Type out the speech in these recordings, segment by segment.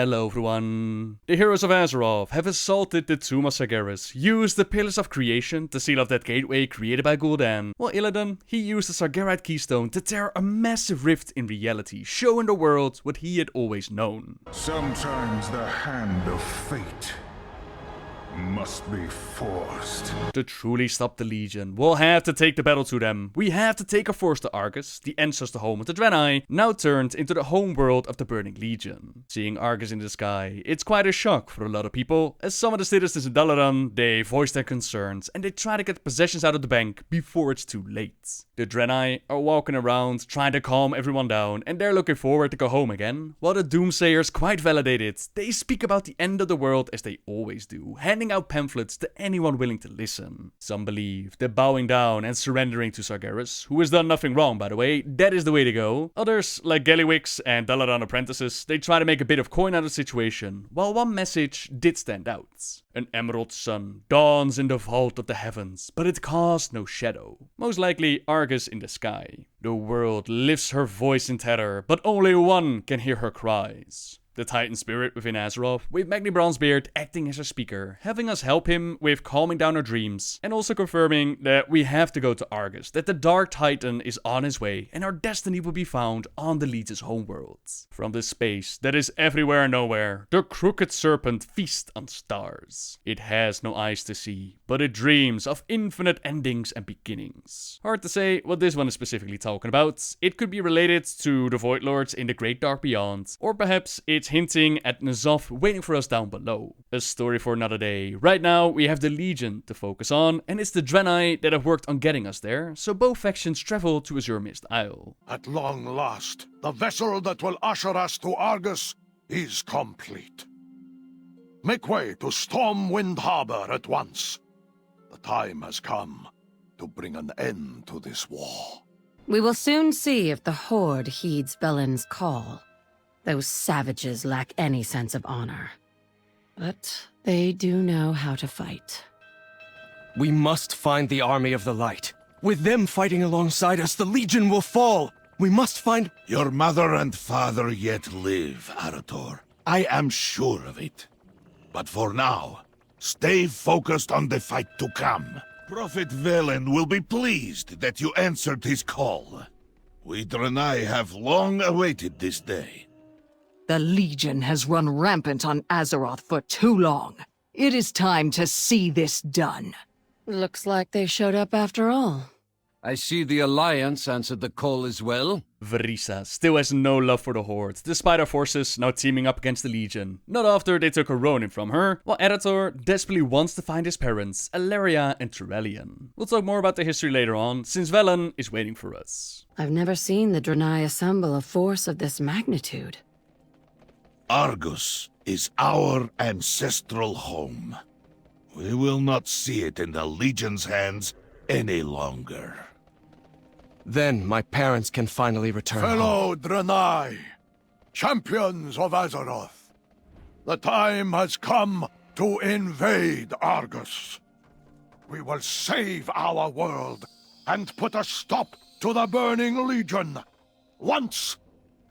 Hello everyone. The heroes of Azeroth have assaulted the Tomb of Sargeras, used the Pillars of Creation to seal off that gateway created by Gul'dan, while Illidan, he used the Sargerite Keystone to tear a massive rift in reality, showing the world what he had always known. Sometimes the hand of fate must be forced. To truly stop the Legion, we'll have to take the battle to them. We have to take a force to Argos, the ancestor home of the Draenei, now turned into the home world of the Burning Legion. Seeing Argos in the sky, it's quite a shock for a lot of people, as some of the citizens in Dalaran, they voice their concerns and they try to get possessions out of the bank before it's too late. The Draenei are walking around, trying to calm everyone down, and they're looking forward to go home again, while the Doomsayers, quite validated, they speak about the end of the world as they always do, handing out pamphlets to anyone willing to listen. Some believe that bowing down and surrendering to Sargeras, who has done nothing wrong by the way, that is the way to go. Others, like Gallywicks and Dalaran apprentices, they try to make a bit of coin out of the situation, while one message did stand out. An emerald sun dawns in the vault of the heavens, but it casts no shadow. Most likely Argos in the sky. The world lifts her voice in terror, but only one can hear her cries. The Titan spirit within Azeroth, with Magni Bronzebeard acting as a speaker, having us help him with calming down our dreams, and also confirming that we have to go to Argos, that the Dark Titan is on his way, and our destiny will be found on the Legion's homeworld. From this space that is everywhere and nowhere, the crooked serpent feasts on stars. It has no eyes to see, but it dreams of infinite endings and beginnings. Hard to say what this one is specifically talking about. It could be related to the Void Lords in the Great Dark Beyond, or perhaps it's hinting at N'Zoth waiting for us down below. A story for another day. Right now, we have the Legion to focus on, and it's the Draenei that have worked on getting us there, so both factions travel to Azure Mist Isle. At long last, the vessel that will usher us to Argos is complete. Make way to Stormwind Harbor at once. The time has come to bring an end to this war. We will soon see if the Horde heeds Belen's call. Those savages lack any sense of honor. But they do know how to fight. We must find the Army of the Light. With them fighting alongside us, the Legion will fall. We must find... Your mother and father yet live, Arator. I am sure of it. But for now, stay focused on the fight to come. Prophet Velen will be pleased that you answered his call. We Draenei have long awaited this day. The Legion has run rampant on Azeroth for too long. It is time to see this done. Looks like they showed up after all. I see the Alliance answered the call as well. Vrisa still has no love for the Horde, despite our forces now teaming up against the Legion. Not after they took a Ronin from her, while Arator desperately wants to find his parents, Alleria and Turellian. We'll talk more about the history later on, since Velen is waiting for us. I've never seen the Draenei assemble a force of this magnitude. Argos is our ancestral home. We will not see it in the Legion's hands any longer. Then my parents can finally return home. Fellow Draenei, champions of Azeroth, the time has come to invade Argos. We will save our world and put a stop to the Burning Legion, once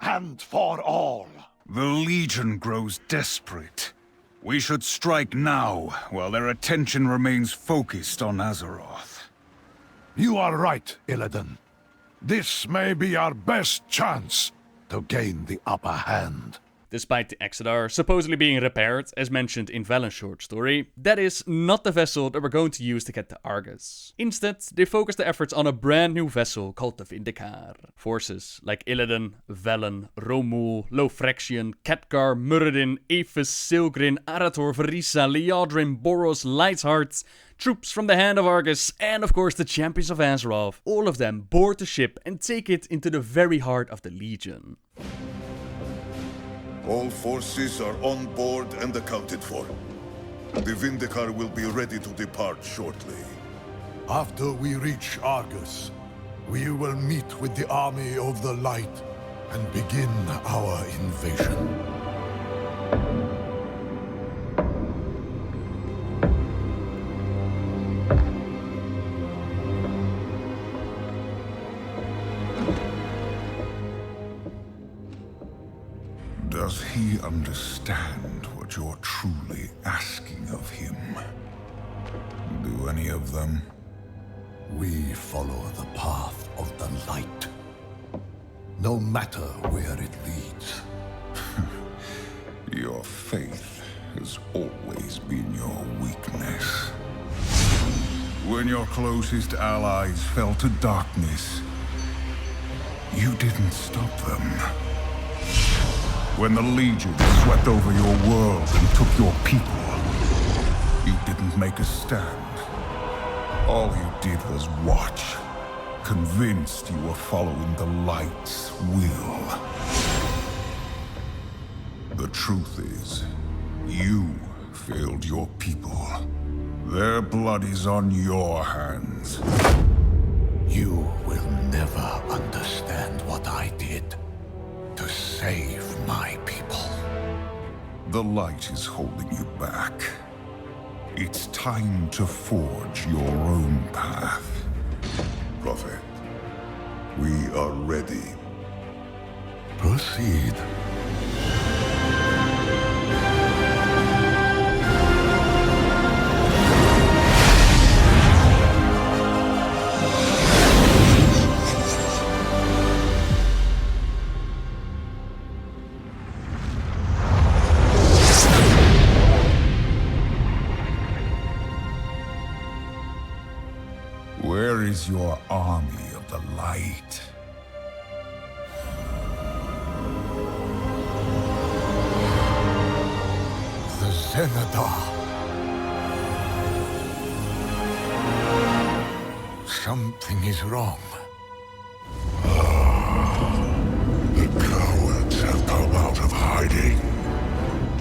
and for all. The Legion grows desperate. We should strike now, while their attention remains focused on Azeroth. You are right, Illidan. This may be our best chance to gain the upper hand. Despite the Exodar supposedly being repaired, as mentioned in Velen's short story, that is not the vessel that we're going to use to get to Argos. Instead, they focus their efforts on a brand new vessel called the Vindicar. Forces like Illidan, Velen, Romul, Lofrexian, Khadgar, Muradin, Aphis, Silgrin, Arator, Vrisa, Liadrin, Boros, Lightheart, troops from the Hand of Argus, and of course the champions of Azeroth, all of them board the ship and take it into the very heart of the Legion. All forces are on board and accounted for. The Vindicar will be ready to depart shortly. After we reach Argos, we will meet with the Army of the Light and begin our invasion. Does he understand what you're truly asking of him? Do any of them? We follow the path of the light, no matter where it leads. Your faith has always been your weakness. When your closest allies fell to darkness, you didn't stop them. When the Legion swept over your world and took your people, you didn't make a stand. All you did was watch, convinced you were following the light's will. The truth is, you failed your people. Their blood is on your hands. You will never understand what I did to save my people. The light is holding you back. It's time to forge your own path. Prophet, we are ready. Proceed. Where is your army of the light? The Xenadar. Something is wrong. The cowards have come out of hiding.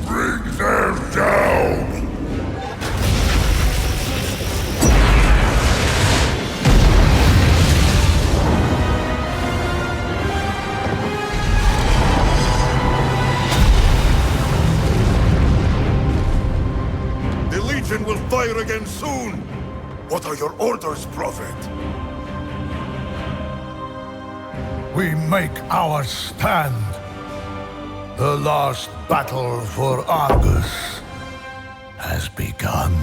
Bring them down! Will fire again soon! What are your orders, Prophet? We make our stand. The last battle for Argos has begun.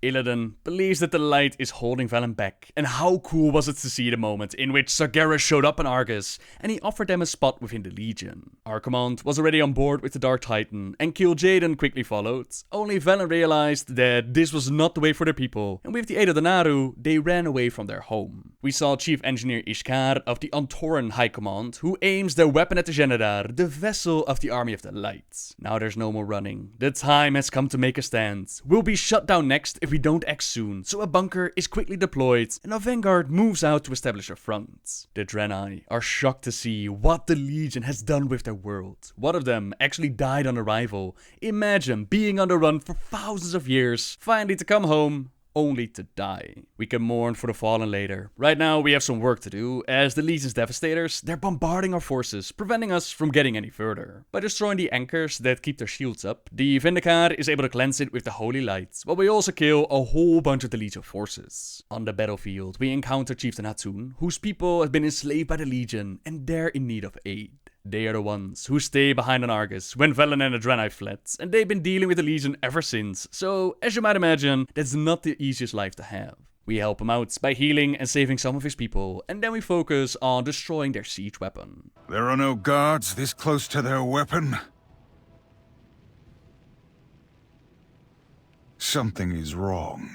Illidan believes that the light is holding Velen back, and how cool was it to see the moment in which Sargeras showed up in Argos, and he offered them a spot within the Legion. Our command was already on board with the Dark Titan, and Kil'jaeden quickly followed, only Velen realized that this was not the way for their people, and with the aid of the Naru, they ran away from their home. We saw Chief Engineer Ishkar of the Antoran High Command, who aims their weapon at the Xenadar, the vessel of the Army of the Light. Now there's no more running. The time has come to make a stand. We'll be shut down next if we don't act soon, so a bunker is quickly deployed and our vanguard moves out to establish a front. The Draenei are shocked to see what the Legion has done with their world. One of them actually died on arrival. Imagine being on the run for thousands of years, finally to come home, only to die. We can mourn for the fallen later. Right now we have some work to do, as the Legion's devastators, they're bombarding our forces, preventing us from getting any further. By destroying the anchors that keep their shields up, the Vindicaar is able to cleanse it with the holy light, while we also kill a whole bunch of the Legion forces. On the battlefield, we encounter Chieftain Hatun, whose people have been enslaved by the Legion, and they're in need of aid. They are the ones who stay behind on Argos when Velen and the Draenei fled, and they've been dealing with the Legion ever since, so as you might imagine, that's not the easiest life to have. We help him out by healing and saving some of his people, and then we focus on destroying their siege weapon. There are no guards this close to their weapon. Something is wrong.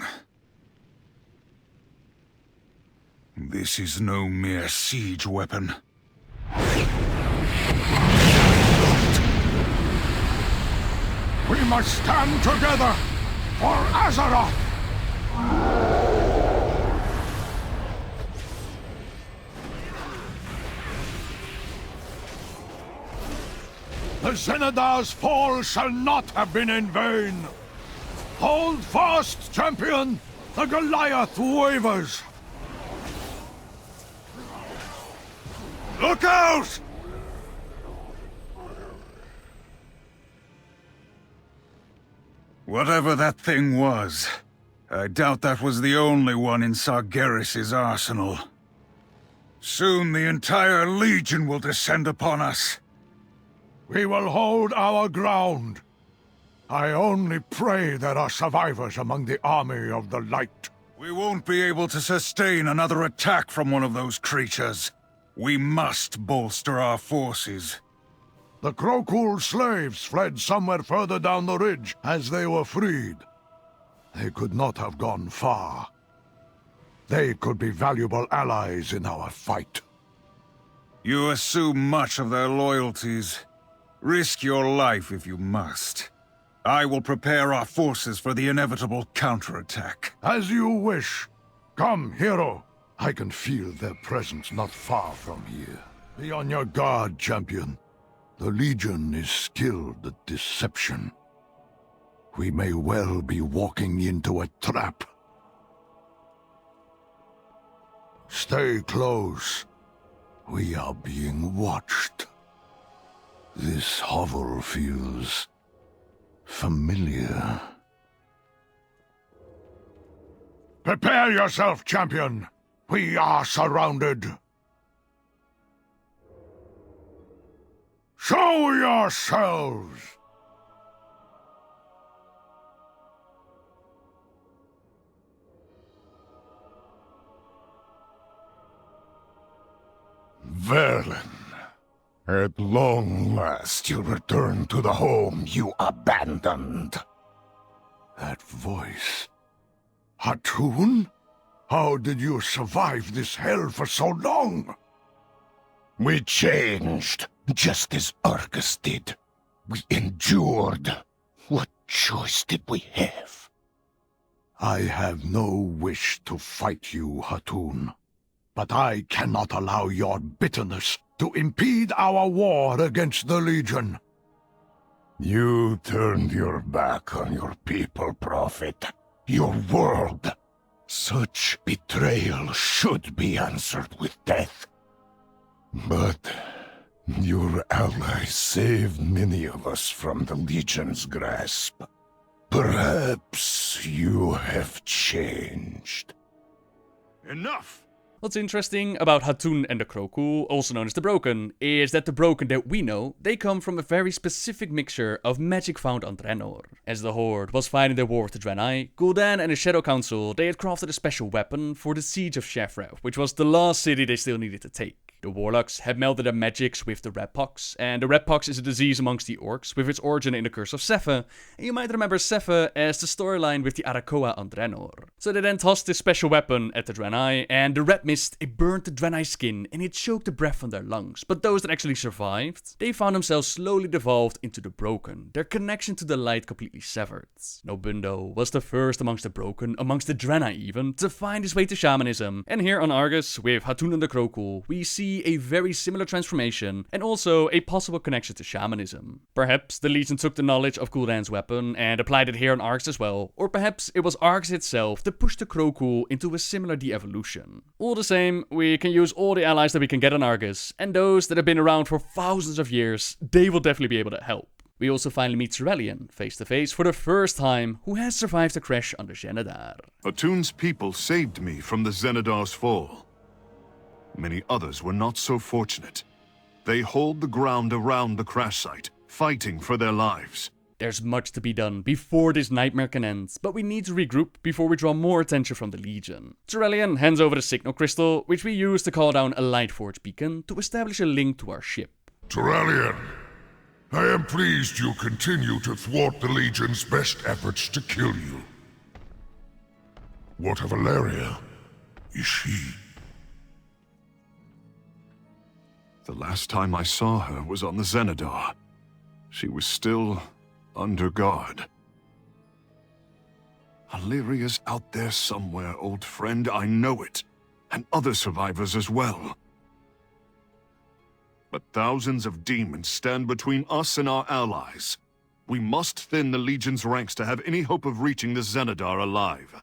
This is no mere siege weapon. We must stand together for Azeroth! The Xenadar's fall shall not have been in vain! Hold fast, champion! The Goliath wavers! Look out! Whatever that thing was, I doubt that was the only one in Sargeras' arsenal. Soon the entire Legion will descend upon us. We will hold our ground. I only pray there are survivors among the army of the light. We won't be able to sustain another attack from one of those creatures. We must bolster our forces. The Krokul slaves fled somewhere further down the ridge as they were freed. They could not have gone far. They could be valuable allies in our fight. You assume much of their loyalties. Risk your life if you must. I will prepare our forces for the inevitable counterattack. As you wish. Come, hero. I can feel their presence not far from here. Be on your guard, champion. The Legion is skilled at deception. We may well be walking into a trap. Stay close. We are being watched. This hovel feels familiar. Prepare yourself, champion. We are surrounded. Show yourselves! Verlin, at long last you return to the home you abandoned. That voice. Hatun? How did you survive this hell for so long? We changed, just as Argos did. We endured. What choice did we have? I have no wish to fight you, Hatun. But I cannot allow your bitterness to impede our war against the Legion. You turned your back on your people, Prophet. Your world. Such betrayal should be answered with death. But your allies saved many of us from the Legion's grasp. Perhaps you have changed. Enough! What's interesting about Hatun and the Krokul, also known as the Broken, is that the Broken that we know, they come from a very specific mixture of magic found on Draenor. As the Horde was fighting their war with the Draenei, Gul'dan and the Shadow Council, they had crafted a special weapon for the Siege of Shafrath, which was the last city they still needed to take. The Warlocks had melded their magics with the Red Pox, and the Red Pox is a disease amongst the Orcs with its origin in the Curse of Sepha, and you might remember Sepha as the storyline with the Arakoa on Draenor. So they then tossed this special weapon at the Draenei, and the red mist, it burned the Draenei skin, and it choked the breath from their lungs. But those that actually survived, they found themselves slowly devolved into the Broken, their connection to the light completely severed. Nobundo was the first amongst the Broken, amongst the Draenei even, to find his way to shamanism, and here on Argos, with Hatun and the Krokul, we see a very similar transformation and also a possible connection to shamanism. Perhaps the Legion took the knowledge of Gul'dan's weapon and applied it here on Argos as well, or perhaps it was Argos itself that pushed the Krokul into a similar de-evolution. All the same, we can use all the allies that we can get on Argos, and those that have been around for thousands of years, they will definitely be able to help. We also finally meet Cerulean, face to face for the first time, who has survived the crash on the Xenadar. Hatun's people saved me from the Xenadar's fall. Many others were not so fortunate. They hold the ground around the crash site, fighting for their lives. There's much to be done before this nightmare can end, but we need to regroup before we draw more attention from the Legion. Cerulean hands over the signal crystal, which we use to call down a Lightforge beacon to establish a link to our ship. Cerulean, I am pleased you continue to thwart the Legion's best efforts to kill you. What of Valeria? Is she... The last time I saw her was on the Xenadar. She was still under guard. Illyria's out there somewhere, old friend, I know it. And other survivors as well. But thousands of demons stand between us and our allies. We must thin the Legion's ranks to have any hope of reaching the Xenadar alive.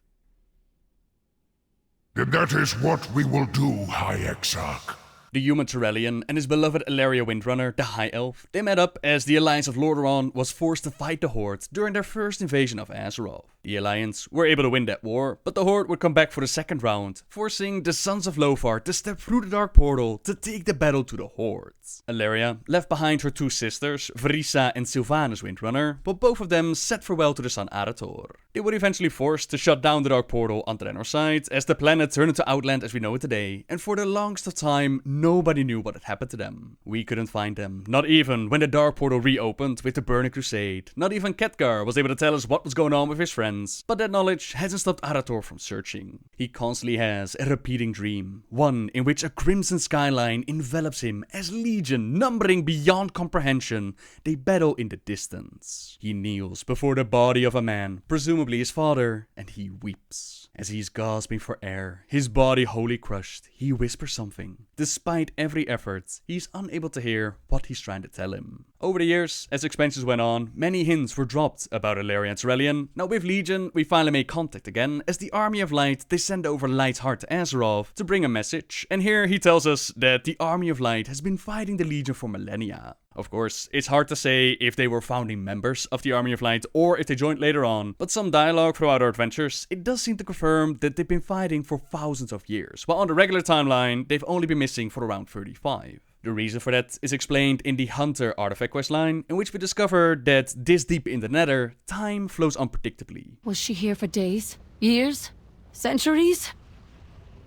Then that is what we will do, High Exarch. The human Turellian and his beloved Ilaria Windrunner, the High Elf, they met up as the Alliance of Lordaeron was forced to fight the Horde during their first invasion of Azeroth. The Alliance were able to win that war, but the Horde would come back for the second round, forcing the Sons of Lothar to step through the Dark Portal to take the battle to the Horde. Ilaria left behind her two sisters, Verissa and Sylvanas Windrunner, but both of them said farewell to the sun Arator. They were eventually forced to shut down the Dark Portal on Draenor's side as the planet turned into Outland as we know it today, and for the longest of time, nobody knew what had happened to them. We couldn't find them, not even when the Dark Portal reopened with the Burning Crusade. Not even Khadgar was able to tell us what was going on with his friends, but that knowledge hasn't stopped Arator from searching. He constantly has a repeating dream, one in which a crimson skyline envelops him as legion, numbering beyond comprehension, they battle in the distance. He kneels before the body of a man, presumably his father, and he weeps. As he's gasping for air, his body wholly crushed, he whispers something. Despite every effort, he's unable to hear what he's trying to tell him. Over the years, as expansions went on, many hints were dropped about Ilaria and Turellian. Now with Legion, we finally made contact again, as the Army of Light, they send over Lightheart to Azeroth to bring a message, and here he tells us that the Army of Light has been fighting the Legion for millennia. Of course, it's hard to say if they were founding members of the Army of Light or if they joined later on, but some dialogue throughout our adventures, it does seem to confirm that they've been fighting for thousands of years, while on the regular timeline, they've only been missing for around 35. The reason for that is explained in the Hunter artifact questline, in which we discover that this deep in the Nether, time flows unpredictably. Was she here for days? Years? Centuries?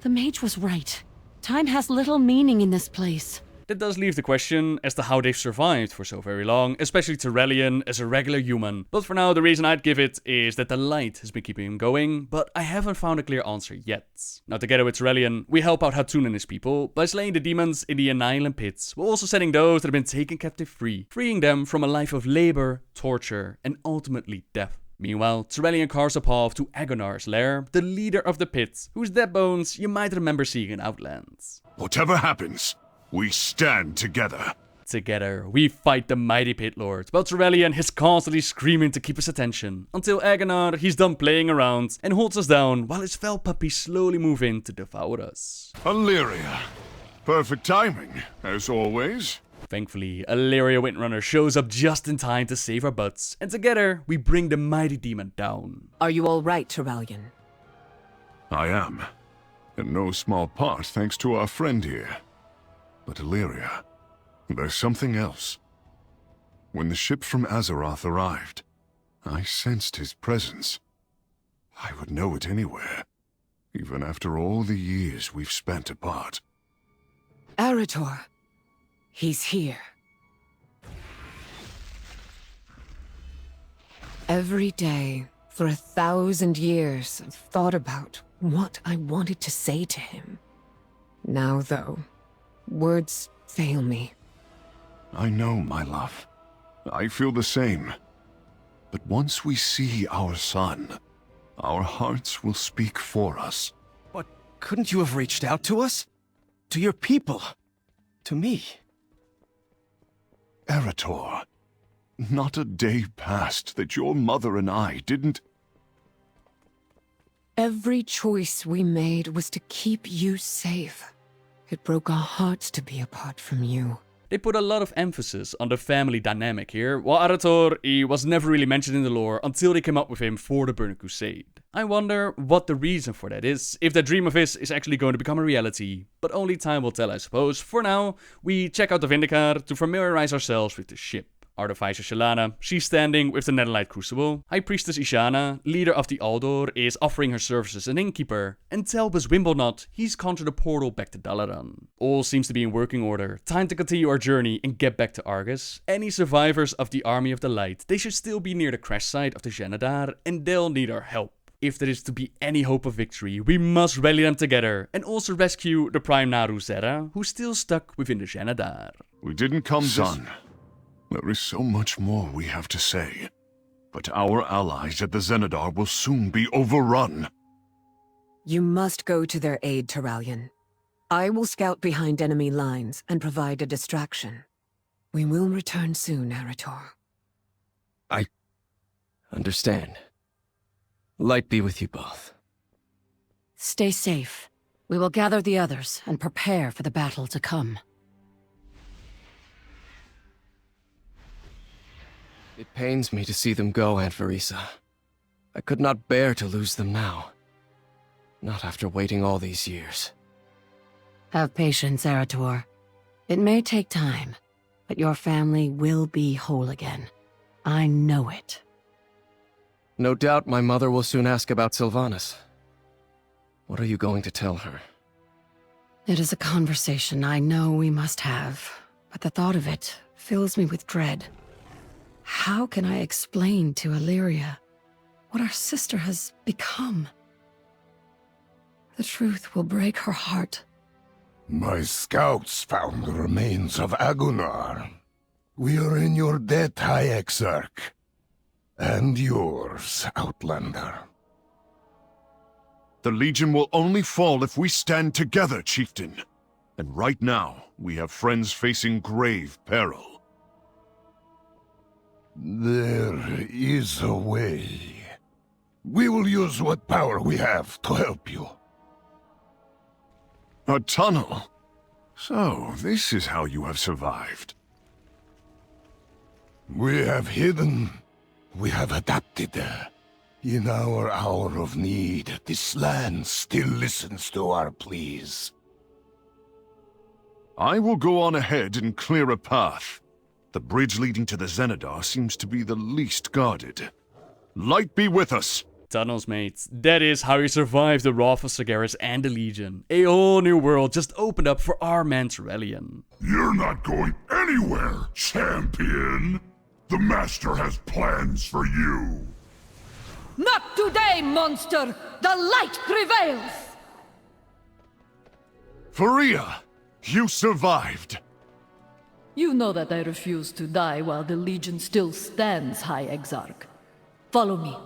The mage was right. Time has little meaning in this place. That does leave the question as to how they've survived for so very long, especially Turellian as a regular human. But for now, the reason I'd give it is that the light has been keeping him going, but I haven't found a clear answer yet. Now together with Turellian, we help out Hatun and his people by slaying the demons in the Annihilum pits, while also setting those that have been taken captive free, freeing them from a life of labor, torture, and ultimately death. Meanwhile, Turellian carves a path to Aggrammar's lair, the leader of the pit, whose dead bones you might remember seeing in Outlands. Whatever happens, we stand together. Together, we fight the mighty Pit Lord, while Turellian is constantly screaming to keep his attention, until Aggramar, he's done playing around and holds us down while his fell puppies slowly move in to devour us. Illyria. Perfect timing, as always. Thankfully, Ilaria Windrunner shows up just in time to save our butts, and together, we bring the mighty demon down. Are you all right, Turellian? I am. In no small part thanks to our friend here. But Illyria, there's something else. When the ship from Azeroth arrived, I sensed his presence. I would know it anywhere, even after all the years we've spent apart. Arator. He's here. Every day, for 1,000 years, I've thought about what I wanted to say to him. Now, though, words fail me. I know, my love. I feel the same. But once we see our son, our hearts will speak for us. But couldn't you have reached out to us? To your people? To me? Arator, not a day passed that your mother and I didn't... Every choice we made was to keep you safe. It broke our hearts to be apart from you. They put a lot of emphasis on the family dynamic here, while Arator, he was never really mentioned in the lore until they came up with him for the Burning Crusade. I wonder what the reason for that is, if that dream of his is actually going to become a reality, but only time will tell, I suppose. For now, we check out the Vindicaar to familiarize ourselves with the ship. Artificer Shalana, she's standing with the Netherlight Crucible. High Priestess Ishana, leader of the Aldor, is offering her services as an innkeeper. And Telbus Wimbledon, he's conjured a portal back to Dalaran. All seems to be in working order. Time to continue our journey and get back to Argos. Any survivors of the Army of the Light, they should still be near the crash site of the Xanadar, and they'll need our help. If there is to be any hope of victory, we must rally them together and also rescue the Prime Naru Zera, who's still stuck within the Xanadar. We didn't come, son. There is so much more we have to say. But our allies at the Xanadar will soon be overrun. You must go to their aid, Turellian. I will scout behind enemy lines and provide a distraction. We will return soon, Arator. I understand. Light be with you both. Stay safe. We will gather the others and prepare for the battle to come. It pains me to see them go, Aunt Verisa. I could not bear to lose them now. Not after waiting all these years. Have patience, Arator. It may take time, but your family will be whole again. I know it. No doubt my mother will soon ask about Sylvanas. What are you going to tell her? It is a conversation I know we must have, but the thought of it fills me with dread. How can I explain to Illyria what our sister has become? The truth will break her heart. My scouts found the remains of Aggramar. We are in your debt, High Exarch. And yours, Outlander. The Legion will only fall if we stand together, Chieftain. And right now, we have friends facing grave peril. There is a way. We will use what power we have to help you. A tunnel? So, this is how you have survived. We have hidden. We have adapted. In our hour of need, this land still listens to our pleas. I will go on ahead and clear a path. The bridge leading to the Xenadar seems to be the least guarded. Light be with us! Tunnels, mates. That is how you survive the wrath of Sargeras and the Legion. A whole new world just opened up for our man Turellian. You're not going anywhere, champion! The Master has plans for you! Not today, monster! The light prevails! Faria, you survived! You know that I refuse to die while the Legion still stands, High Exarch. Follow me.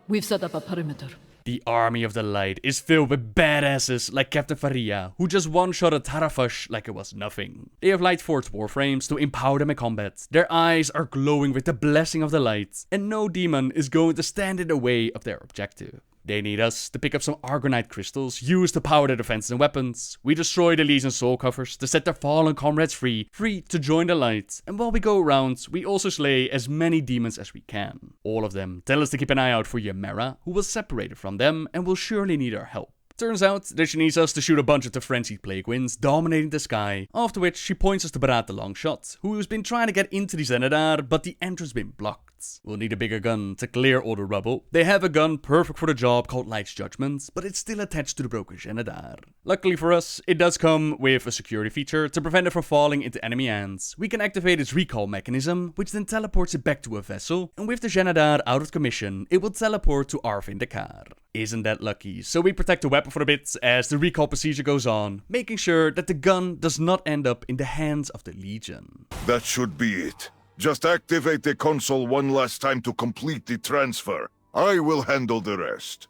We've set up a perimeter. The Army of the Light is filled with badasses like Captain Faria, who just one-shotted Tarafash like it was nothing. They have light forged warframes to empower them in combat. Their eyes are glowing with the blessing of the light, and no demon is going to stand in the way of their objective. They need us to pick up some Argonite crystals used to power their defenses and weapons. We destroy the Legion's soul coffers to set their fallen comrades free to join the light. And while we go around, we also slay as many demons as we can. All of them tell us to keep an eye out for Ymera, who was separated from them and will surely need our help. Turns out that she needs us to shoot a bunch of the frenzied plague winds dominating the sky, after which she points us to Barat the Longshot, who's been trying to get into the Xenadar, but the entrance been blocked. We'll need a bigger gun to clear all the rubble. They have a gun perfect for the job called Light's Judgment, but it's still attached to the broken Xenadar. Luckily for us, it does come with a security feature to prevent it from falling into enemy hands. We can activate its recall mechanism, which then teleports it back to a vessel, and with the Xenadar out of commission, it will teleport to Arvin Dakar. Isn't that lucky? So we protect the weapon for a bit as the recall procedure goes on, making sure that the gun does not end up in the hands of the Legion. That should be it. Just activate the console one last time to complete the transfer. I will handle the rest.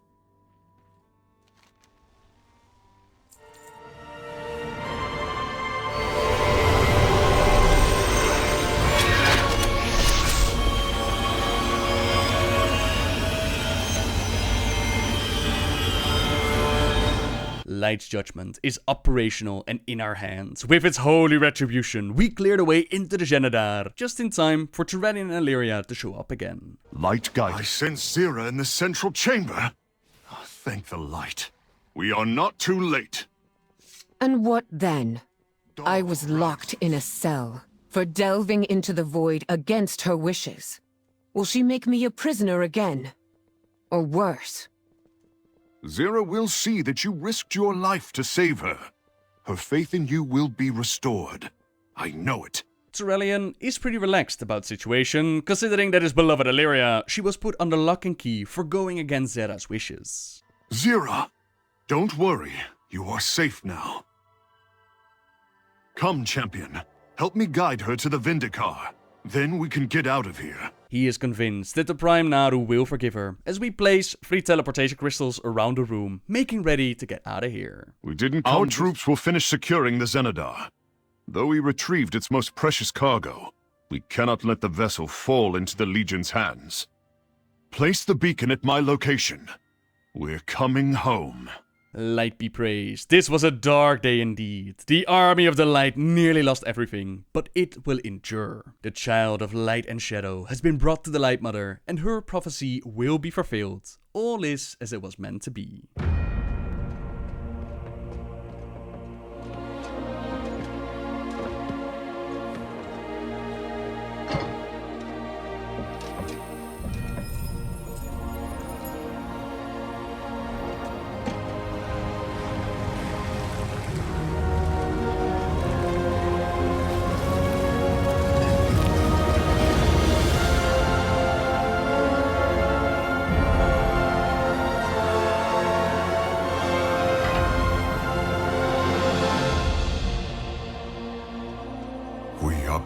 Light's Judgment is operational and in our hands. With its holy retribution, we clear the way into the Xenadar, just in time for Turellian and Illyria to show up again. Light guide. I sense Zira in the central chamber. Oh, thank the light. We are not too late. And what then? I was locked in a cell for delving into the void against her wishes. Will she make me a prisoner again? Or worse? Zira will see that you risked your life to save her. Her faith in you will be restored. I know it. Turellian is pretty relaxed about the situation, considering that his beloved Illyria, she was put under lock and key for going against Zera's wishes. Zira, don't worry. You are safe now. Come, champion. Help me guide her to the Vindicar. Then we can get out of here. He is convinced that the Prime Naru will forgive her, as we place 3 teleportation crystals around the room, making ready to get out of here. We didn't come. Our troops will finish securing the Xenadar. Though we retrieved its most precious cargo, we cannot let the vessel fall into the Legion's hands. Place the beacon at my location. We're coming home. Light be praised. This was a dark day indeed. The army of the light nearly lost everything, but it will endure. The child of light and shadow has been brought to the Light Mother, and her prophecy will be fulfilled. All is as it was meant to be.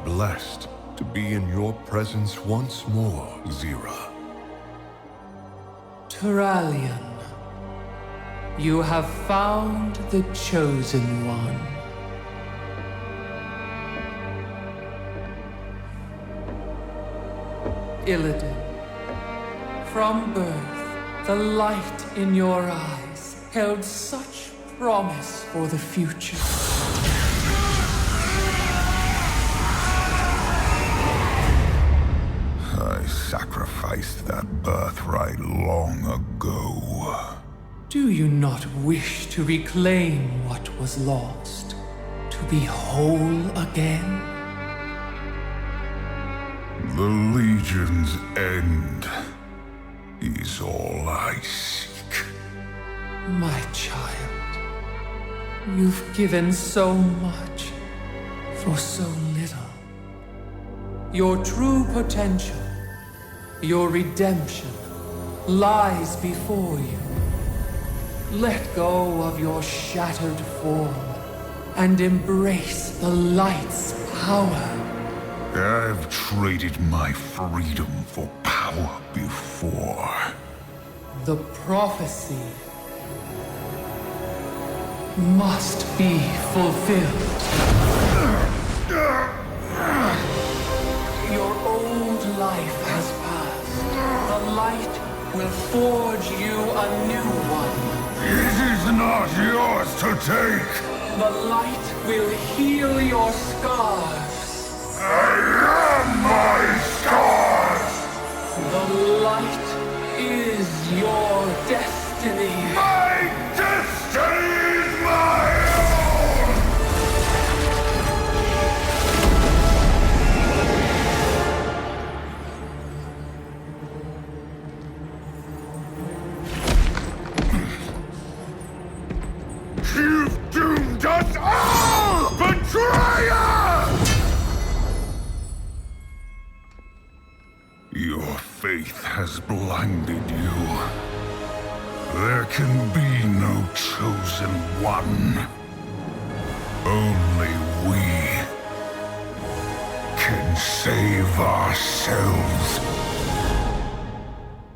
Blessed to be in your presence once more, Zira. Turalian, you have found the Chosen One. Illidan, from birth, the light in your eyes held such promise for the future. I sacrificed that birthright long ago. Do you not wish to reclaim what was lost? To be whole again? The Legion's end is all I seek. My child, you've given so much for so little. Your true potential, your redemption, lies before you. Let go of your shattered form and embrace the light's power. I've traded my freedom for power before. The prophecy must be fulfilled. Your old life has passed. The light will forge you a new one. It is not yours to take. The light will heal your scars. I am my scars. The light is your destiny. My destiny is my own. You've doomed us all, betrayer! Your faith has blinded you. There can be no chosen one. Only we can save ourselves.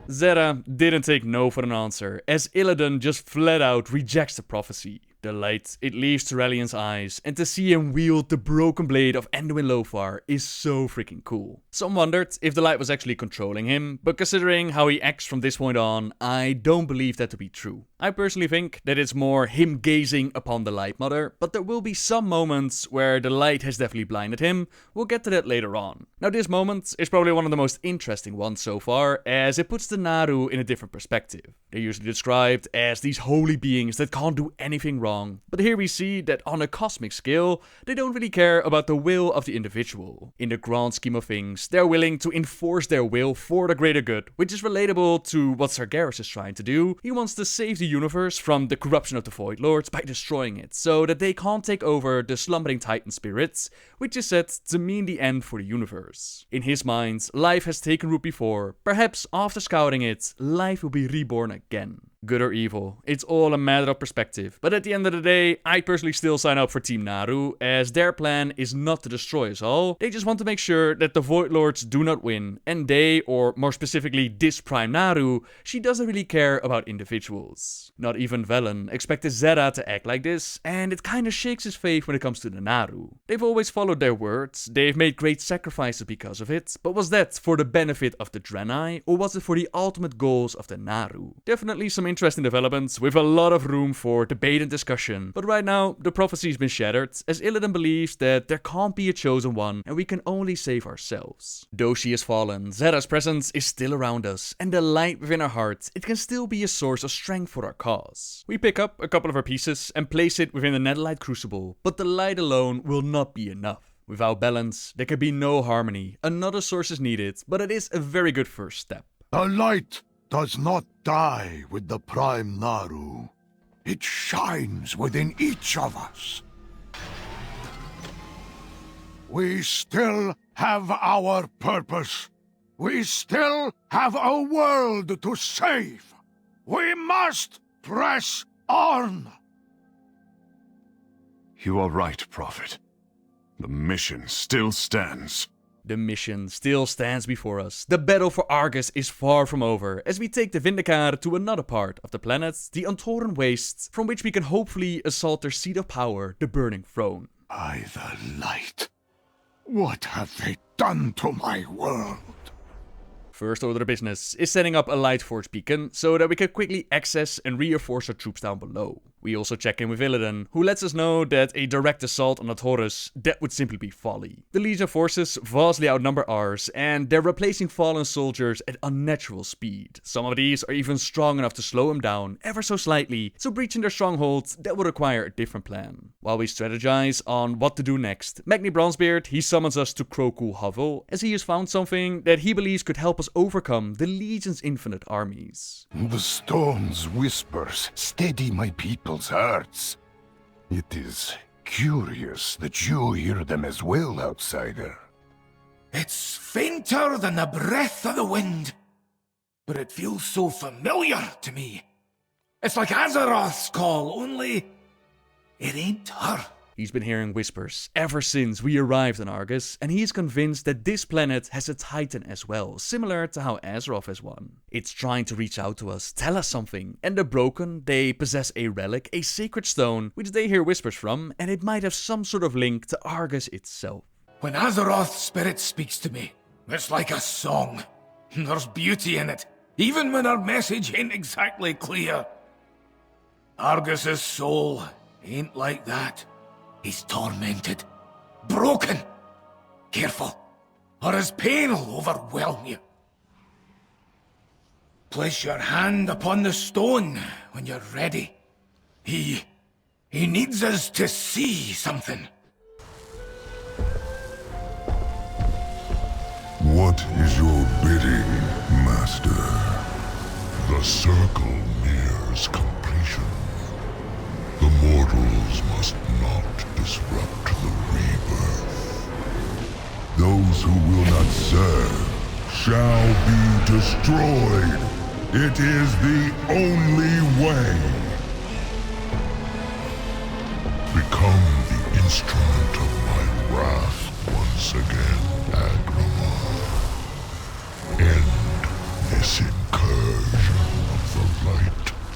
Zera didn't take no for an answer, as Illidan just flat out rejects the prophecy. The light, it leaves Turalian's eyes, and to see him wield the broken blade of Anduin Lothar is so freaking cool. Some wondered if the light was actually controlling him, but considering how he acts from this point on, I don't believe that to be true. I personally think that it's more him gazing upon the Light Mother, but there will be some moments where the light has definitely blinded him. We'll get to that later on. Now this moment is probably one of the most interesting ones so far, as it puts the Naaru in a different perspective. They're usually described as these holy beings that can't do anything wrong, but here we see that on a cosmic scale, they don't really care about the will of the individual. In the grand scheme of things, they're willing to enforce their will for the greater good, which is relatable to what Sargeras is trying to do. He wants to save the universe from the corruption of the Void Lords by destroying it, so that they can't take over the slumbering Titan spirits, which is said to mean the end for the universe. In his mind, life has taken root before. Perhaps after scouting it, life will be reborn again. Good or evil, it's all a matter of perspective. But at the end of the day, I personally still sign up for Team Naaru, as their plan is not to destroy us all. They just want to make sure that the Void Lords do not win, and they, or more specifically this Prime Naaru, she doesn't really care about individuals. Not even Velen expected Zera to act like this, and it kinda shakes his faith when it comes to the Naaru. They've always followed their words, they've made great sacrifices because of it, but was that for the benefit of the Draenei, or was it for the ultimate goals of the Naaru? Definitely some interesting development with a lot of room for debate and discussion. But right now, the prophecy's been shattered, as Illidan believes that there can't be a chosen one and we can only save ourselves. Though she has fallen, Zera's presence is still around us, and the light within our hearts, it can still be a source of strength for our cause. We pick up a couple of her pieces and place it within the Netherlight Crucible, but the light alone will not be enough. Without balance, there can be no harmony. Another source is needed, but it is a very good first step. The light does not die with the Prime Naru. It shines within each of us. We still have our purpose. We still have a world to save. We must press on. You are right, Prophet. The mission still stands. The mission still stands before us. The battle for Argos is far from over, as we take the Vindicator to another part of the planet, the Untorn Wastes, from which we can hopefully assault their seat of power, the Burning Throne. By the light, what have they done to my world? First order of business is setting up a light force beacon so that we can quickly access and reinforce our troops down below. We also check in with Illidan, who lets us know that a direct assault on the Taurus, that would simply be folly. The Legion forces vastly outnumber ours, and they're replacing fallen soldiers at unnatural speed. Some of these are even strong enough to slow them down ever so slightly, so breaching their strongholds, that would require a different plan. While we strategize on what to do next, Magni Bronzebeard, he summons us to Krokul Hovel, as he has found something that he believes could help us overcome the Legion's infinite armies. The stone's whispers steady my people's hearts. It is curious that you hear them as well, outsider. It's fainter than the breath of the wind, but it feels so familiar to me. It's like Azeroth's call, only it ain't her. He's been hearing whispers ever since we arrived on Argos, and he is convinced that this planet has a Titan as well, similar to how Azeroth has one. It's trying to reach out to us, tell us something, and the Broken, they possess a relic, a sacred stone, which they hear whispers from, and it might have some sort of link to Argos itself. When Azeroth's spirit speaks to me, it's like a song. There's beauty in it, even when our message ain't exactly clear. Argos' soul ain't like that. He's tormented, broken. Careful, or his pain will overwhelm you. Place your hand upon the stone when you're ready. He needs us to see something. What is your bidding, Master? The circle nears completion. The mortals must not disrupt the rebirth. Those who will not serve shall be destroyed. It is the only way. Become the instrument of my wrath once again, Aggramar. End this incursion of the light.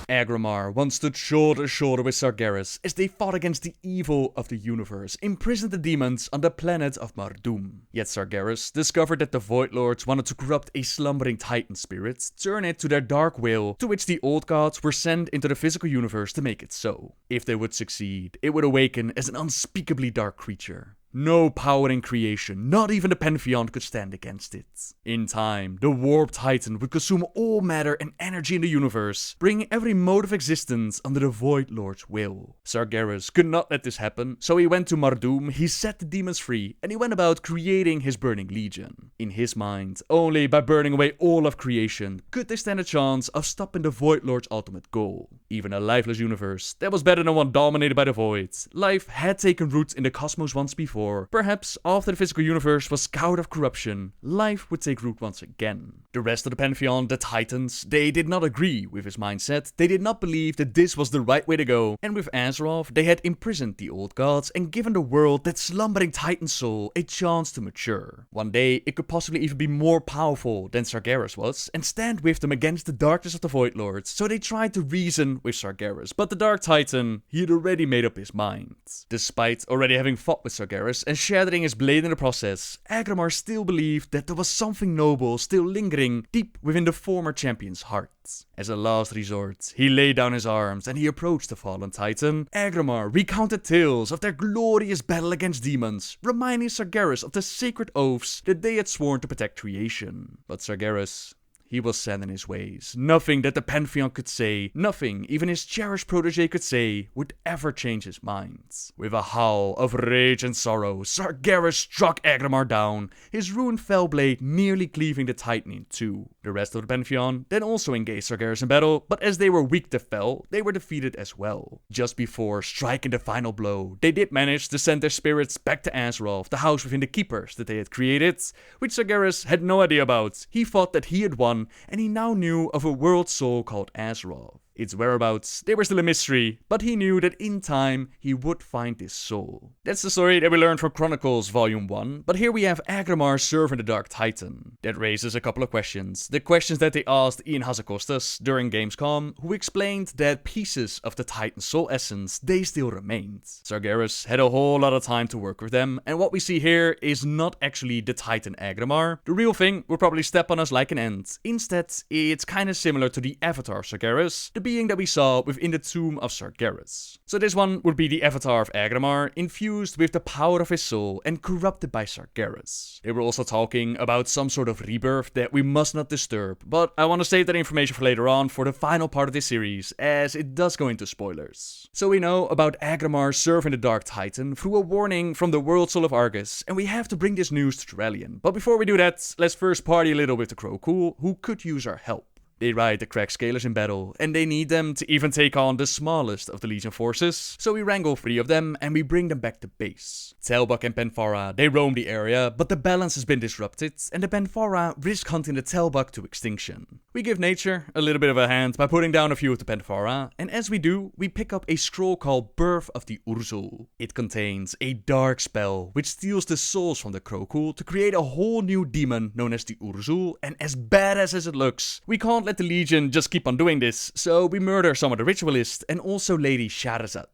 Aggramar once stood shoulder to shoulder with Sargeras as they fought against the evil of the universe, imprisoned the demons on the planet of Mardum. Yet Sargeras discovered that the Void Lords wanted to corrupt a slumbering Titan spirit, turn it to their dark will, to which the old gods were sent into the physical universe to make it so. If they would succeed, it would awaken as an unspeakably dark creature. No power in creation, not even the Pantheon, could stand against it. In time, the warped Titan would consume all matter and energy in the universe, bringing every mode of existence under the Void Lord's will. Sargeras could not let this happen, so he went to Mardum, he set the demons free, and he went about creating his Burning Legion. In his mind, only by burning away all of creation could they stand a chance of stopping the Void Lord's ultimate goal. Even a lifeless universe, that was better than one dominated by the Void. Life had taken root in the cosmos once before. Perhaps after the physical universe was scoured of corruption, life would take root once again. The rest of the Pantheon, the Titans, they did not agree with his mindset. They did not believe that this was the right way to go. And with Azeroth, they had imprisoned the old gods and given the world, that slumbering Titan soul, a chance to mature. One day, it could possibly even be more powerful than Sargeras was and stand with them against the darkness of the Void Lords. So they tried to reason with Sargeras, but the Dark Titan, he had already made up his mind. Despite already having fought with Sargeras and shattering his blade in the process, Aggramar still believed that there was something noble still lingering deep within the former champion's heart. As a last resort, he laid down his arms and he approached the fallen titan. Aggramar recounted tales of their glorious battle against demons, reminding Sargeras of the sacred oaths that they had sworn to protect creation. But Sargeras, he was set in his ways. Nothing that the Pantheon could say, nothing even his cherished protege could say, would ever change his mind. With a howl of rage and sorrow, Sargeras struck Aggramar down, his ruined fell blade nearly cleaving the Titan in two. The rest of the Pantheon then also engaged Sargeras in battle, but as they were weak to fell, they were defeated as well. Just before striking the final blow, they did manage to send their spirits back to Azeroth, the house within the Keepers that they had created, which Sargeras had no idea about. He thought that he had won, and he now knew of a world soul called Azeroth. Its whereabouts, they were still a mystery, but he knew that in time, he would find this soul. That's the story that we learned from Chronicles Volume 1, but here we have Aggramar serving the Dark Titan. That raises a couple of questions. The questions that they asked Ian Hazzakostas during Gamescom, who explained that pieces of the Titan's soul essence, they still remained. Sargeras had a whole lot of time to work with them, and what we see here is not actually the Titan Aggramar. The real thing will probably step on us like an ant. Instead, it's kinda similar to the Avatar Sargeras, the being that we saw within the Tomb of Sargeras. So this one would be the avatar of Aggramar, infused with the power of his soul and corrupted by Sargeras. They were also talking about some sort of rebirth that we must not disturb, but I want to save that information for later on for the final part of this series, as it does go into spoilers. So we know about Aggramar serving the Dark Titan through a warning from the World Soul of Argus, and we have to bring this news to Turalyon. But before we do that, let's first party a little with the Crowcool, who could use our help. They ride the Crack Scalers in battle, and they need them to even take on the smallest of the Legion forces, so we wrangle 3 of them and we bring them back to base. Telbuck and Penfara, they roam the area, but the balance has been disrupted, and the Penfara risk hunting the Telbuck to extinction. We give nature a little bit of a hand by putting down a few of the Penfara, and as we do, we pick up a scroll called Birth of the Urzul. It contains a dark spell, which steals the souls from the Crowcool to create a whole new demon known as the Urzul, and as badass as it looks, we can't let the Legion just keep on doing this, so we murder some of the ritualists and also Lady Shahrazad.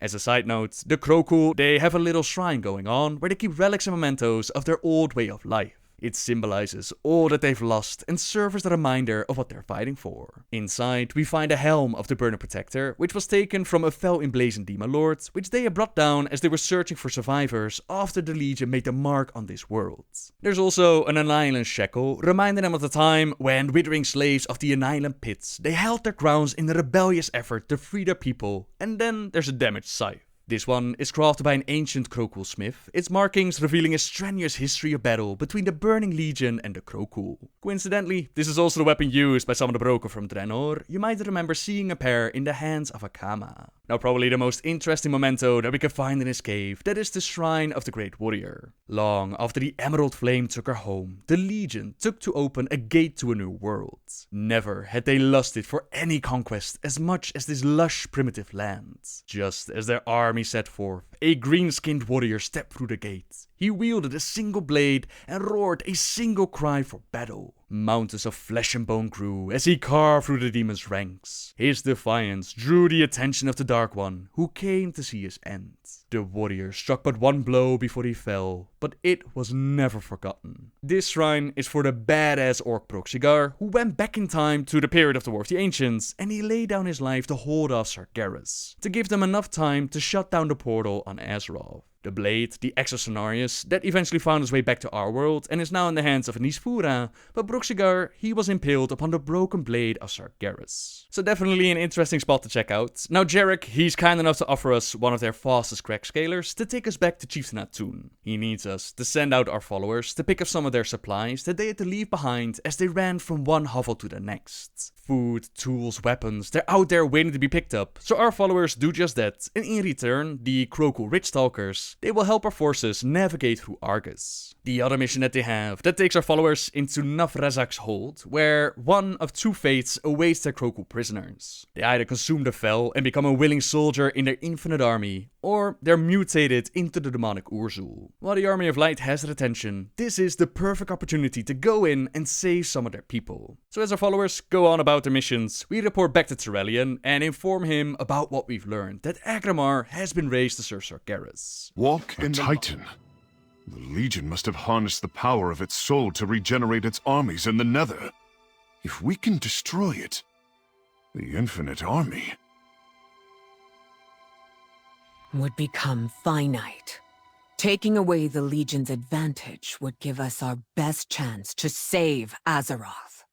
As a side note, the Crowcool, they have a little shrine going on where they keep relics and mementos of their old way of life. It symbolizes all that they've lost and serves as a reminder of what they're fighting for. Inside, we find a helm of the Burning Protector, which was taken from a fell emblazoned demon lord, which they had brought down as they were searching for survivors after the Legion made a mark on this world. There's also an Annihilation Shackle, reminding them of the time when withering slaves of the Annihilation Pits, they held their crowns in a rebellious effort to free their people, and then there's a damaged scythe. This one is crafted by an ancient Crowcool smith, its markings revealing a strenuous history of battle between the Burning Legion and the Crowcool. Coincidentally, this is also the weapon used by some of the Broken from Draenor. You might remember seeing a pair in the hands of Akama. Now probably the most interesting memento that we can find in this cave, that is the Shrine of the Great Warrior. Long after the Emerald Flame took her home, the Legion took to open a gate to a new world. Never had they lusted for any conquest as much as this lush primitive land. Just as their army set forth, a green-skinned warrior stepped through the gate. He wielded a single blade and roared a single cry for battle. Mountains of flesh and bone grew as he carved through the demon's ranks. His defiance drew the attention of the Dark One, who came to see his end. The warrior struck but one blow before he fell, but it was never forgotten. This shrine is for the badass orc Proxigar, who went back in time to the period of the War of the Ancients, and he laid down his life to hold off Sargeras, to give them enough time to shut down the portal on Azeroth. The blade, the Exoscenarius, that eventually found its way back to our world and is now in the hands of Nisfura, but Proxigar, he was impaled upon the broken blade of Sargeras. So definitely an interesting spot to check out. Now Jarek, he's kind enough to offer us one of their fastest crack scalers to take us back to Chieftain Atun. He needs us to send out our followers to pick up some of their supplies that they had to leave behind as they ran from one hovel to the next. Food, tools, weapons, they're out there waiting to be picked up, so our followers do just that, and in return, the Crowcool Richstalkers, they will help our forces navigate through Argos. The other mission that they have, that takes our followers into Navrazak's hold, where one of 2 fates awaits their Crowcool prisoners. They either consume the Fel and become a willing soldier in their infinite army, or they're mutated into the demonic Urzul. While the Army of Light has their attention, this is the perfect opportunity to go in and save some of their people. So as our followers go on about their missions, we report back to Turalyon and inform him about what we've learned, that Aggramar has been raised to serve Sargeras. Walk in Titan. The Legion must have harnessed the power of its soul to regenerate its armies in the Nether. If we can destroy it, The infinite army? Would become finite. Taking away the Legion's advantage would give us our best chance to save Azeroth.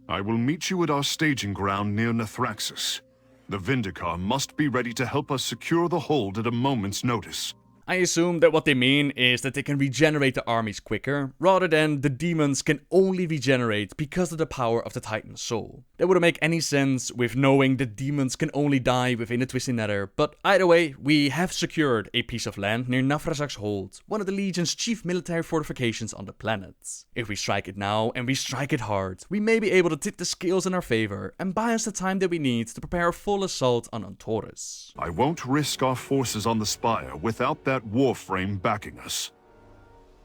I will meet you at our staging ground near Nethraxis. The Vindicar must be ready to help us secure the hold at a moment's notice. I assume that what they mean is that they can regenerate the armies quicker, rather than the demons can only regenerate because of the power of the Titan's soul. That wouldn't make any sense with knowing that demons can only die within the Twisted Nether, but either way, we have secured a piece of land near Nafrazak's Hold, one of the Legion's chief military fortifications on the planet. If we strike it now, and we strike it hard, we may be able to tip the scales in our favor and buy us the time that we need to prepare a full assault on Antorus. I won't risk our forces on the Spire without that warframe backing us.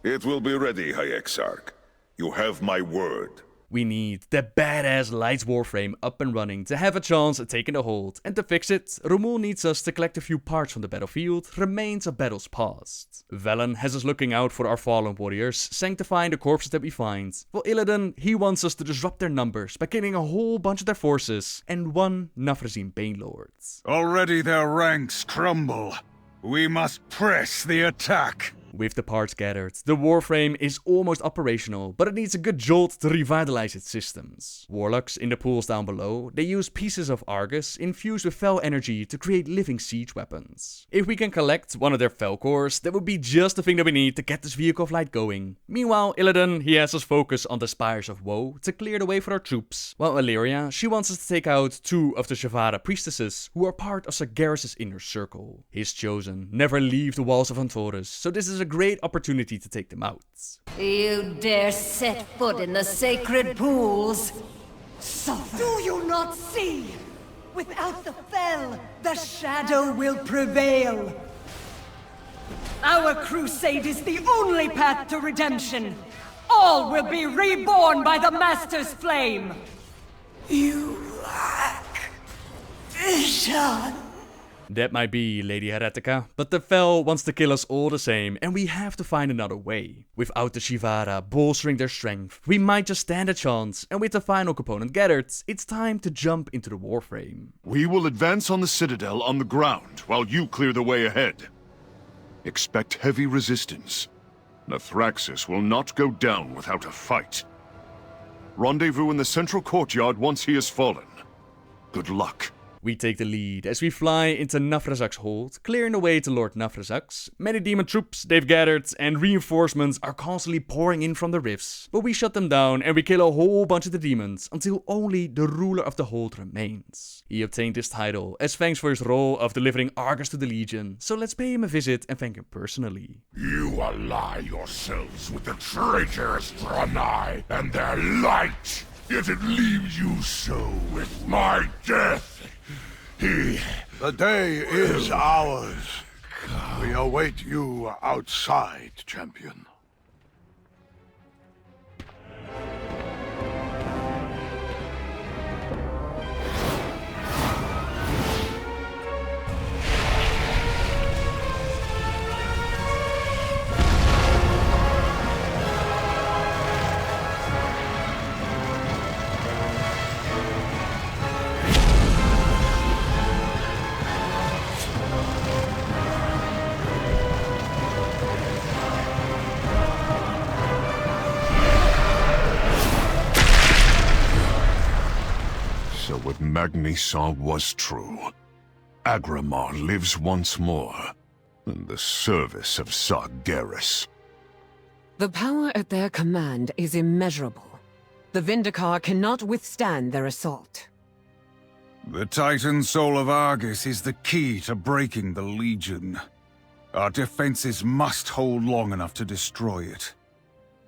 It will be ready, High Exarch. You have my word. We need the badass Lights Warframe up and running to have a chance at taking the hold, and to fix it, Romul needs us to collect a few parts from the battlefield, remains of battles past. Velen has us looking out for our fallen warriors, sanctifying the corpses that we find, while Illidan, he wants us to disrupt their numbers by killing a whole bunch of their forces and one Nafrazim Banelord. Already their ranks crumble. We must press the attack. With the parts gathered, the Warframe is almost operational, but it needs a good jolt to revitalize its systems. Warlocks in the pools down below, they use pieces of Argos infused with Fel energy to create living siege weapons. If we can collect one of their Fel cores, that would be just the thing that we need to get this vehicle of light going. Meanwhile, Illidan, he has us focus on the Spires of Woe to clear the way for our troops, while Illyria, she wants us to take out 2 of the Shahadah priestesses who are part of Sargeras' inner circle. His chosen never leave the walls of Antorus, so this is a great opportunity to take them out. You dare set foot in the sacred pools? Suffer. Do you not see? Without the Fel, the shadow will prevail. Our crusade is the only path to redemption. All will be reborn by the Master's flame. You lack vision. That might be, Lady Heretica, but the Fel wants to kill us all the same, and we have to find another way. Without the Shivara bolstering their strength, we might just stand a chance, and with the final component gathered, it's time to jump into the Warframe. We will advance on the Citadel on the ground, while you clear the way ahead. Expect heavy resistance. Nethraxis will not go down without a fight. Rendezvous in the central courtyard once he has fallen. Good luck. We take the lead as we fly into Nafrazak's hold, clearing the way to Lord Nafrazak's. Many demon troops they've gathered, and reinforcements are constantly pouring in from the rifts. But we shut them down and we kill a whole bunch of the demons, until only the ruler of the hold remains. He obtained this title as thanks for his role of delivering Argos to the Legion, so let's pay him a visit and thank him personally. You ally yourselves with the traitorous Draenei and their light, yet it leaves you so with my death. The day is ours. We await you outside, champion. So what Magni saw was true. Aggramar lives once more, in the service of Sargeras. The power at their command is immeasurable. The Vindicar cannot withstand their assault. The Titan Soul of Argus is the key to breaking the Legion. Our defenses must hold long enough to destroy it,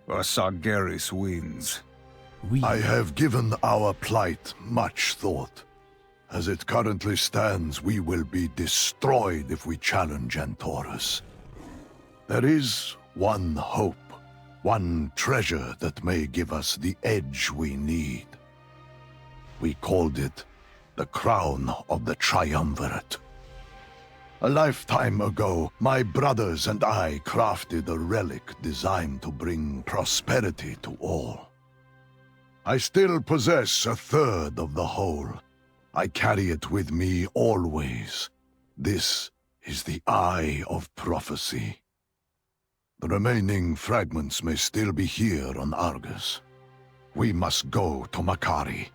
or Sargeras wins. I have given our plight much thought. As it currently stands, we will be destroyed if we challenge Antorus. There is one hope, one treasure that may give us the edge we need. We called it the Crown of the Triumvirate. A lifetime ago, my brothers and I crafted a relic designed to bring prosperity to all. I still possess a third of the whole. I carry it with me always. This is the Eye of Prophecy. The remaining fragments may still be here on Argos. We must go to Makari,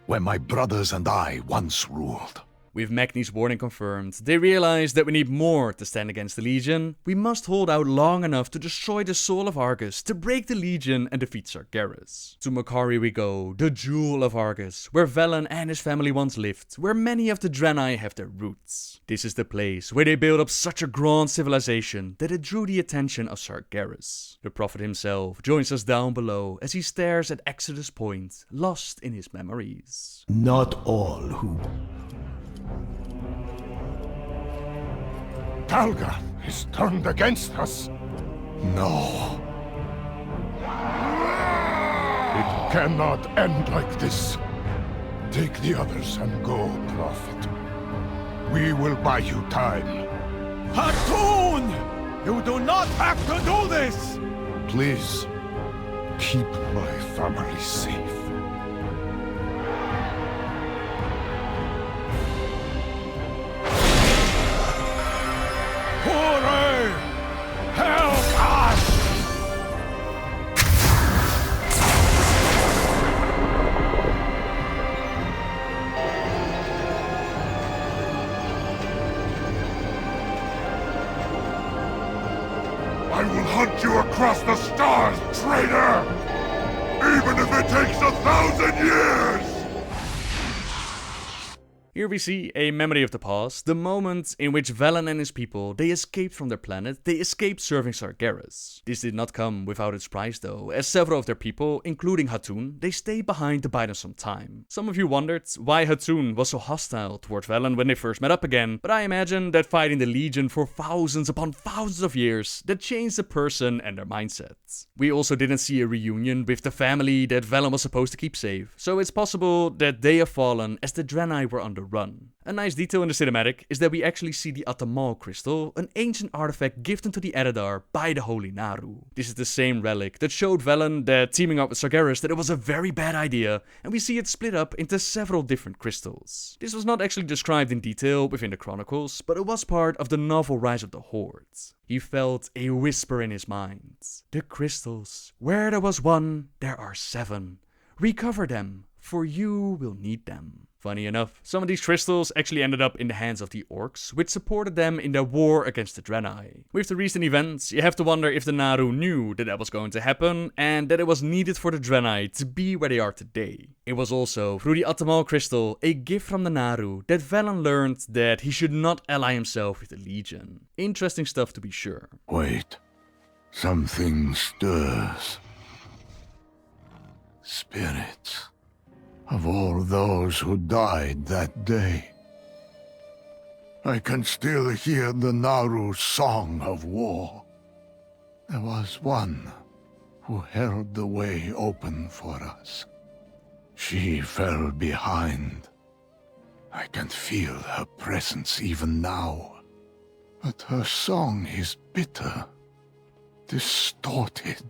where my brothers and I once ruled. With Magni's warning confirmed, they realize that we need more to stand against the Legion. We must hold out long enough to destroy the soul of Argus, to break the Legion and defeat Sargeras. To Makari we go, the jewel of Argus, where Velen and his family once lived, where many of the Draenei have their roots. This is the place where they built up such a grand civilization that it drew the attention of Sargeras. The prophet himself joins us down below as he stares at Exodus Point, lost in his memories. Not all who... Talga is turned against us. No. It cannot end like this. Take the others and go, Prophet. We will buy you time. Hatun! You do not have to do this! Please, keep my family safe. Hooray! Help us! I will hunt you across the stars, traitor! Even if it takes 1,000 years! Here we see a memory of the past, the moment in which Velen and his people, they escaped from their planet, they escaped serving Sargeras. This did not come without its price though, as several of their people, including Hatun, they stayed behind to buy them some time. Some of you wondered why Hatun was so hostile towards Velen when they first met up again, but I imagine that fighting the Legion for thousands upon thousands of years, that changed the person and their mindsets. We also didn't see a reunion with the family that Velen was supposed to keep safe, so it's possible that they have fallen as the Draenei were on the run. A nice detail in the cinematic is that we actually see the Atamal crystal, an ancient artifact given to the Eredar by the Holy Naru. This is the same relic that showed Velen that teaming up with Sargeras that it was a very bad idea, and we see it split up into several different crystals. This was not actually described in detail within the chronicles, but it was part of the novel Rise of the Horde. He felt a whisper in his mind. The crystals. Where there was one, there are 7. Recover them, for you will need them. Funny enough, some of these crystals actually ended up in the hands of the orcs, which supported them in their war against the Draenei. With the recent events, you have to wonder if the Naru knew that that was going to happen, and that it was needed for the Draenei to be where they are today. It was also, through the Atamal crystal, a gift from the Naru, that Velen learned that he should not ally himself with the Legion. Interesting stuff to be sure. Wait. Something stirs. Spirits of all those who died that day. I can still hear the Naru's song of war. There was one who held the way open for us. She fell behind. I can feel her presence even now. But her song is bitter, distorted.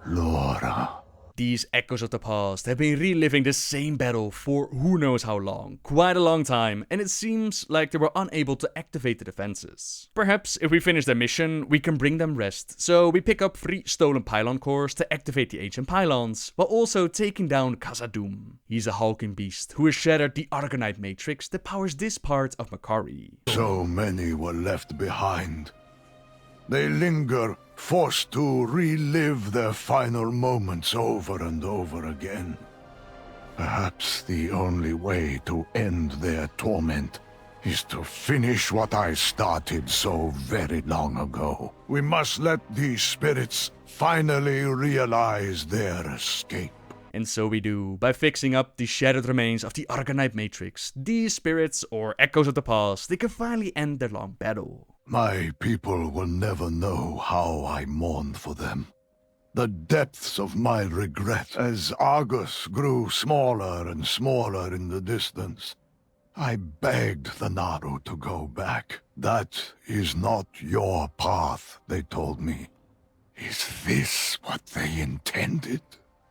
Laura. These echoes of the past have been reliving the same battle for who knows how long, quite a long time, and it seems like they were unable to activate the defenses. Perhaps if we finish their mission, we can bring them rest, so we pick up 3 stolen pylon cores to activate the ancient pylons, while also taking down Khazad-dûm. He's a hulking beast who has shattered the Argonite matrix that powers this part of Makari. So many were left behind. They linger, forced to relive their final moments over and over again. Perhaps the only way to end their torment is to finish what I started so very long ago. We must let these spirits finally realize their escape. And so we do, by fixing up the shattered remains of the Argonite matrix. These spirits, or echoes of the past, they can finally end their long battle. My people will never know how I mourned for them. The depths of my regret as Argos grew smaller and smaller in the distance. I begged the Naru to go back. That is not your path, they told me. Is this what they intended?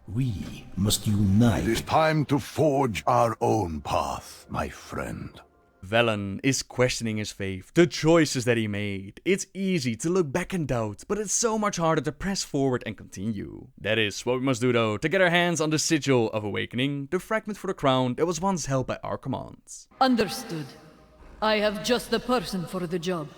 We must unite. It is time to forge our own path, my friend. Velen is questioning his faith, the choices that he made. It's easy to look back and doubt, but it's so much harder to press forward and continue. That is what we must do though, to get our hands on the Sigil of Awakening, the fragment for the crown that was once held by Argomar. Understood. I have just the person for the job.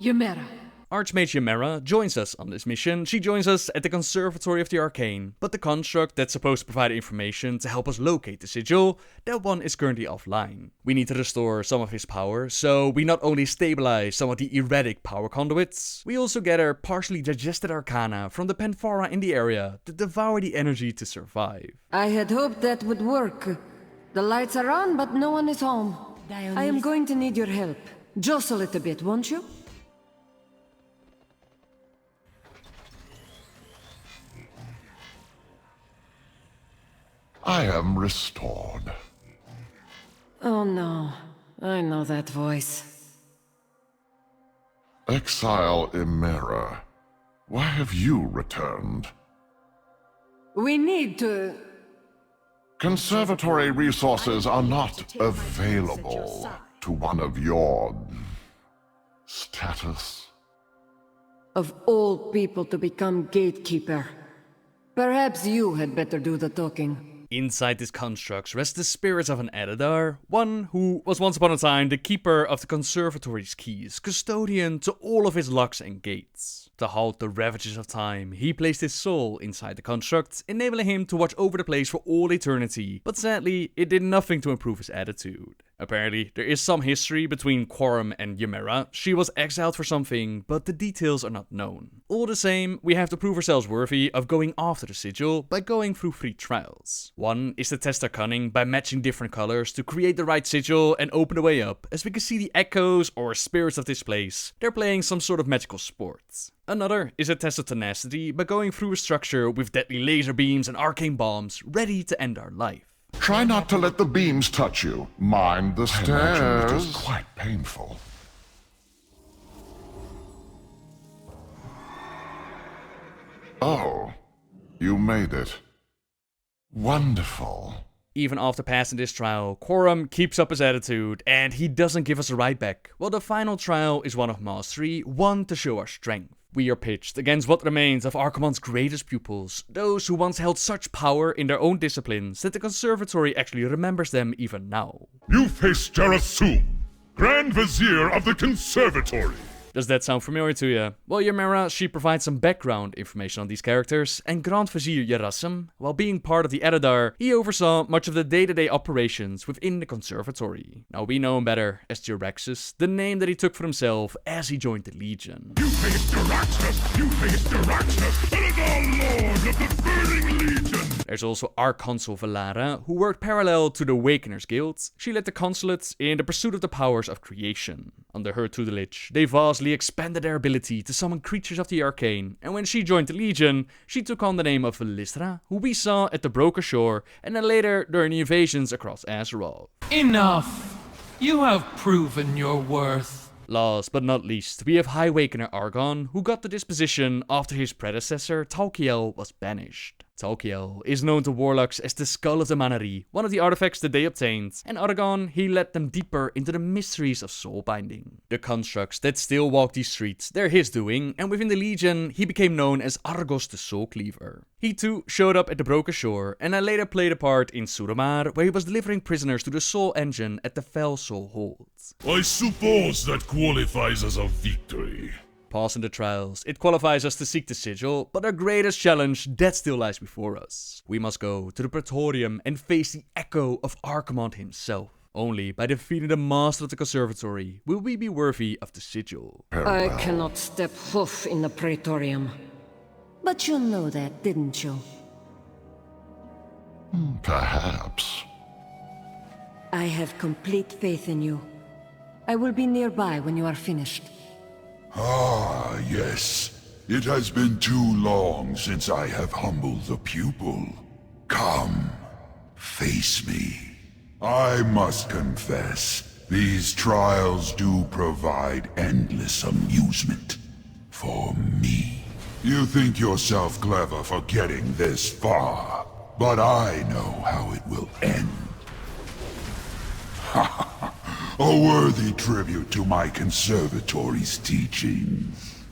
Ymera. Archmage Ymera joins us on this mission. She joins us at the Conservatory of the Arcane, but the construct that's supposed to provide information to help us locate the Sigil, that one is currently offline. We need to restore some of his power, so we not only stabilize some of the erratic power conduits, we also gather partially digested arcana from the Panphara in the area to devour the energy to survive. I had hoped that would work. The lights are on, but no one is home. I am going to need your help. Jostle it a bit, won't you? I am restored. Oh no, I know that voice. Exile Ymera, why have you returned? We need to... Conservatory resources are not available to one of your... status. Of all people to become gatekeeper. Perhaps you had better do the talking. Inside this construct rest the spirits of an Eredar, one who was once upon a time the keeper of the conservatory's keys, custodian to all of its locks and gates. To halt the ravages of time, he placed his soul inside the construct, enabling him to watch over the place for all eternity, but sadly, it did nothing to improve his attitude. Apparently, there is some history between Quorum and Ymera. She was exiled for something, but the details are not known. All the same, we have to prove ourselves worthy of going after the Sigil by going through 3 trials. One is to test our cunning by matching different colors to create the right Sigil and open the way up, as we can see the echoes or spirits of this place. They're playing some sort of magical sport. Another is a test of tenacity by going through a structure with deadly laser beams and arcane bombs, ready to end our life. Try not to let the beams touch you. Mind the stairs. I imagine it is quite painful. Oh, you made it. Wonderful. Even after passing this trial, Quorum keeps up his attitude, and he doesn't give us a ride back. While the final trial is one of mastery, one to show our strength. We are pitched against what remains of Argomar's greatest pupils, those who once held such power in their own disciplines that the Conservatory actually remembers them even now. You face Jarasum, Grand Vizier of the Conservatory. Does that sound familiar to you? Well, Ymera, she provides some background information on these characters, and Grand Vizier Jarasum, while being part of the Eredar, he oversaw much of the day-to-day operations within the Conservatory. Now we know him better as Jaraxxus, the name that he took for himself as he joined the Legion. You face Jaraxxus! You face Jaraxxus! Eredar Lord of the Burning Legion! There's also Archconsul Valara, who worked parallel to the Awakeners Guild. She led the consulate in the pursuit of the powers of creation. Under her tutelage, they vastly expanded their ability to summon creatures of the arcane, and when she joined the Legion, she took on the name of Velistra, who we saw at the Broken Shore, and then later during the invasions across Azeroth. Enough! You have proven your worth. Last but not least, we have High Awakener Argon, who got to this position after his predecessor, Talkiel, was banished. Talkiel is known to warlocks as the Skull of the Man'ari, one of the artifacts that they obtained, and Argon, he led them deeper into the mysteries of soulbinding. The constructs that still walk these streets, they're his doing, and within the Legion, he became known as Argos the Soul Cleaver. He too showed up at the Broken Shore, and then later played a part in Suramar, where he was delivering prisoners to the Soul Engine at the Fel Soul Hold. I suppose that qualifies as a victory. Passing the trials, it qualifies us to seek the Sigil, but our greatest challenge, that still lies before us. We must go to the Praetorium and face the echo of Argomar himself. Only by defeating the Master of the Conservatory will we be worthy of the Sigil. I cannot step hoof in the Praetorium. But you know that, didn't you? Perhaps. I have complete faith in you. I will be nearby when you are finished. Ah, yes. It has been too long since I have humbled the pupil. Come, face me. I must confess, these trials do provide endless amusement for me. You think yourself clever for getting this far, but I know how it will end. A worthy tribute to my conservatory's teachings.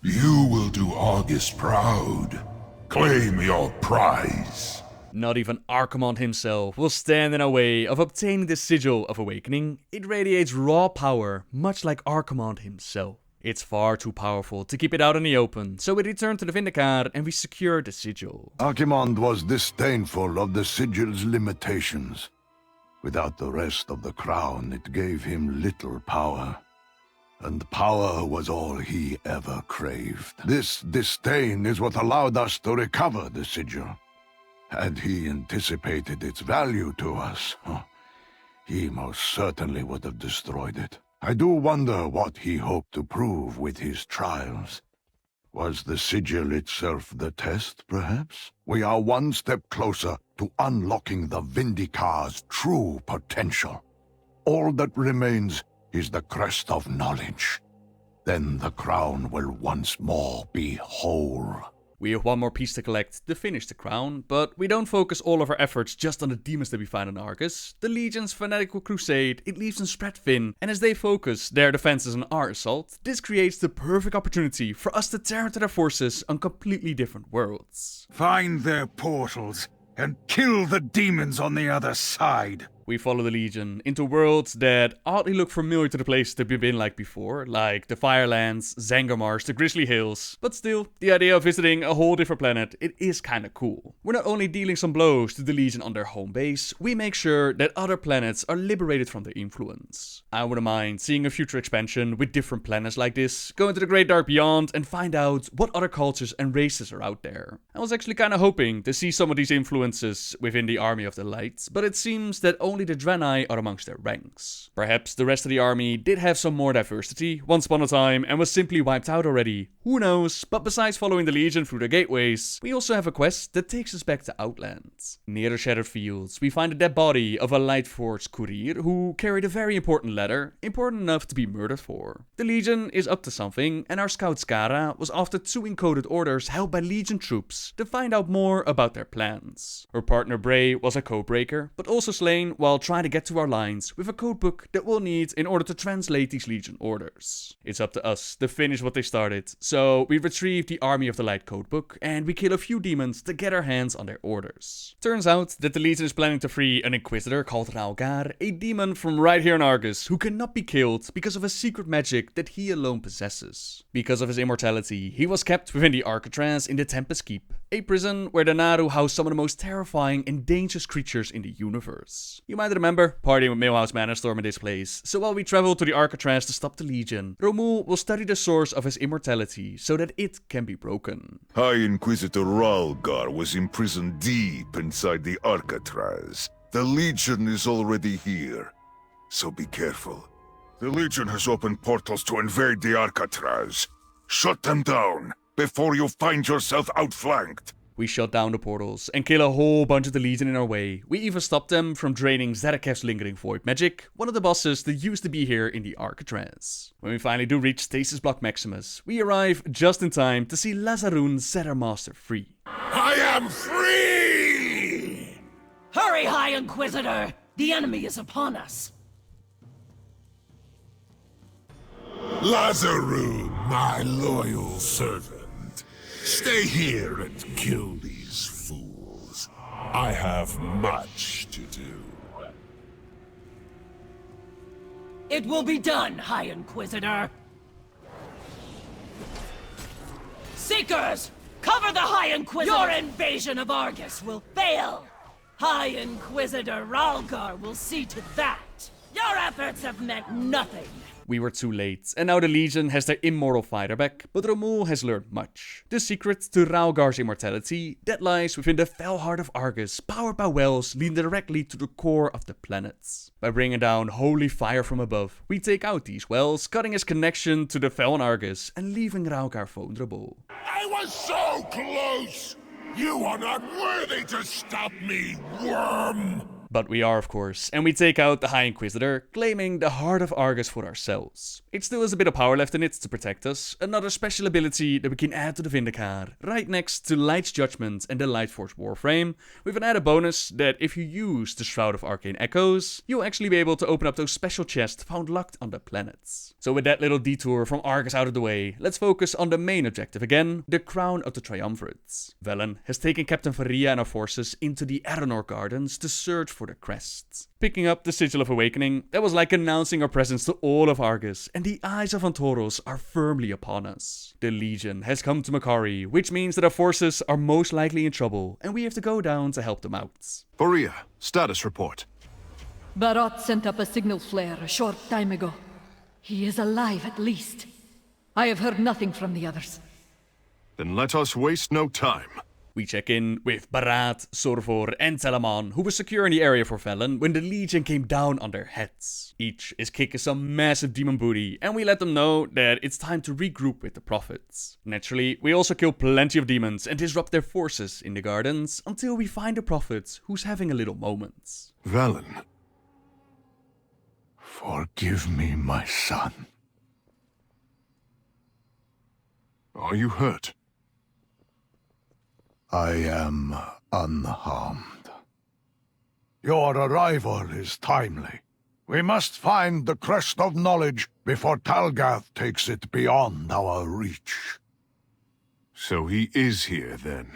You will do Argus proud. Claim your prize. Not even Argos himself will stand in our way of obtaining the Sigil of Awakening. It radiates raw power, much like Argos himself. It's far too powerful to keep it out in the open, so we return to the Vindicator and we secure the Sigil. Argos was disdainful of the Sigil's limitations. Without the rest of the crown, it gave him little power. And power was all he ever craved. This disdain is what allowed us to recover the Sigil. Had he anticipated its value to us, he most certainly would have destroyed it. I do wonder what he hoped to prove with his trials. Was the Sigil itself the test, perhaps? We are one step closer to unlocking the Vindicar's true potential. All that remains is the crest of knowledge. Then the crown will once more be whole. We have one more piece to collect to finish the crown, but we don't focus all of our efforts just on the demons that we find on Argus. The Legion's fanatical crusade, it leaves them spread thin, and as they focus their defenses on our assault, this creates the perfect opportunity for us to tear into their forces on completely different worlds. Find their portals and kill the demons on the other side. We follow the Legion into worlds that oddly look familiar to the places that we've been like before, like the Firelands, Zangarmarsh, the Grizzly Hills. But still, the idea of visiting a whole different planet, it is kinda cool. We're not only dealing some blows to the Legion on their home base, we make sure that other planets are liberated from their influence. I wouldn't mind seeing a future expansion with different planets like this, go into the Great Dark Beyond and find out what other cultures and races are out there. I was actually kinda hoping to see some of these influences within the Army of the Light, but it seems that only the Draenei are amongst their ranks. Perhaps the rest of the army did have some more diversity once upon a time and was simply wiped out already. Who knows? But besides following the Legion through the gateways, we also have a quest that takes us back to Outland. Near the Shattered Fields, we find the dead body of a Lightforged courier who carried a very important letter, important enough to be murdered for. The Legion is up to something, and our scout Skara was after 2 encoded orders held by Legion troops to find out more about their plans. Her partner Bray was a codebreaker, but also slain while trying to get to our lines with a codebook that we'll need in order to translate these Legion orders. It's up to us to finish what they started, so we retrieve the Army of the Light codebook and we kill a few demons to get our hands on their orders. Turns out that the Legion is planning to free an Inquisitor called Raugar, a demon from right here in Argus who cannot be killed because of a secret magic that he alone possesses. Because of his immortality, he was kept within the Arcatraz in the Tempest Keep, a prison where the Naru house some of the most terrifying and dangerous creatures in the universe. You might remember partying with Millhouse Manastorm in this place, so while we travel to the Arcatraz to stop the Legion, Romul will study the source of his immortality so that it can be broken. High Inquisitor Ralgar was imprisoned deep inside the Arcatraz. The Legion is already here, so be careful. The Legion has opened portals to invade the Arcatraz. Shut them down before you find yourself outflanked. We shut down the portals and kill a whole bunch of the Legion in our way. We even stop them from draining Zedekev's lingering void magic, one of the bosses that used to be here in the Arcatraz. When we finally do reach Stasis Block Maximus, we arrive just in time to see Lazarun set our master free. I am free! Hurry, High Inquisitor! The enemy is upon us. Lazarun, my loyal servant. Stay here and kill these fools. I have much to do. It will be done, High Inquisitor. Seekers, cover the High Inquisitor! Your invasion of Argus will fail! High Inquisitor Ralgar will see to that! Your efforts have meant nothing! We were too late, and now the Legion has their immortal fighter back, but Romul has learned much. The secret to Raugar's immortality, that lies within the fell heart of Argus, powered by wells leading directly to the core of the planets. By bringing down holy fire from above, we take out these wells, cutting his connection to the fallen Argus, and leaving Raugar vulnerable. I was so close! You are not worthy to stop me, worm! But we are, of course, and we take out the High Inquisitor, claiming the Heart of Argus for ourselves. It still has a bit of power left in it to protect us, another special ability that we can add to the Vindicaar, right next to Light's Judgment and the Lightforce Warframe, with an added bonus that if you use the Shroud of Arcane Echoes, you'll actually be able to open up those special chests found locked on the planets. So with that little detour from Argus out of the way, let's focus on the main objective again, the Crown of the Triumvirates. Velen has taken Captain Faria and our forces into the Aggramar Gardens to search for the crest. Picking up the Sigil of Awakening, that was like announcing our presence to all of Argus, and the eyes of Antoros are firmly upon us. The Legion has come to Makari, which means that our forces are most likely in trouble, and we have to go down to help them out. Faria, status report. Barat sent up a signal flare a short time ago. He is alive at least. I have heard nothing from the others. Then let us waste no time. We check in with Barat, Sorvor, and Telamon, who were securing the area for Velen when the Legion came down on their heads. Each is kicking some massive demon booty, and we let them know that it's time to regroup with the prophets. Naturally, we also kill plenty of demons and disrupt their forces in the gardens until we find the prophet who's having a little moment. Velen. Forgive me, my son. Are you hurt? I am unharmed. Your arrival is timely. We must find the Crest of Knowledge before Talgath takes it beyond our reach. So he is here, then.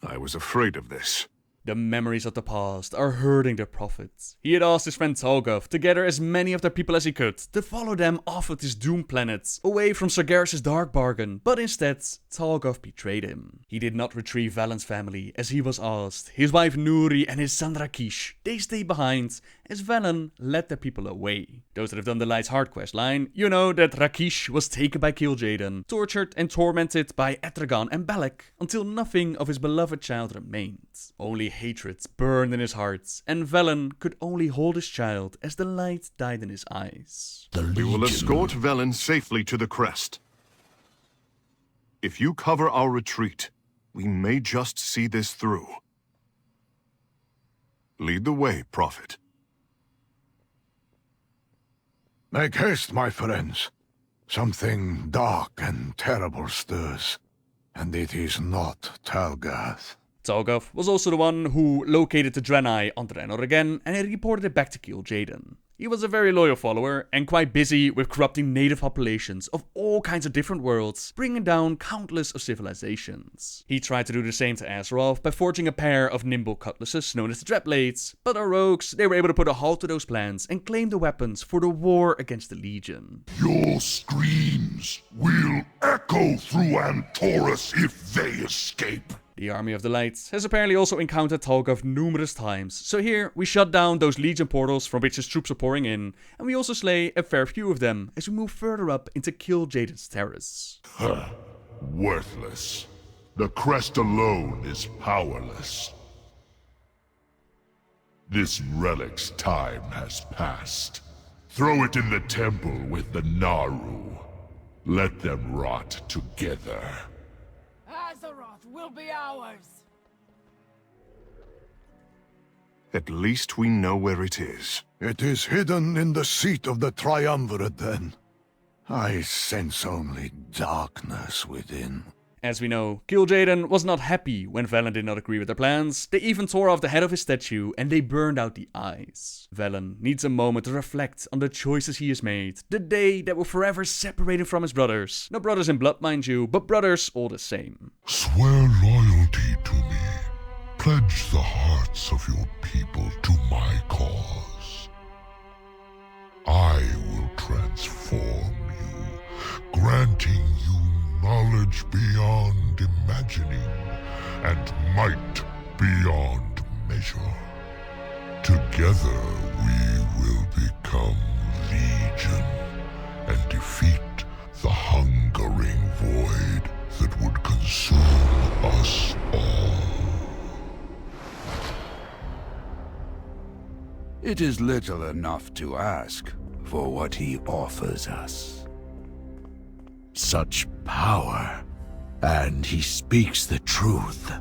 I was afraid of this. The memories of the past are hurting the prophets. He had asked his friend Talgoth to gather as many of their people as he could to follow them off of this doomed planet, away from Sargeras' dark bargain, but instead, Talgoth betrayed him. He did not retrieve Valen's family as he was asked. His wife Nuri and his son Rakish, they stayed behind, as Velen led their people away. Those that have done the Light's Heart quest line, you know that Rakish was taken by Kil'jaeden, tortured and tormented by Etragan and Balak, until nothing of his beloved child remained. Only hatred burned in his heart, and Velen could only hold his child as the light died in his eyes. We will escort Velen safely to the crest. If you cover our retreat, we may just see this through. Lead the way, Prophet. Make haste, my friends. Something dark and terrible stirs, and it is not Talgath. Talgoth was also the one who located the Draenei on Draenor again, and he reported it back to Kil'jaeden. He was a very loyal follower, and quite busy with corrupting native populations of all kinds of different worlds, bringing down countless of civilizations. He tried to do the same to Azeroth by forging a pair of nimble cutlasses known as the Dreadblades, but our rogues, they were able to put a halt to those plans and claim the weapons for the war against the Legion. Your screams will echo through Antorus if they escape. The Army of the Light has apparently also encountered Talgoth numerous times, so here we shut down those Legion portals from which his troops are pouring in, and we also slay a fair few of them as we move further up into Kil'jaeden's terrace. Worthless. The crest alone is powerless. This relic's time has passed. Throw it in the temple with the Naru. Let them rot together. Azeroth will be ours! At least we know where it is. It is hidden in the seat of the Triumvirate, then. I sense only darkness within. As we know, Kil'jaeden was not happy when Velen did not agree with their plans. They even tore off the head of his statue and they burned out the eyes. Velen needs a moment to reflect on the choices he has made, the day that will forever separate him from his brothers. No brothers in blood, mind you, but brothers all the same. Swear loyalty to me. Pledge the hearts of your people to my cause. I will transform you, granting you knowledge beyond imagining, and might beyond measure. Together we will become Legion, and defeat the hungering void that would consume us all. It is little enough to ask for what he offers us. Such power, and he speaks the truth.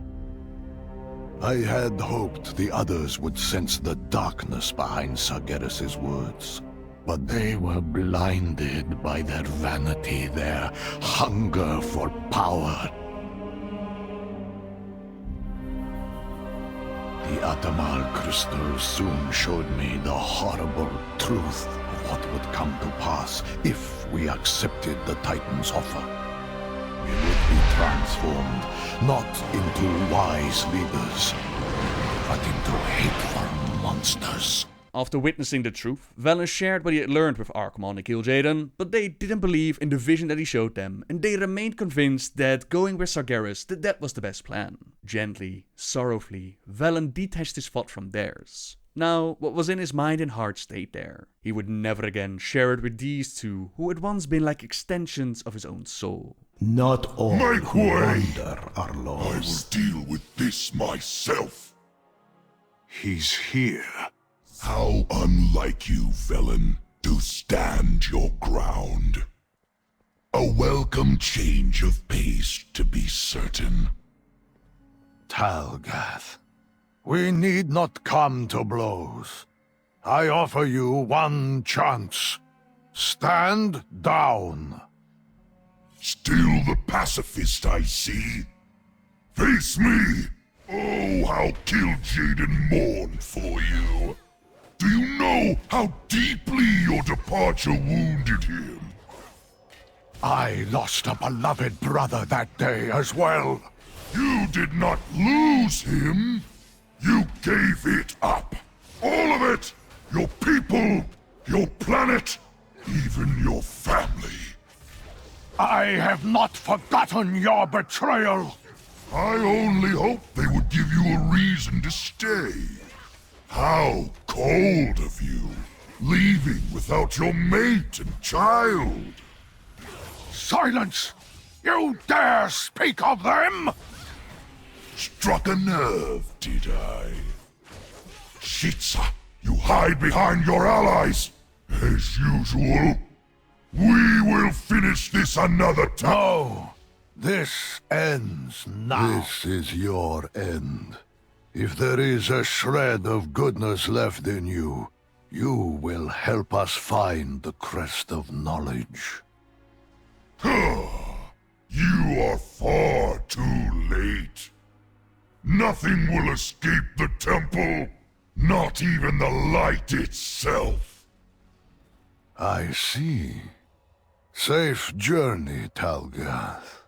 I had hoped the others would sense the darkness behind Sargeras' words. But they were blinded by their vanity, their hunger for power. The Atamal crystal soon showed me the horrible truth of what would come to pass if we accepted the Titan's offer. We would be transformed, not into wise leaders, but into hateful monsters. After witnessing the truth, Velen shared what he had learned with Argramar and Kil'jaeden, but they didn't believe in the vision that he showed them, and they remained convinced that going with Sargeras, that was the best plan. Gently, sorrowfully, Velen detached his thought from theirs. Now, what was in his mind and heart stayed there. He would never again share it with these two, who had once been like extensions of his own soul. Not all Make who way! wander are I will lost. deal with this myself. He's here. How unlike you, Velen, to stand your ground. A welcome change of pace, to be certain. Talgath, we need not come to blows. I offer you one chance. Stand down. Still the pacifist, I see. Face me! Oh, how Kil'jaeden mourned for you. Do you know how deeply your departure wounded him? I lost a beloved brother that day as well. You did not lose him. You gave it up. All of it! Your people, your planet, even your family. I have not forgotten your betrayal. I only hoped they would give you a reason to stay. How cold of you, leaving without your mate and child. Silence! You dare speak of them? Struck a nerve, did I? Shitsa, you hide behind your allies, as usual. We will finish this another time. No, this ends now. This is your end. If there is a shred of goodness left in you, you will help us find the crest of knowledge. You are far too late. Nothing will escape the temple, not even the light itself. I see. Safe journey, Talgath.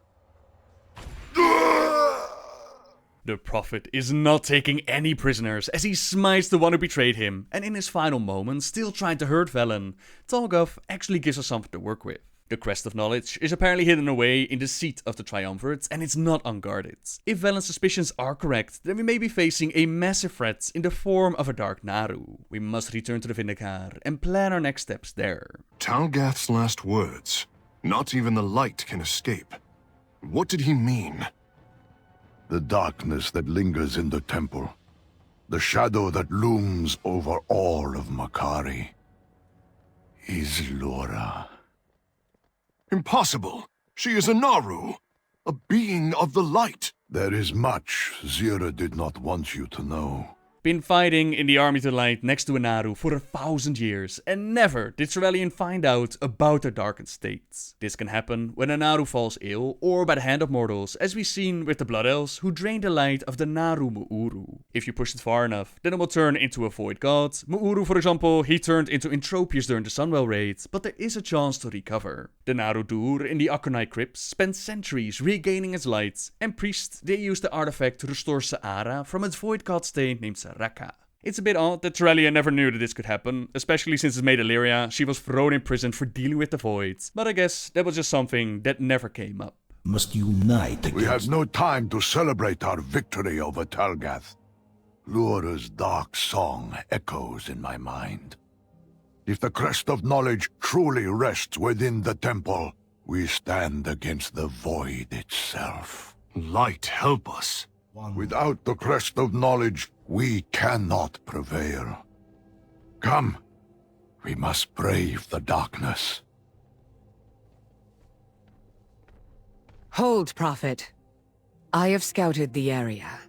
The Prophet is not taking any prisoners as he smites the one who betrayed him, and in his final moments, still trying to hurt Velen, Talgath actually gives us something to work with. The Crest of Knowledge is apparently hidden away in the seat of the Triumvirate, and it's not unguarded. If Velen's suspicions are correct, then we may be facing a massive threat in the form of a Dark Naru. We must return to the Vindikar and plan our next steps there. Talgath's last words. Not even the light can escape. What did he mean? The darkness that lingers in the temple. The shadow that looms over all of Makari. Is Laura. Impossible! She is a Naru! A being of the light! There is much Zira did not want you to know. Been fighting in the Army to Light next to a Naru for 1,000 years, and never did Cerulean find out about their darkened states. This can happen when a Naru falls ill, or by the hand of mortals, as we've seen with the Blood Elves who drained the light of the Naru Mu'uru. If you push it far enough, then it will turn into a Void God. Mu'uru, for example, he turned into Entropius during the Sunwell raid, but there is a chance to recover. The Naru Dur in the Akonai crypts spent centuries regaining its light, and priests, they used the artifact to restore Saara from its Void God state named Raka. It's a bit odd that Cerulean never knew that this could happen, especially since it made Illyria, she was thrown in prison for dealing with the Void. But I guess that was just something that never came up. Must unite against... We have no time to celebrate our victory over Talgath. Laura's dark song echoes in my mind. If the Crest of Knowledge truly rests within the temple, we stand against the Void itself. Light, help us. Without the Crest of Knowledge, we cannot prevail. Come, we must brave the darkness. Hold, Prophet. I have scouted the area.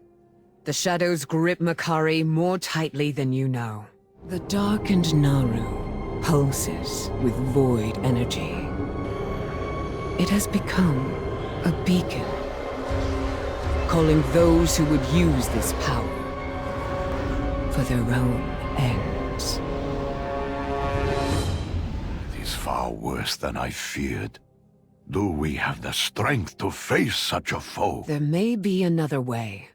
The shadows grip Makari more tightly than you know. The darkened Naru pulses with void energy. It has become a beacon, calling those who would use this power for their own ends. It is far worse than I feared. Do we have the strength to face such a foe? There may be another way.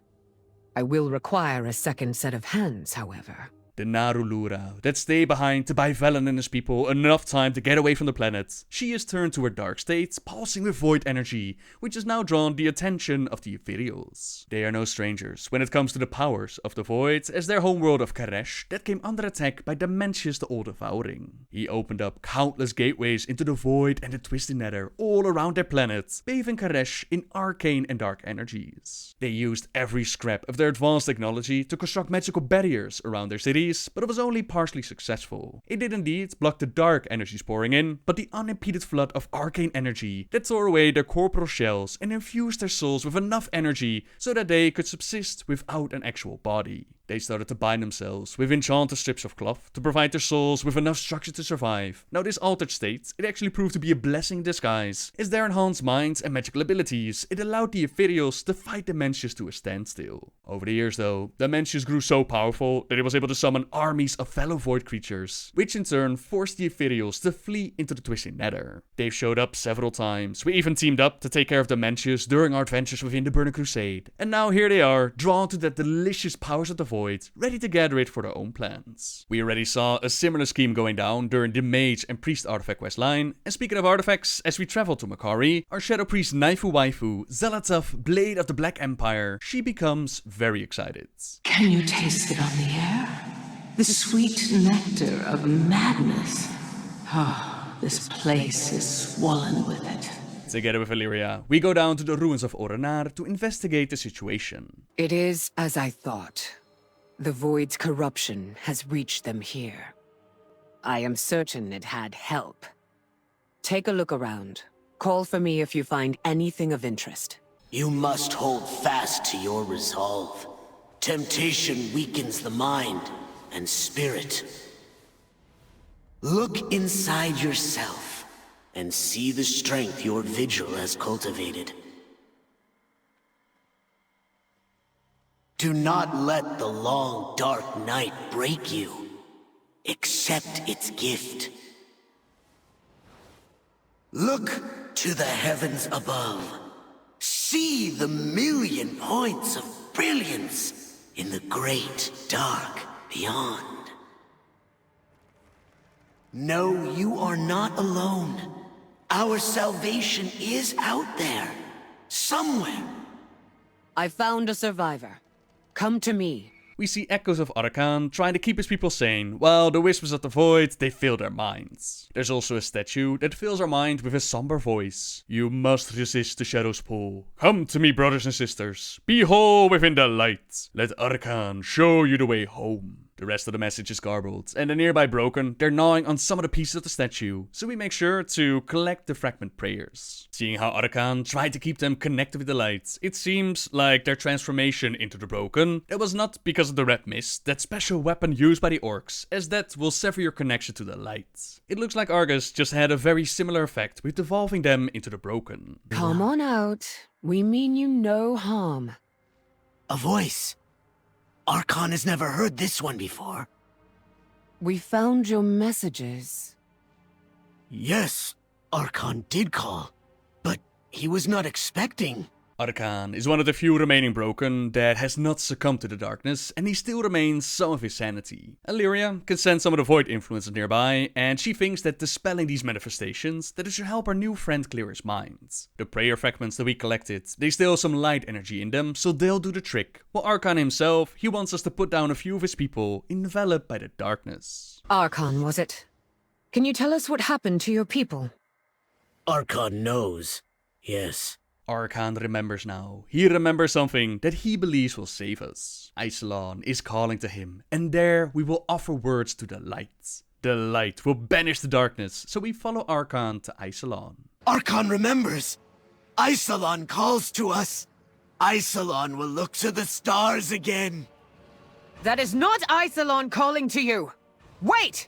I will require a second set of hands, however. The Narulura that stay behind to buy Velen and his people enough time to get away from the planet. She is turned to her dark state, pulsing with void energy, which has now drawn the attention of the Ethereals. They are no strangers when it comes to the powers of the void, as their homeworld of Karesh that came under attack by Dementius the All Devouring. He opened up countless gateways into the void and the twisted nether all around their planet, bathing Karesh in arcane and dark energies. They used every scrap of their advanced technology to construct magical barriers around their cities, but it was only partially successful. It did indeed block the dark energies pouring in, but the unimpeded flood of arcane energy that tore away their corporal shells and infused their souls with enough energy so that they could subsist without an actual body. They started to bind themselves with enchanted strips of cloth to provide their souls with enough structure to survive. Now this altered state, it actually proved to be a blessing in disguise, as their enhanced minds and magical abilities, it allowed the Ethereals to fight Dementius to a standstill. Over the years though, Dementius grew so powerful that he was able to summon armies of fellow void creatures, which in turn forced the Ethereals to flee into the twisting nether. They've showed up several times, we even teamed up to take care of Dementius during our adventures within the Burning Crusade, and now here they are, drawn to the delicious powers of the void, ready to gather it for their own plans. We already saw a similar scheme going down during the Mage and Priest artifact questline, and speaking of artifacts, as we travel to Makari, our Shadow Priest Naifu Waifu, Zelatov, Blade of the Black Empire, she becomes very excited. Can you taste it on the air? The sweet nectar of madness. Ah, this place is swollen with it. Together with Illyria, we go down to the ruins of Orenar to investigate the situation. It is as I thought. The void's corruption has reached them here. I am certain it had help. Take a look around. Call for me if you find anything of interest. You must hold fast to your resolve. Temptation weakens the mind and spirit. Look inside yourself and see the strength your vigil has cultivated. Do not let the long, dark night break you. Accept its gift. Look to the heavens above. See the million points of brilliance in the great dark beyond. No, you are not alone. Our salvation is out there, somewhere. I found a survivor. Come to me. We see echoes of Arkan trying to keep his people sane, while the whispers of the void, they fill their minds. There's also a statue that fills our mind with a somber voice. You must resist the shadow's pull. Come to me, brothers and sisters. Be whole within the light. Let Arkan show you the way home. The rest of the message is garbled, and the nearby broken, they're gnawing on some of the pieces of the statue, so we make sure to collect the fragment prayers. Seeing how Arkan tried to keep them connected with the light, it seems like their transformation into the broken, that was not because of the red mist, that special weapon used by the orcs, as that will sever your connection to the light. It looks like Argos just had a very similar effect with devolving them into the broken. Come on out. We mean you no harm. A voice. Archon has never heard this one before. We found your messages. Yes, Archon did call, but he was not expecting. Arkan is one of the few remaining broken that has not succumbed to the darkness, and he still remains some of his sanity. Illyria can sense some of the void influences nearby, and she thinks that dispelling these manifestations, that it should help our new friend clear his mind. The prayer fragments that we collected, they still have some light energy in them, so they'll do the trick. While Arkan himself, he wants us to put down a few of his people enveloped by the darkness. Arkan, was it? Can you tell us what happened to your people? Arkan knows, yes. Arkan remembers now. He remembers something that he believes will save us. Isilon is calling to him, and there we will offer words to the light. The light will banish the darkness, so we follow Arkan to Isilon. Arkan remembers! Isilon calls to us! Isolon will look to the stars again. That is not Isolon calling to you! Wait!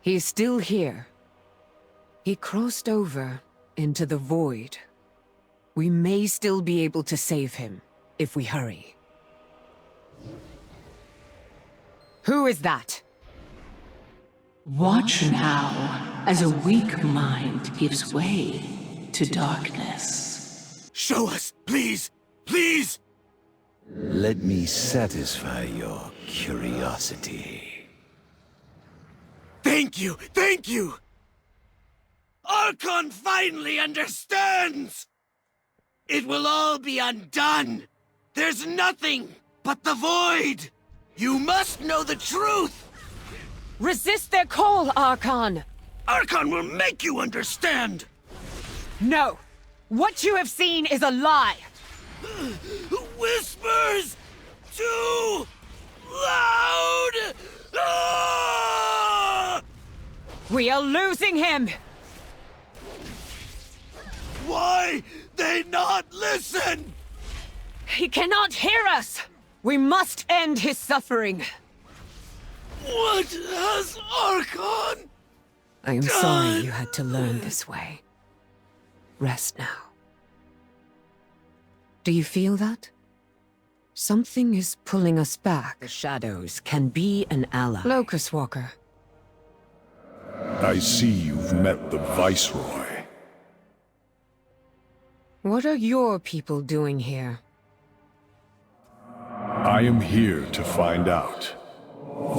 He's still here. He crossed over into the void. We may still be able to save him, if we hurry. Who is that? Watch now, as a weak mind gives way to darkness. Show us, please! Please! Let me satisfy your curiosity. Thank you! Thank you! Archon finally understands! It will all be undone! There's nothing but the void! You must know the truth! Resist their call, Archon! Archon will make you understand! No! What you have seen is a lie! Whispers! Too loud! Ah! We are losing him! Why they not listen? He cannot hear us! We must end his suffering! What has Archon I am done? sorry you had to learn this way. Rest now. Do you feel that? Something is pulling us back. The shadows can be an ally. Locus Walker. I see you've met the Viceroy. What are your people doing here? I am here to find out.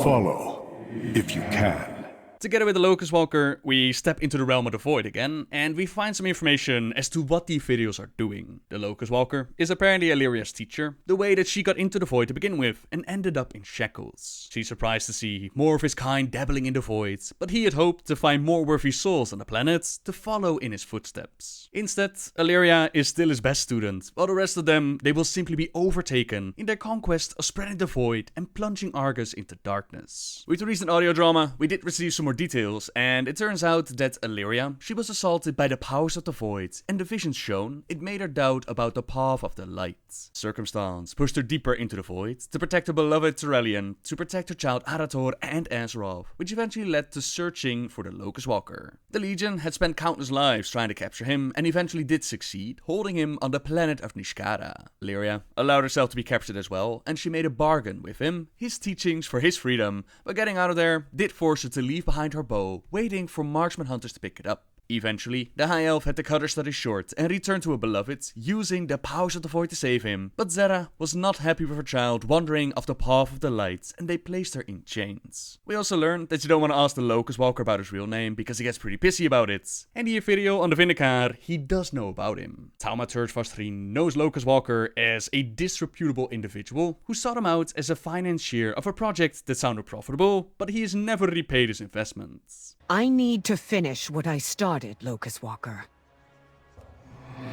Follow, if you can. Together with the Locus Walker, we step into the realm of the void again, and we find some information as to what the videos are doing. The Locus Walker is apparently Illyria's teacher, the way that she got into the void to begin with and ended up in shackles. She's surprised to see more of his kind dabbling in the void, but he had hoped to find more worthy souls on the planet to follow in his footsteps. Instead, Illyria is still his best student, while the rest of them, they will simply be overtaken in their conquest of spreading the void and plunging Argos into darkness. With the recent audio drama, we did receive some more details, and it turns out that Illyria, she was assaulted by the powers of the void, and the visions shown, it made her doubt about the path of the light. Circumstance pushed her deeper into the void, to protect her beloved Turelian, to protect her child Arator and Azeroth, which eventually led to searching for the Locus Walker. The Legion had spent countless lives trying to capture him, and eventually did succeed, holding him on the planet of Nishkara. Illyria allowed herself to be captured as well, and she made a bargain with him, his teachings for his freedom, but getting out of there did force her to leave behind her bow, waiting for marksman hunters to pick it up. Eventually, the High Elf had to cut her studies short and return to her beloved, using the powers of the void to save him. But Zera was not happy with her child wandering off the path of the light, and they placed her in chains. We also learned that you don't want to ask the Locus Walker about his real name, because he gets pretty pissy about it. And the video on the Vindicaar, he does know about him. Taumaturge Vastrin knows Locus Walker as a disreputable individual who sought him out as a financier of a project that sounded profitable, but he has never repaid his investments. I need to finish what I started, Locus Walker.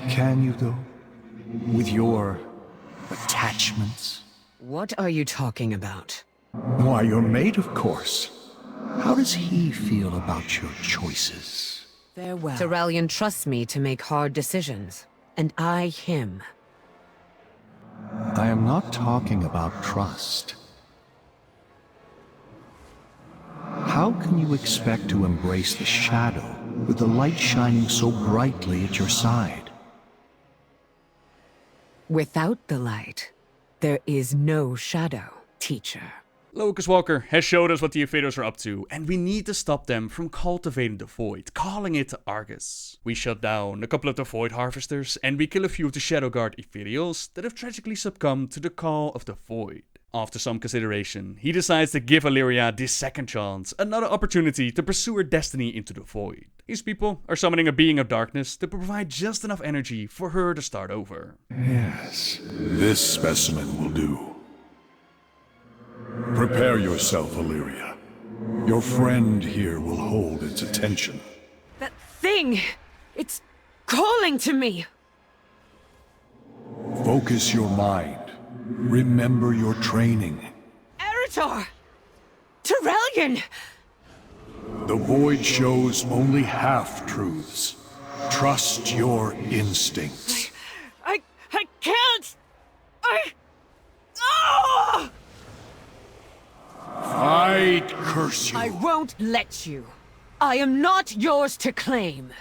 Can you, though? With your attachments? What are you talking about? Why, your mate, of course. How does he feel about your choices? Farewell. Turelian trusts me to make hard decisions, and I him. I am not talking about trust. How can you expect to embrace the shadow with the light shining so brightly at your side? Without the light, there is no shadow, teacher. Locus Walker has showed us what the Invaders are up to, and we need to stop them from cultivating the Void, calling it Argus. We shut down a couple of the Void Harvesters, and we kill a few of the Shadowguard Inferiors that have tragically succumbed to the call of the Void. After some consideration, he decides to give Illyria this second chance, another opportunity to pursue her destiny into the Void. His people are summoning a being of darkness to provide just enough energy for her to start over. Yes, this specimen will do. Prepare yourself, Illyria. Your friend here will hold its attention. That thing! It's calling to me! Focus your mind. Remember your training. Arator! Turelian! The Void shows only half-truths. Trust your instincts. I can't! Oh! Fight, curse you. I won't let you. I am not yours to claim.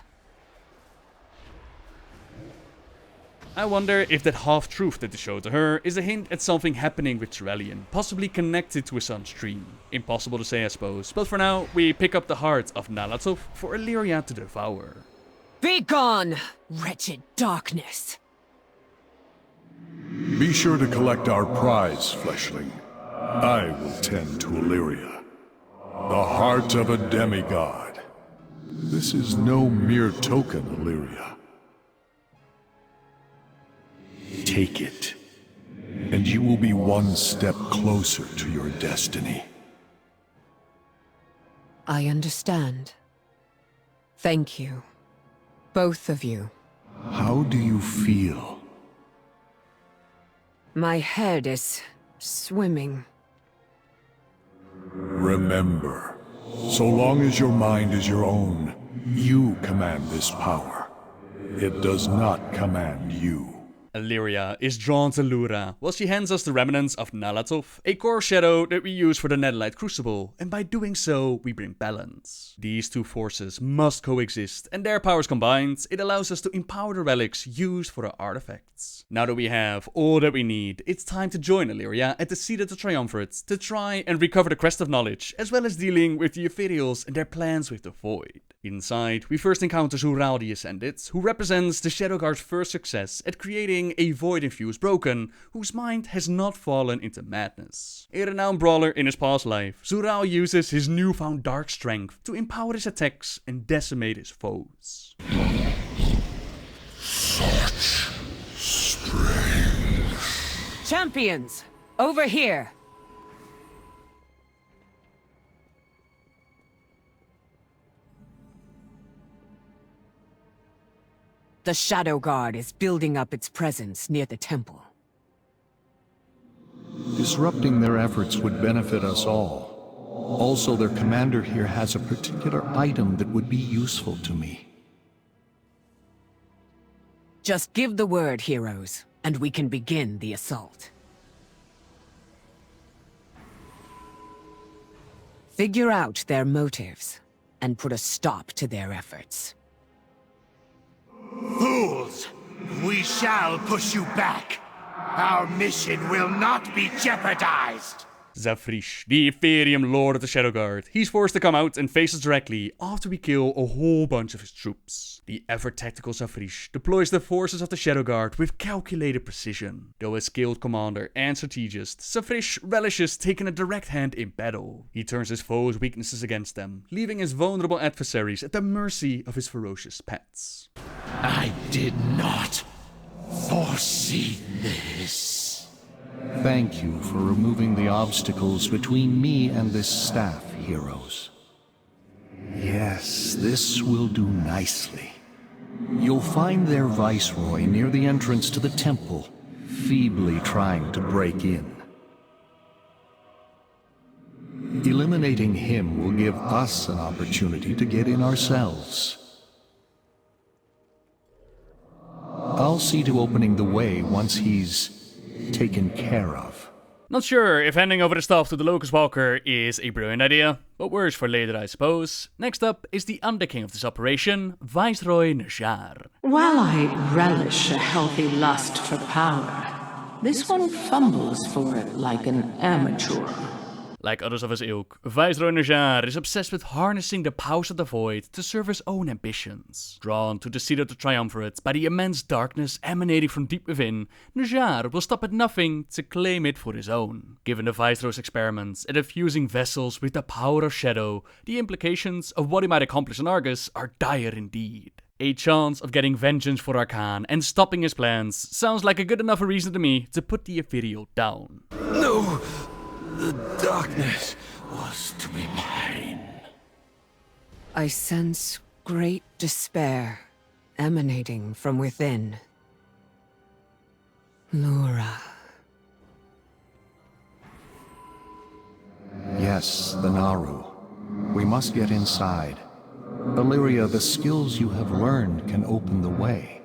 I wonder if that half-truth that they showed to her is a hint at something happening with Tyrellian, possibly connected to his son's dream. Impossible to say, I suppose, but for now, we pick up the heart of Nalatov for Illyria to devour. Be gone, wretched darkness. Be sure to collect our prize, fleshling. I will tend to Illyria, the heart of a demigod. This is no mere token, Illyria. Take it, and you will be one step closer to your destiny. I understand. Thank you. Both of you. How do you feel? My head is swimming. Remember, so long as your mind is your own, you command this power. It does not command you. Illyria is drawn to Lura, while she hands us the remnants of Nalatov, a core shadow that we use for the Netherlight Crucible, and by doing so, we bring balance. These two forces must coexist, and their powers combined, it allows us to empower the relics used for our artifacts. Now that we have all that we need, it's time to join Illyria at the seat of the Triumvirate to try and recover the Crest of Knowledge, as well as dealing with the Ethereals and their plans with the Void. Inside, we first encounter Zural the Ascended, who represents the Shadowguard's first success at creating a Void-infused Broken, whose mind has not fallen into madness. A renowned brawler in his past life, Zural uses his newfound dark strength to empower his attacks and decimate his foes. Such strength. Champions, over here. The Shadow Guard is building up its presence near the temple. Disrupting their efforts would benefit us all. Also, their commander here has a particular item that would be useful to me. Just give the word, heroes, and we can begin the assault. Figure out their motives, and put a stop to their efforts. Fools! We shall push you back. Our mission will not be jeopardized. Zafrish, the Ethereum Lord of the Shadowguard. He's forced to come out and face us directly after we kill a whole bunch of his troops. The ever-tactical Zafrish deploys the forces of the Shadowguard with calculated precision. Though a skilled commander and strategist, Zafrish relishes taking a direct hand in battle. He turns his foes' weaknesses against them, leaving his vulnerable adversaries at the mercy of his ferocious pets. I did not foresee this. Thank you for removing the obstacles between me and this staff, heroes. Yes, this will do nicely. You'll find their viceroy near the entrance to the temple, feebly trying to break in. Eliminating him will give us an opportunity to get in ourselves. I'll see to opening the way once he's taken care of. Not sure if handing over the stuff to the Locus Walker is a brilliant idea, but worse for later, I suppose. Next up is the underking of this operation, Viceroy Najar. While I relish a healthy lust for power, this one fumbles for it like an amateur. Like others of his ilk, Viceroy Najar is obsessed with harnessing the powers of the Void to serve his own ambitions. Drawn to the seat of the Triumvirate by the immense darkness emanating from deep within, Najar will stop at nothing to claim it for his own. Given the Viceroy's experiments at infusing vessels with the power of shadow, the implications of what he might accomplish in Argos are dire indeed. A chance of getting vengeance for Arkan and stopping his plans sounds like a good enough reason to me to put the Ethereal down. No! The darkness was to be mine. I sense great despair emanating from within. Lura. Yes, the Naru. We must get inside. Illyria, the skills you have learned can open the way.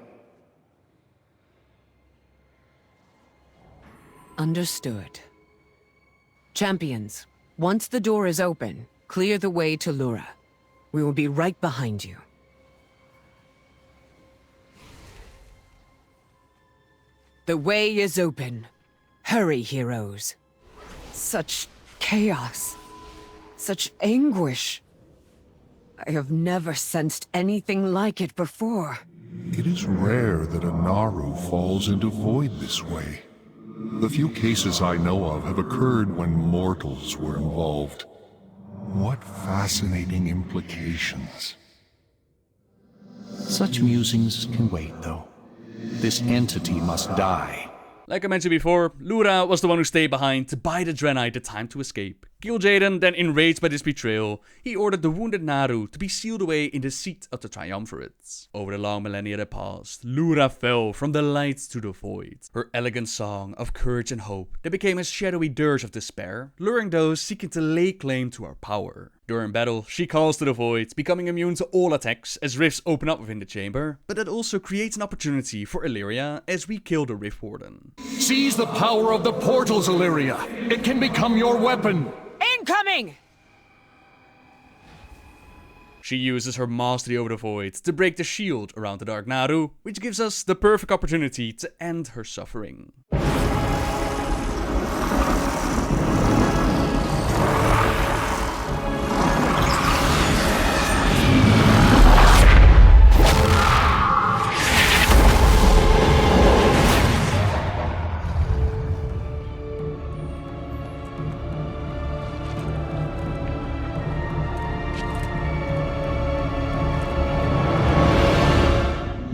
Understood. Champions, once the door is open, clear the way to Lura. We will be right behind you. The way is open. Hurry, heroes. Such chaos. Such anguish. I have never sensed anything like it before. It is rare that a Naru falls into void this way. The few cases I know of have occurred when mortals were involved. What fascinating implications. Such musings can wait, though. This entity must die. Like I mentioned before, Lura was the one who stayed behind to buy the Draenei the time to escape. Kil'jaeden, then enraged by this betrayal, he ordered the wounded Naru to be sealed away in the seat of the Triumvirate. Over the long millennia that passed, Lura fell from the light to the void. Her elegant song of courage and hope that became a shadowy dirge of despair, luring those seeking to lay claim to her power. During battle, she calls to the void, becoming immune to all attacks as rifts open up within the chamber, but that also creates an opportunity for Illyria as we kill the Rift Warden. Seize the power of the portals, Illyria! It can become your weapon! Incoming! She uses her mastery over the void to break the shield around the Dark Naru, which gives us the perfect opportunity to end her suffering.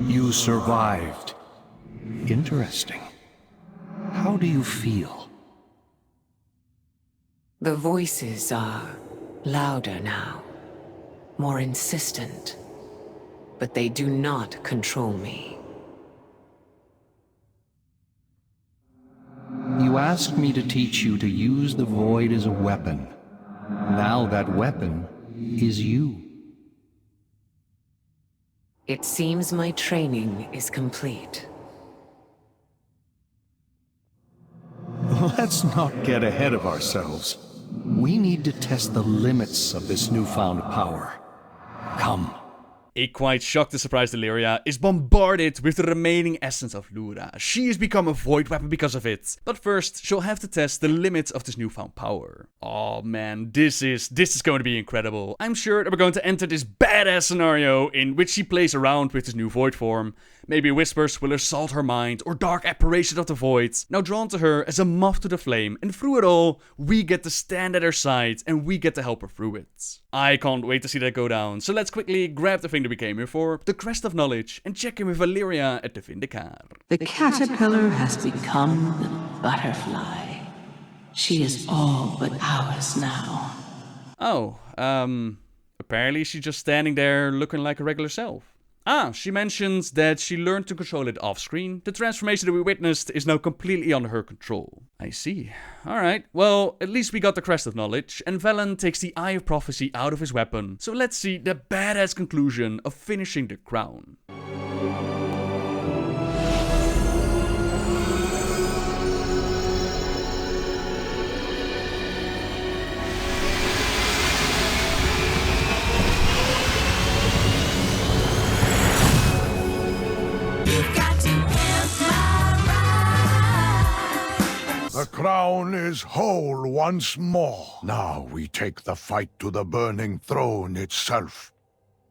You survived. Interesting. How do you feel? The voices are louder now, more insistent, but they do not control me. You asked me to teach you to use the void as a weapon. Now that weapon is you. It seems my training is complete. Let's not get ahead of ourselves. We need to test the limits of this newfound power. Come. A quite shocked and surprised Illyria is bombarded with the remaining essence of Lura. She has become a void weapon because of it. But first, she'll have to test the limits of this newfound power. Oh man, this is going to be incredible. I'm sure that we're going to enter this badass scenario in which she plays around with this new void form. Maybe whispers will assault her mind, or dark apparitions of the void, now drawn to her as a moth to the flame, and through it all, we get to stand at her side and we get to help her through it. I can't wait to see that go down, so let's quickly grab the thing that we came here for, the Crest of Knowledge, and check in with Illyria at the Vindicar. The caterpillar has become the butterfly. She is all but ours now. Oh, apparently she's just standing there looking like a regular self. Ah, she mentions that she learned to control it off-screen. The transformation that we witnessed is now completely under her control. I see. Alright, well, at least we got the Crest of Knowledge, and Velen takes the Eye of Prophecy out of his weapon. So let's see the badass conclusion of finishing the crown. The crown is whole once more. Now we take the fight to the burning throne itself.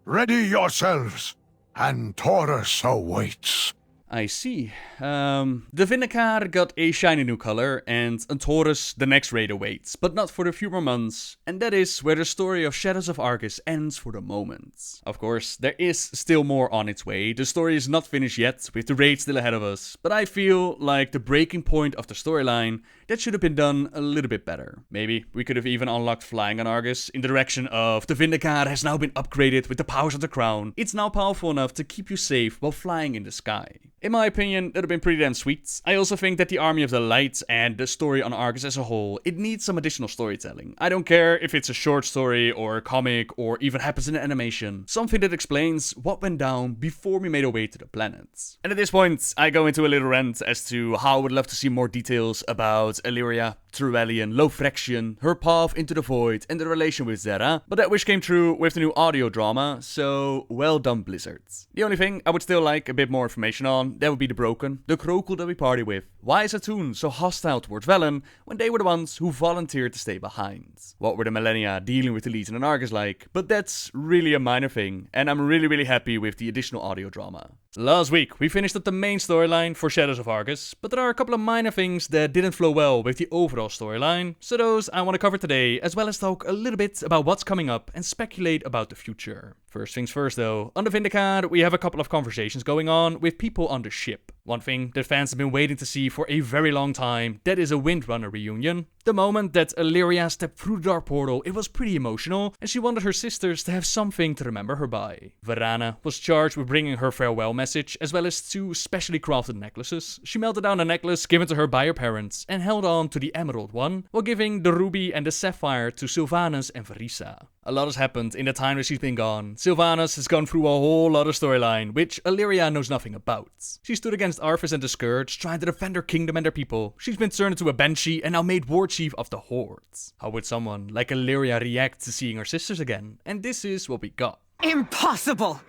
Ready yourselves, and Taurus awaits. I see. The Vindicar got a shiny new color, and Taurus the next raid awaits, but not for a few more months, and that is where the story of Shadows of Argus ends for the moment. Of course, there is still more on its way. The story is not finished yet, with the raid still ahead of us, but I feel like the breaking point of the storyline, that should have been done a little bit better. Maybe we could have even unlocked flying on Argus in the direction of the Vindicar has now been upgraded with the powers of the crown. It's now powerful enough to keep you safe while flying in the sky. In my opinion, that would have been pretty damn sweet. I also think that the Army of the Light and the story on Argos as a whole, it needs some additional storytelling. I don't care if it's a short story or a comic or even happens in an animation. Something that explains what went down before we made our way to the planet. And at this point, I go into a little rant as to how I would love to see more details about Illyria, Trewellian, Lofrexian, her path into the void, and the relation with Zera, but that wish came true with the new audio drama, so well done Blizzard. The only thing I would still like a bit more information on, that would be the Broken, the Krokul that we party with. Why is Atun so hostile towards Velen when they were the ones who volunteered to stay behind? What were the millennia dealing with the Legion and Argus like? But that's really a minor thing, and I'm really happy with the additional audio drama. Last week, we finished up the main storyline for Shadows of Argus, but there are a couple of minor things that didn't flow well with the overall storyline, so those I want to cover today, as well as talk a little bit about what's coming up and speculate about the future. First things first though, on the Vindicaad, we have a couple of conversations going on with people on the ship. One thing that fans have been waiting to see for a very long time, that is a Windrunner reunion. The moment that Illyria stepped through the Dark Portal, it was pretty emotional, and she wanted her sisters to have something to remember her by. Varana was charged with bringing her farewell message, as well as 2 specially crafted necklaces. She melted down a necklace given to her by her parents, and held on to the emerald one, while giving the ruby and the sapphire to Sylvanas and Verisa. A lot has happened in the time that she's been gone. Sylvanas has gone through a whole other storyline, which Illyria knows nothing about. She stood against Arthas and the Scourge, trying to defend her kingdom and their people. She's been turned into a Banshee and now made war chief of the Horde. How would someone like Illyria react to seeing her sisters again? And this is what we got. Impossible!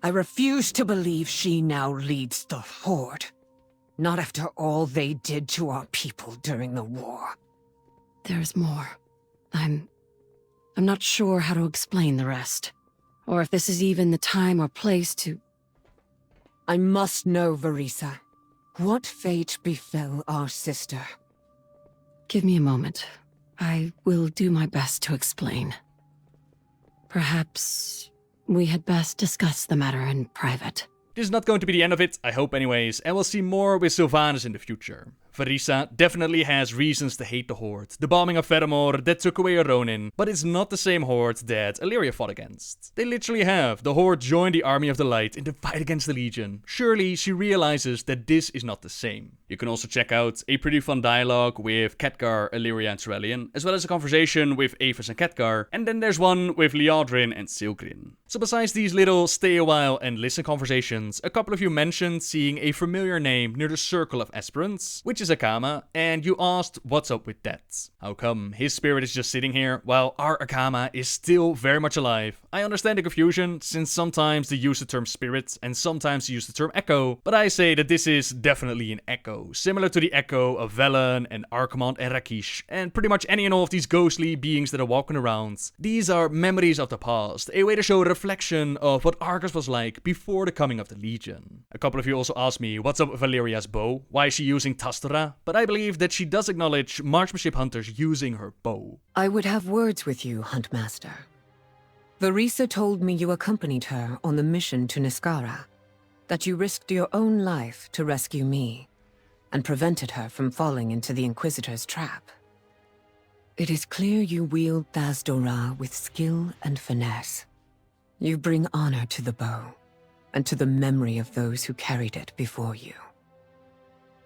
I refuse to believe she now leads the Horde. Not after all they did to our people during the war. There's more. I'm not sure how to explain the rest. Or if this is even the time or place to... I must know, Verisa. What fate befell our sister? Give me a moment. I will do my best to explain. Perhaps we had best discuss the matter in private. This is not going to be the end of it, I hope anyways, and we'll see more with Sylvanas in the future. Verisa definitely has reasons to hate the Horde, the bombing of Fedamore that took away a Ronin, but it's not the same Horde that Illyria fought against. They literally have the Horde join the Army of the Light in the fight against the Legion. Surely she realizes that this is not the same. You can also check out a pretty fun dialogue with Khadgar, Illyria and Trewellian, as well as a conversation with Avis and Khadgar, and then there's one with Liadrin and Silgrin. So besides these little stay a while and listen conversations, a couple of you mentioned seeing a familiar name near the Circle of Aspirants, which is Akama, and you asked what's up with that. How come his spirit is just sitting here while our Akama is still very much alive? I understand the confusion, since sometimes they use the term spirit and sometimes they use the term echo, but I say that this is definitely an echo, similar to the echo of Velen and Archimonde and Rakish, and pretty much any and all of these ghostly beings that are walking around. These are memories of the past, a way to show a reflection of what Argos was like before the coming of the Legion. A couple of you also asked me what's up with Illyria's bow, why is she using Tastora, but I believe that she does acknowledge marksmanship hunters using her bow. I would have words with you, Huntmaster. Verisa told me you accompanied her on the mission to Niskara, that you risked your own life to rescue me, and prevented her from falling into the Inquisitor's trap. It is clear you wield Thasdora with skill and finesse. You bring honor to the bow, and to the memory of those who carried it before you.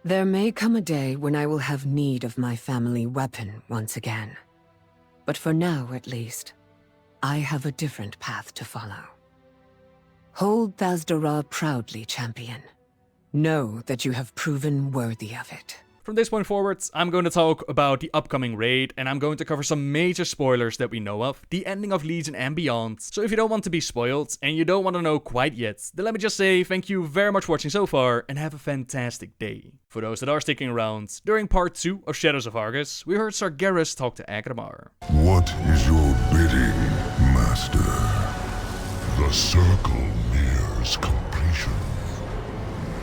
There may come a day when I will have need of my family weapon once again. But for now, at least, I have a different path to follow. Hold Thasdora proudly, champion. Know that you have proven worthy of it. From this point forward, I'm going to talk about the upcoming raid, and I'm going to cover some major spoilers that we know of, the ending of Legion and beyond. So if you don't want to be spoiled, and you don't want to know quite yet, then let me just say thank you very much for watching so far, and have a fantastic day. For those that are sticking around, during part 2 of Shadows of Argus, we heard Sargeras talk to Aggramar. What is your bidding, Master? The circle nears completion.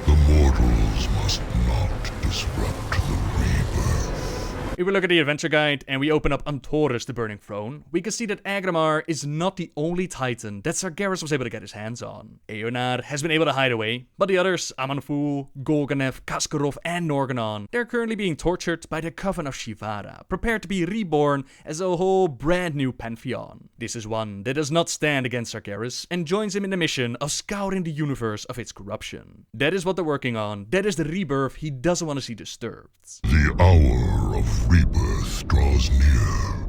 The mortals must not disrupt the rebirth. If we look at the adventure guide and we open up Antaurus, the Burning Throne, we can see that Aggramar is not the only titan that Sargeras was able to get his hands on. Eonar has been able to hide away, but the others, Aman'Thul, Golganev, Kaskarov, and Norganon, they're currently being tortured by the Coffin of Shahadah, prepared to be reborn as a whole brand new pantheon. This is one that does not stand against Sargeras and joins him in the mission of scouring the universe of its corruption. That is what they're working on. That is the rebirth he doesn't want to see disturbed. The hour of rebirth draws near.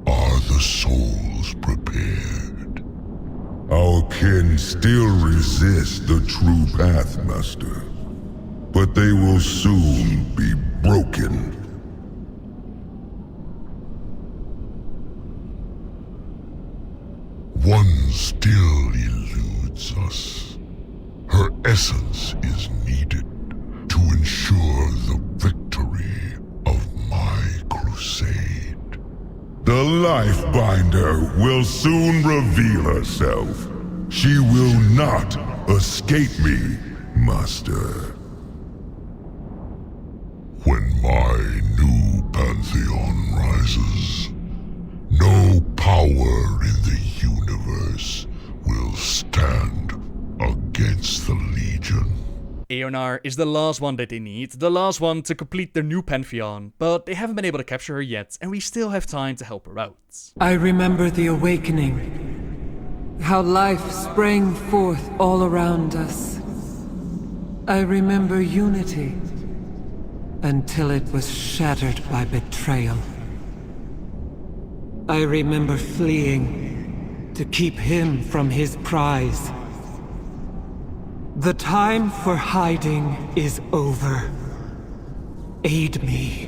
Are the souls prepared? Our kin still resist the true path, Master. But they will soon be broken. One still eludes us. Her essence is needed to ensure the victory of my crusade. The Lifebinder will soon reveal herself. She will not escape me, Master. When my new pantheon rises, no power in the universe will stand against the Legion. Eonar is the last one that they need, the last one to complete their new pantheon, but they haven't been able to capture her yet, and we still have time to help her out. I remember the awakening, how life sprang forth all around us. I remember unity, until it was shattered by betrayal. I remember fleeing to keep him from his prize. The time for hiding is over. Aid me,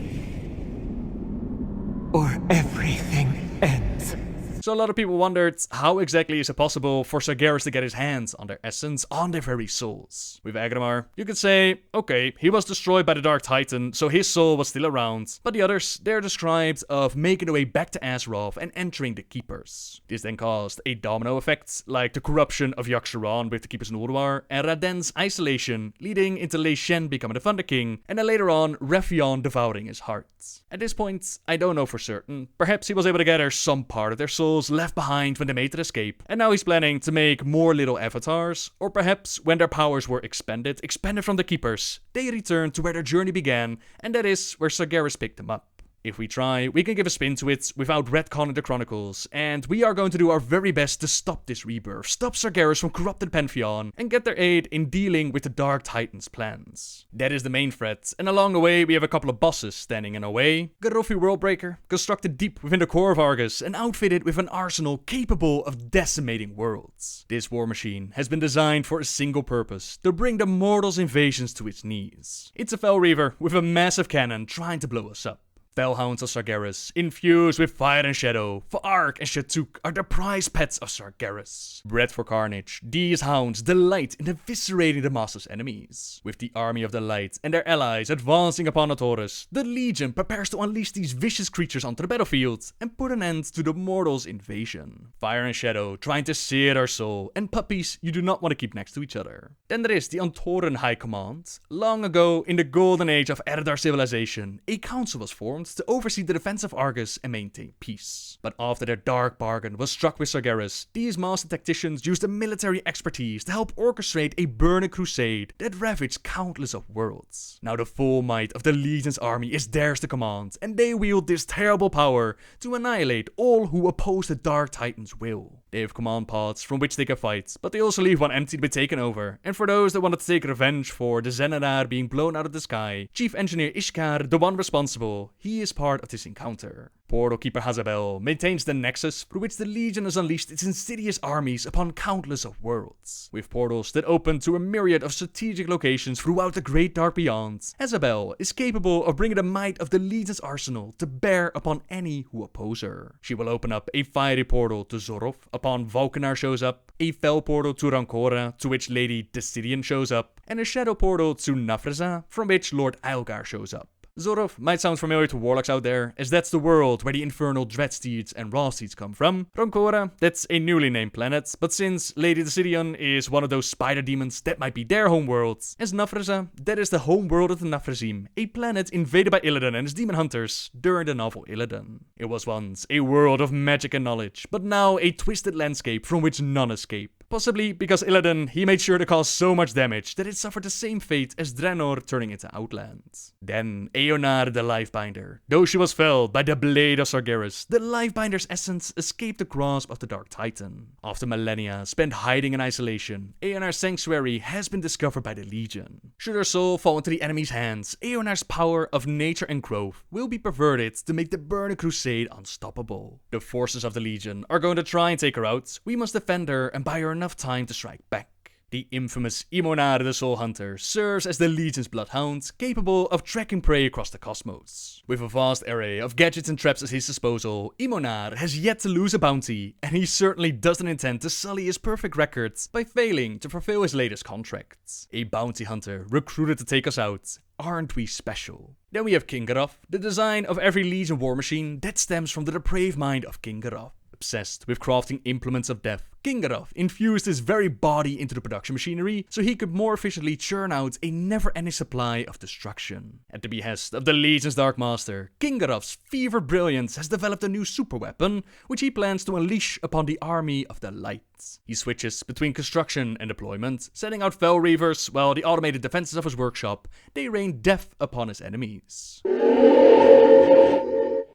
or everything ends. So a lot of people wondered, how exactly is it possible for Sargeras to get his hands on their essence, on their very souls? With Aggramar, you could say, okay, he was destroyed by the Dark Titan, so his soul was still around. But the others, they're described of making their way back to Azeroth and entering the Keepers. This then caused a domino effect, like the corruption of Yogg-Saron with the Keepers in Ulduar, and Raden's isolation, leading into Lei Shen becoming the Thunder King, and then later on, Rephion devouring his heart. At this point, I don't know for certain. Perhaps he was able to gather some part of their souls left behind when they made their escape, and now he's planning to make more little avatars, or perhaps when their powers were expanded from the Keepers, they returned to where their journey began, and that is where Sargeras picked them up. If we try, we can give a spin to it without retconning the chronicles, and we are going to do our very best to stop this rebirth, stop Sargeras from corrupting Pantheon, and get their aid in dealing with the Dark Titan's plans. That is the main threat, and along the way we have a couple of bosses standing in our way. Garrofi Worldbreaker, constructed deep within the core of Argos and outfitted with an arsenal capable of decimating worlds. This war machine has been designed for a single purpose, to bring the mortals' invasions to its knees. It's a Fel Reaver with a massive cannon trying to blow us up. Fellhounds of Sargeras, infused with fire and shadow, Fa'ark and Shatuk are the prize pets of Sargeras. Bred for carnage, these hounds delight in eviscerating the Master's enemies. With the army of the light and their allies advancing upon Antaurus, the Legion prepares to unleash these vicious creatures onto the battlefield and put an end to the mortals' invasion. Fire and shadow trying to sear their soul, and puppies you do not want to keep next to each other. Then there is the Antoran High Command. Long ago, in the golden age of Eredar civilization, a council was formed to oversee the defense of Argos and maintain peace. But after their dark bargain was struck with Sargeras, these master tacticians used their military expertise to help orchestrate a burning crusade that ravaged countless of worlds. Now the full might of the Legion's army is theirs to command, and they wield this terrible power to annihilate all who oppose the Dark Titan's will. They have command pods from which they can fight, but they also leave one empty to be taken over. And for those that wanted to take revenge for the Zenarar being blown out of the sky, Chief Engineer Ishkar, the one responsible, he is part of this encounter. Portal Keeper Hazabel maintains the nexus through which the Legion has unleashed its insidious armies upon countless of worlds. With portals that open to a myriad of strategic locations throughout the Great Dark Beyond, Hazabel is capable of bringing the might of the Legion's arsenal to bear upon any who oppose her. She will open up a fiery portal to Zorov upon Valkanar shows up, a fell portal to Rancora to which Lady Decidian shows up, and a shadow portal to Nafreza from which Lord Eilgar shows up. Zorov might sound familiar to warlocks out there, as that's the world where the infernal Dreadsteeds and Rawsteeds come from. Romkora, that's a newly named planet, but since Lady Decidion is one of those spider demons, that might be their homeworld. As Nafreza, that is the homeworld of the Nafrezim, a planet invaded by Illidan and his demon hunters during the novel Illidan. It was once a world of magic and knowledge, but now a twisted landscape from which none escape. Possibly because Illidan, he made sure to cause so much damage that it suffered the same fate as Draenor turning into Outland. Then Eonar the Lifebinder. Though she was felled by the blade of Sargeras, the Lifebinder's essence escaped the grasp of the Dark Titan. After millennia spent hiding in isolation, Eonar's sanctuary has been discovered by the Legion. Should her soul fall into the enemy's hands, Eonar's power of nature and growth will be perverted to make the Burning Crusade unstoppable. The forces of the Legion are going to try and take her out. We must defend her and buy her enough time to strike back. The infamous Imonar the Soul Hunter serves as the Legion's bloodhound, capable of tracking prey across the cosmos. With a vast array of gadgets and traps at his disposal, Imonar has yet to lose a bounty, and he certainly doesn't intend to sully his perfect record by failing to fulfill his latest contracts. A bounty hunter recruited to take us out. Aren't we special? Then we have Kingaroth, the design of every Legion war machine that stems from the depraved mind of Kingaroth. Obsessed with crafting implements of death, Kingaroth infused his very body into the production machinery so he could more efficiently churn out a never-ending supply of destruction. At the behest of the Legion's Dark Master, Kingaroth's fevered brilliance has developed a new superweapon, which he plans to unleash upon the army of the light. He switches between construction and deployment, sending out Fel Reavers, while the automated defenses of his workshop, they rain death upon his enemies.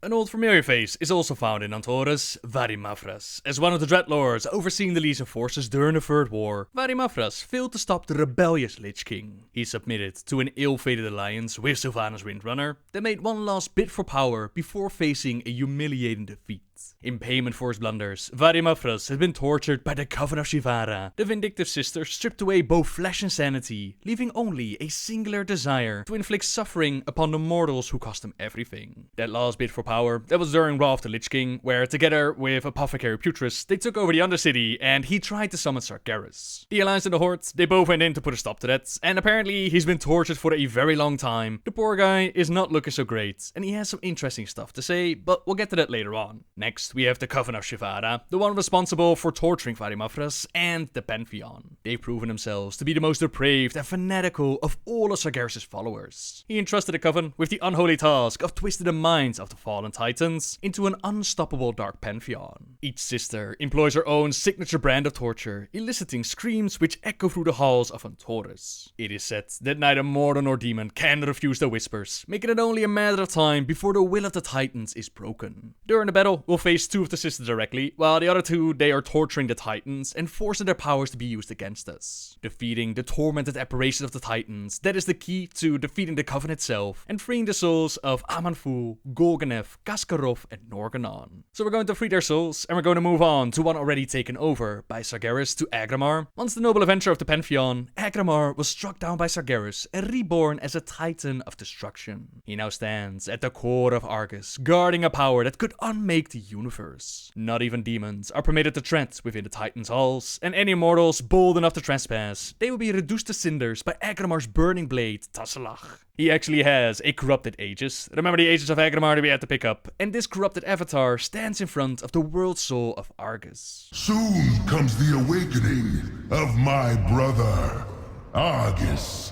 An old familiar face is also found in Antaurus, Varimafras. As one of the Dreadlords overseeing the Legion forces during the Third War, Varimafras failed to stop the rebellious Lich King. He submitted to an ill-fated alliance with Sylvanas Windrunner that made one last bid for power before facing a humiliating defeat. In payment for his blunders, Varimafras had been tortured by the Coffin of Shahadah. The vindictive sister stripped away both flesh and sanity, leaving only a singular desire to inflict suffering upon the mortals who cost him everything. That last bid for power, that was during Wrath of the Lich King, where together with Apothecary Putris, they took over the Undercity and he tried to summon Sargeras. The Alliance and the Horde, they both went in to put a stop to that, and apparently he's been tortured for a very long time. The poor guy is not looking so great, and he has some interesting stuff to say, but we'll get to that later on. Next, we have the Coffin of Shahadah, the one responsible for torturing Varimafras and the Pantheon. They've proven themselves to be the most depraved and fanatical of all of Sargeras' followers. He entrusted the Coven with the unholy task of twisting the minds of the fallen titans into an unstoppable dark Pantheon. Each sister employs her own signature brand of torture, eliciting screams which echo through the halls of Antaurus. It is said that neither mortal nor demon can refuse their whispers, making it only a matter of time before the will of the titans is broken. During the battle, we'll face two of the sisters directly, while the other two, they are torturing the titans and forcing their powers to be used against us. Defeating the tormented apparitions of the titans, that is the key to defeating the Coven itself and freeing the souls of Amanfu, Golganeth, Kaskarov, and Norganon. So we're going to free their souls, and we're going to move on to one already taken over by Sargeras to Aggramar. Once the noble avenger of the Pantheon, Aggramar was struck down by Sargeras and reborn as a titan of destruction. He now stands at the core of Argos, guarding a power that could unmake the universe. Not even demons are permitted to tread within the Titan's halls, and any mortals bold enough to trespass, they will be reduced to cinders by Aggramar's burning blade, Tasselach. He actually has a corrupted Aegis. Remember the Aegis of Aggramar that we had to pick up, and this corrupted avatar stands in front of the world soul of Argos. Soon comes the awakening of my brother, Argos.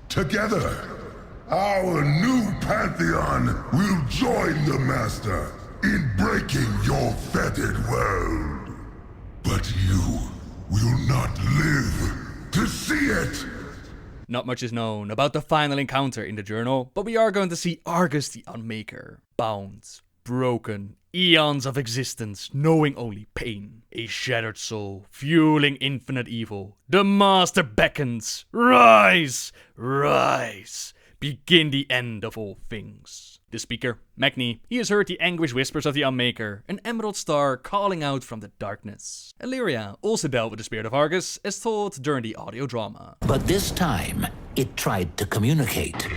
Together, our new Pantheon will join the Master in breaking your fettered world. But you will not live to see it! Not much is known about the final encounter in the journal, but we are going to see Argos the Unmaker. Bound, broken, eons of existence, knowing only pain. A shattered soul, fueling infinite evil. The Master beckons. Rise! Rise! Begin the end of all things. The speaker, Magni, he has heard the anguished whispers of the Unmaker, an emerald star calling out from the darkness. Illyria also dealt with the spirit of Argos, as told during the audio drama. But this time, it tried to communicate.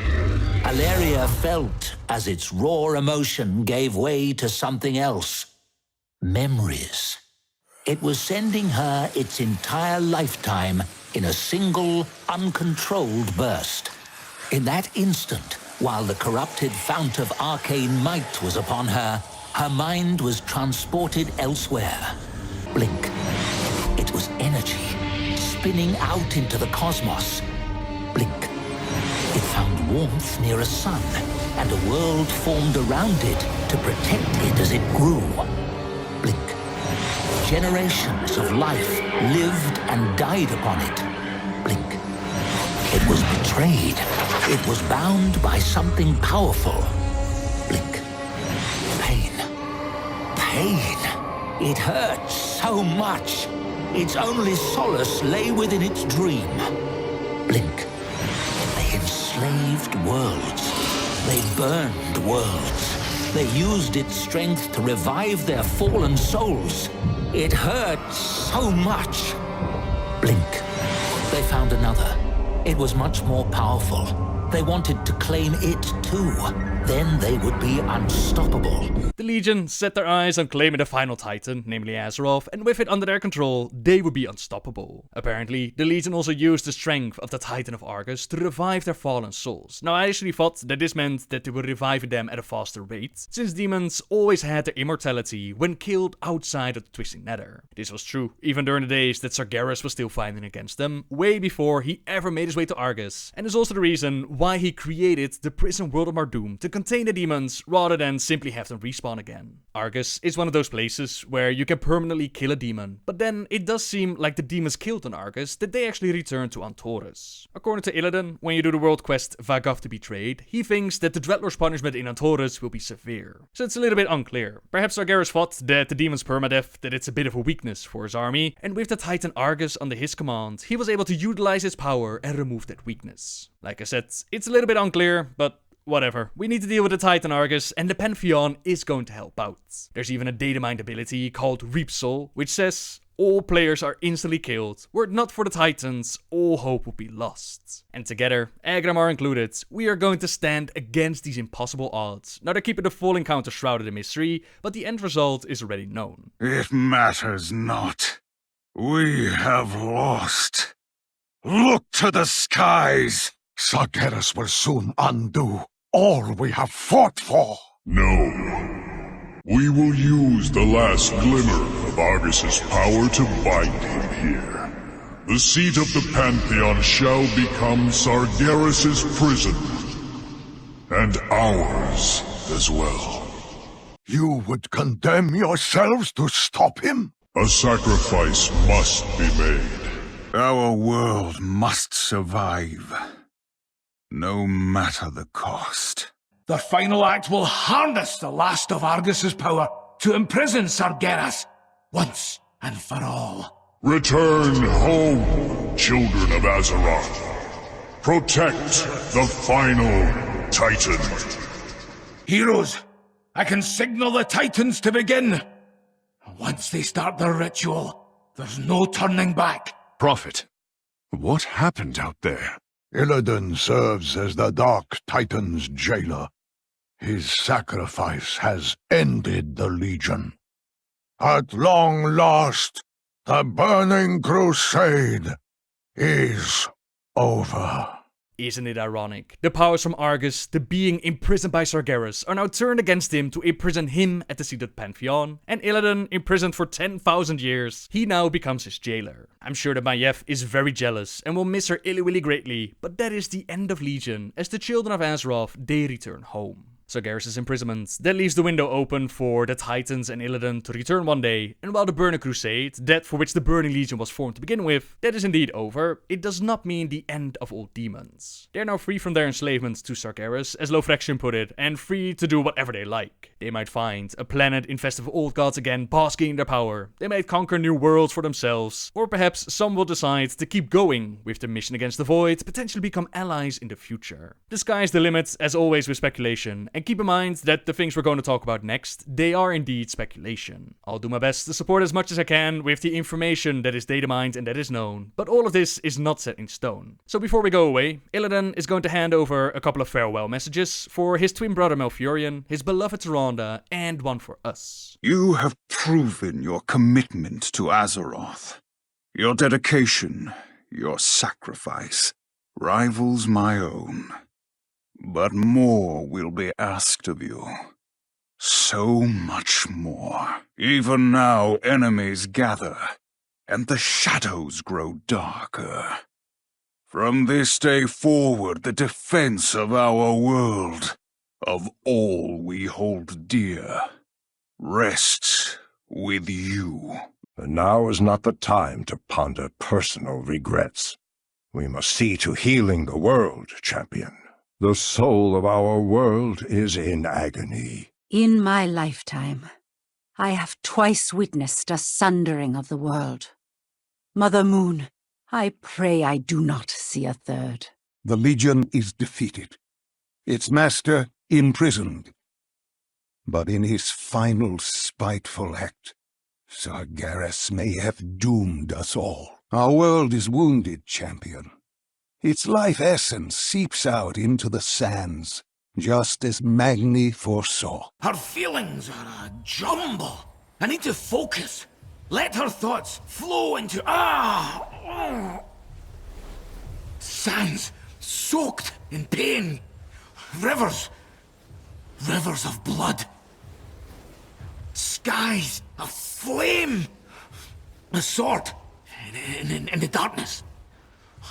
Illyria felt as its raw emotion gave way to something else. Memories. It was sending her its entire lifetime in a single, uncontrolled burst. In that instant, While the corrupted fount of arcane might was upon her, her mind was transported elsewhere. Blink. It was energy, spinning out into the cosmos. Blink. It found warmth near a sun, and a world formed around it to protect it as it grew. Blink. Generations of life lived and died upon it. Blink. It was betrayed. It was bound by something powerful. Blink. Pain. Pain. It hurt so much. Its only solace lay within its dream. Blink. They enslaved worlds. They burned worlds. They used its strength to revive their fallen souls. It hurt so much. Blink. They found another. It was much more powerful. They wanted to claim it too. Then they would be unstoppable. The Legion set their eyes on claiming the final Titan, namely Azeroth, and with it under their control, they would be unstoppable. Apparently, the Legion also used the strength of the Titan of Argos to revive their fallen souls. Now, I actually thought that this meant that they were reviving them at a faster rate, since demons always had their immortality when killed outside of the Twisting Nether. This was true even during the days that Sargeras was still fighting against them, way before he ever made his way to Argos, and is also the reason why he created the prison world of Mardoom to contain the demons rather than simply have them respawn again. Argos is one of those places where you can permanently kill a demon, but then it does seem like the demons killed on Argos that they actually return to Antaurus. According to Illidan, when you do the world quest Vagath the Betrayed, he thinks that the Dreadlord's punishment in Antaurus will be severe. So it's a little bit unclear. Perhaps Sargeras thought that the demon's permadeath, that it's a bit of a weakness for his army, and with the Titan Argos under his command, he was able to utilize his power and remove that weakness. Like I said, it's a little bit unclear, but whatever. We need to deal with the Titan Argos, and the Pantheon is going to help out. There's even a data mine ability called Reap Soul, which says all players are instantly killed. Were it not for the Titans, all hope would be lost. And together, Aggramar included, we are going to stand against these impossible odds. Now they're keeping the full encounter shrouded in mystery, but the end result is already known. It matters not. We have lost. Look to the skies. Sargeras will soon undo all we have fought for. No. We will use the last glimmer of Argus' power to bind him here. The seat of the Pantheon shall become Sargeras' prison. And ours as well. You would condemn yourselves to stop him? A sacrifice must be made. Our world must survive. No matter the cost. The final act will harness the last of Argus' power to imprison Sargeras, once and for all. Return home, children of Azeroth. Protect the final Titan. Heroes, I can signal the Titans to begin. Once they start their ritual, there's no turning back. Prophet, what happened out there? Illidan serves as the Dark Titan's jailer. His sacrifice has ended the Legion. At long last, the Burning Crusade is over. Isn't it ironic? The powers from Argus, the being imprisoned by Sargeras, are now turned against him to imprison him at the seat of the Pantheon, and Illidan, imprisoned for 10,000 years, he now becomes his jailer. I'm sure that Maiev is very jealous and will miss her Illiwilly greatly, but that is the end of Legion, as the children of Azeroth, they return home. Sargeras' imprisonment, that leaves the window open for the Titans and Illidan to return one day, and while the Burning Crusade, that for which the Burning Legion was formed to begin with, that is indeed over, it does not mean the end of all demons. They're now free from their enslavement to Sargeras, as Lofrexion put it, and free to do whatever they like. They might find a planet infested with old gods again, basking in their power. They might conquer new worlds for themselves, or perhaps some will decide to keep going with the mission against the Void, potentially become allies in the future. The sky's the limit, as always with speculation, and keep in mind that the things we're going to talk about next, they are indeed speculation. I'll do my best to support as much as I can with the information that is data mined and that is known, but all of this is not set in stone. So before we go away, Illidan is going to hand over a couple of farewell messages for his twin brother Malfurion, his beloved Tyrande, and one for us. You have proven your commitment to Azeroth. Your dedication, your sacrifice, rivals my own. But more will be asked of you. So much more. Even now enemies gather, and the shadows grow darker. From this day forward, the defense of our world, of all we hold dear, rests with you. Now is not the time to ponder personal regrets. We must see to healing the world, champion. The soul of our world is in agony. In my lifetime, I have twice witnessed a sundering of the world. Mother Moon, I pray I do not see a third. The Legion is defeated, its master imprisoned. But in his final spiteful act, Sargeras may have doomed us all. Our world is wounded, champion. Its life essence seeps out into the sands, just as Magni foresaw. Her feelings are a jumble. I need to focus. Let her thoughts flow into... Sands soaked in pain. Rivers of blood. Skies of flame. A sword in the darkness.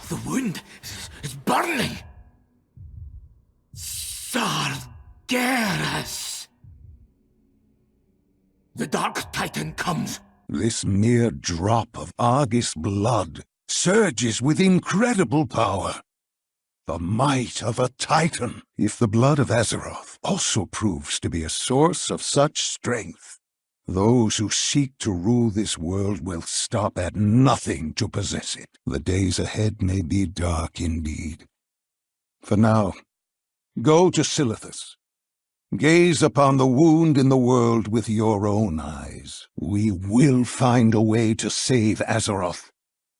The wound is burning. Sargeras. The Dark Titan comes. This mere drop of Argos blood surges with incredible power. The might of a Titan. If the blood of Azeroth also proves to be a source of such strength, those who seek to rule this world will stop at nothing to possess it. The days ahead may be dark indeed. For now, go to Silithus. Gaze upon the wound in the world with your own eyes. We will find a way to save Azeroth.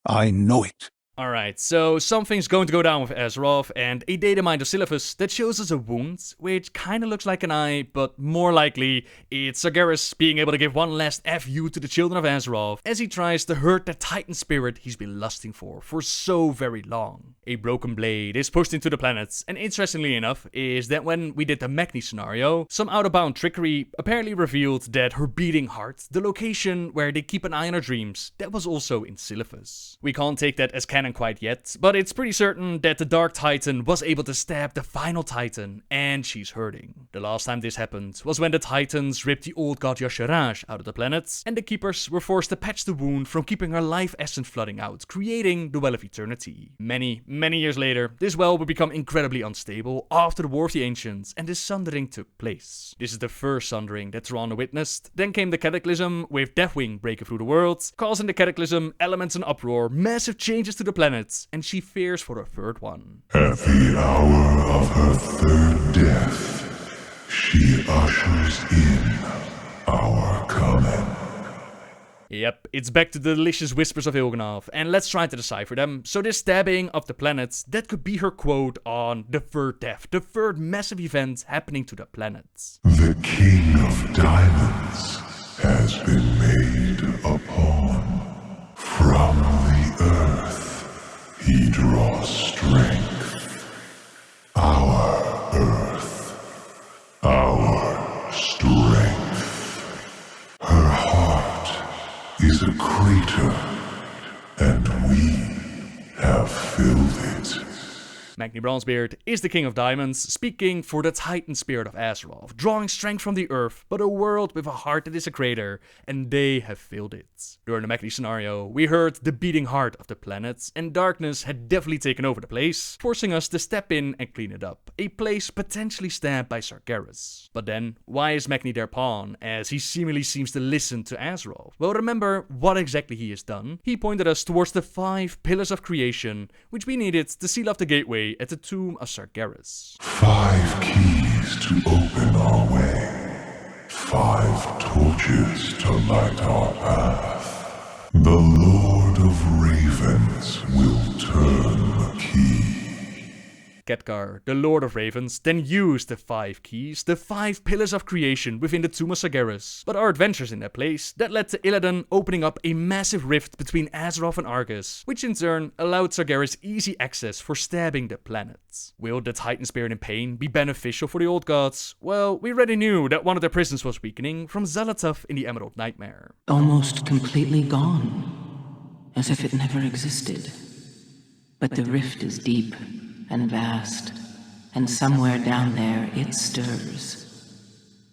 I know it. Alright, so something's going to go down with Azeroth, and a data mine of Silithus that shows us a wound, which kinda looks like an eye, but more likely, it's Sargeras being able to give one last FU to the children of Azeroth, as he tries to hurt the Titan spirit he's been lusting for so very long. A broken blade is pushed into the planets, and interestingly enough, is that when we did the Magni scenario, some out-of-bound trickery apparently revealed that her beating heart, the location where they keep an eye on her dreams, that was also in Silithus. We can't take that as canon quite yet, but it's pretty certain that the Dark Titan was able to stab the final Titan, and she's hurting. The last time this happened was when the Titans ripped the old god Y'Shaarj out of the planet, and the Keepers were forced to patch the wound from keeping her life essence flooding out, creating the Well of Eternity. Many years later, this well would become incredibly unstable after the War of the Ancients, and this sundering took place. This is the first sundering that Toronto witnessed. Then came the Cataclysm, with Deathwing breaking through the world, causing the Cataclysm, elements in uproar, massive changes to the planets, and she fears for a third one. At the hour of her third death, she ushers in our coming. Yep, it's back to the delicious whispers of Il'gynoth, and let's try to decipher them. So this stabbing of the planets, that could be her quote on the third death, the third massive event happening to the planets. The King of Diamonds has been made a pawn. From the earth he draws strength. Our earth, our strength. Her heart is a crater, and we have filled it. Magni Bronzebeard is the King of Diamonds, speaking for the Titan spirit of Azeroth, drawing strength from the earth, but a world with a heart that is a crater, and they have filled it. During the Magni scenario, we heard the beating heart of the planets, and darkness had definitely taken over the place, forcing us to step in and clean it up, a place potentially stabbed by Sargeras. But then, why is Magni their pawn, as he seemingly seems to listen to Azeroth? Well, remember what exactly he has done? He pointed us towards the 5 pillars of creation, which we needed to seal off the gateway at the tomb of Sargeras. 5 keys to open our way. 5 torches to light our path. The Lord of Ravens will turn the key. Khadgar, the Lord of Ravens, then used the 5 keys, the 5 pillars of creation within the Tomb of Sargeras, but our adventures in that place that led to Illidan opening up a massive rift between Azeroth and Argus, which in turn allowed Sargeras easy access for stabbing the planets. Will the Titan Spirit in Pain be beneficial for the old gods? Well, we already knew that one of their prisons was weakening from Xal'atath in the Emerald Nightmare. Almost completely gone, as if it never existed. But the rift is deep and vast, and somewhere down there it stirs.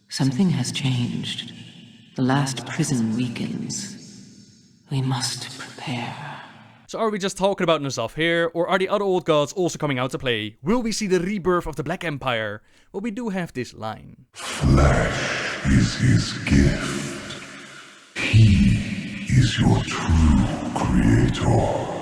Something has changed. The last prison weakens. We must prepare. So are we just talking about N'Zoth here, or are the other old gods also coming out to play? Will we see the rebirth of the Black Empire? Well, we do have this line. Flesh is his gift. He is your true creator.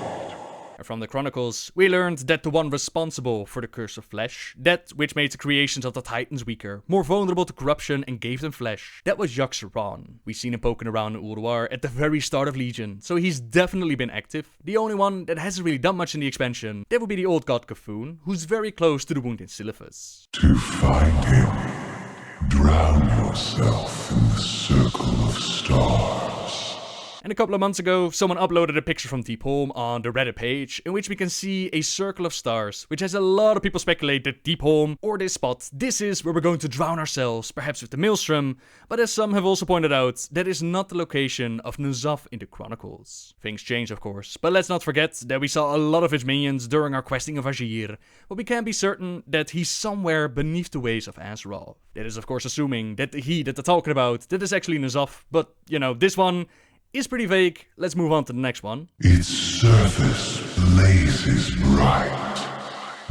From the Chronicles, we learned that the one responsible for the Curse of Flesh, that which made the creations of the Titans weaker, more vulnerable to corruption and gave them flesh, that was Yogg-Saron. We've seen him poking around in Ulduar at the very start of Legion, so he's definitely been active. The only one that hasn't really done much in the expansion, that would be the old god Kafun, who's very close to the wounded Silithus. To find him, drown yourself in the circle of stars. And a couple of months ago, someone uploaded a picture from Deep Home on the Reddit page, in which we can see a circle of stars, which has a lot of people speculate that Deep Home, or this spot, this is where we're going to drown ourselves, perhaps with the Maelstrom, but as some have also pointed out, that is not the location of N'Zoth in the Chronicles. Things change, of course, but let's not forget that we saw a lot of his minions during our questing of Azir, but we can be certain that he's somewhere beneath the waves of Azeroth. That is, of course, assuming that the he that they're talking about, that is actually N'Zoth, but, you know, this one is pretty vague. Let's move on to the next one. Its surface blazes bright,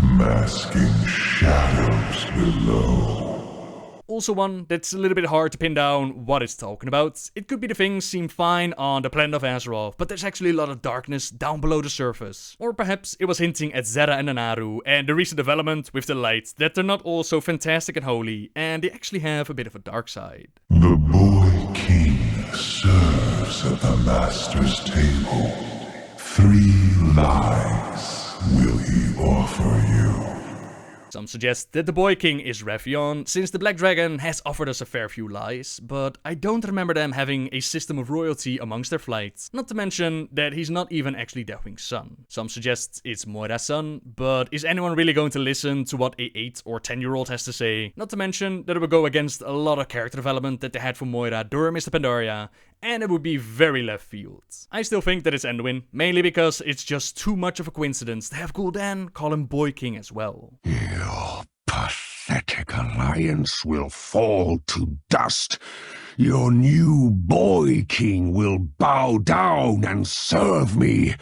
masking shadows below. Also one that's a little bit hard to pin down what it's talking about. It could be the things seem fine on the planet of Azeroth, but there's actually a lot of darkness down below the surface. Or perhaps it was hinting at Zera and Anaru and the recent development with the light, that they're not all so fantastic and holy, and they actually have a bit of a dark side. The boy king serves at the master's table. 3 lies will he offer you. Some suggest that the Boy King is Raytheon, since the Black Dragon has offered us a fair few lies, but I don't remember them having a system of royalty amongst their flights, not to mention that he's not even actually Deathwing's son. Some suggest it's Moira's son, but is anyone really going to listen to what a 8 or 10-year-old has to say? Not to mention that it would go against a lot of character development that they had for Moira during Mr. Pandaria, and it would be very left field. I still think that it's Anduin, mainly because it's just too much of a coincidence to have Gul'dan call him Boy King as well. Your pathetic alliance will fall to dust. Your new Boy King will bow down and serve me,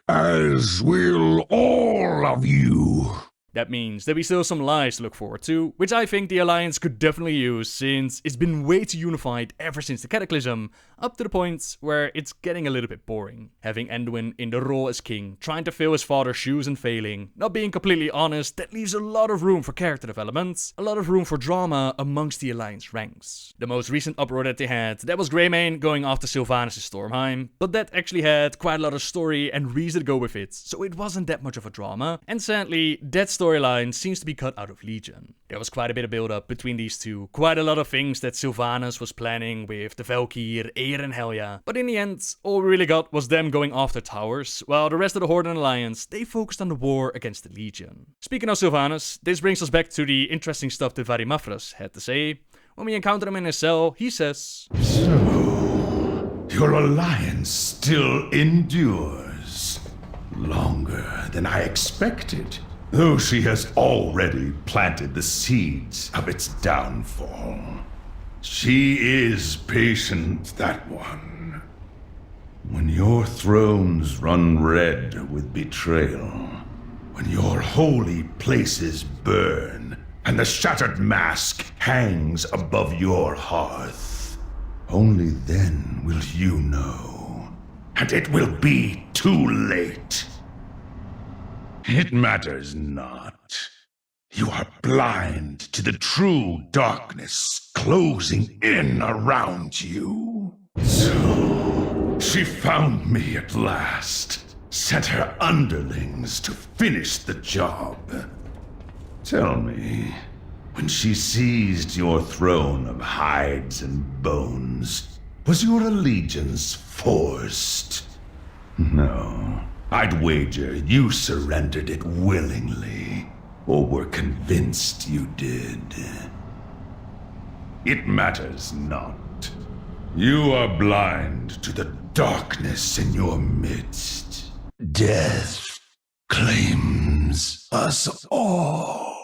as will all of you. That means that we still have some lies to look forward to, which I think the Alliance could definitely use, since it's been way too unified ever since the Cataclysm, up to the point where it's getting a little bit boring. Having Anduin in the role as king, trying to fill his father's shoes and failing, not being completely honest, that leaves a lot of room for character development, a lot of room for drama amongst the Alliance ranks. The most recent uproar that they had, that was Greymane going after Sylvanas' Stormheim, but that actually had quite a lot of story and reason to go with it, so it wasn't that much of a drama, and sadly, that storyline seems to be cut out of Legion. There was quite a bit of build-up between these two, quite a lot of things that Sylvanas was planning with the Valkyr, Eir and Helya, but in the end, all we really got was them going after towers, while the rest of the Horde and Alliance, they focused on the war against the Legion. Speaking of Sylvanas, this brings us back to the interesting stuff that Varimafras had to say. When we encounter him in his cell, he says, "So, your alliance still endures. Longer than I expected, though she has already planted the seeds of its downfall. She is patient, that one. When your thrones run red with betrayal, when your holy places burn, and the shattered mask hangs above your hearth, only then will you know, and it will be too late. It matters not. You are blind to the true darkness closing in around you." So, she found me at last, sent her underlings to finish the job. Tell me, when she seized your throne of hides and bones, was your allegiance forced? No. I'd wager you surrendered it willingly, or were convinced you did. It matters not. You are blind to the darkness in your midst. Death claims us all.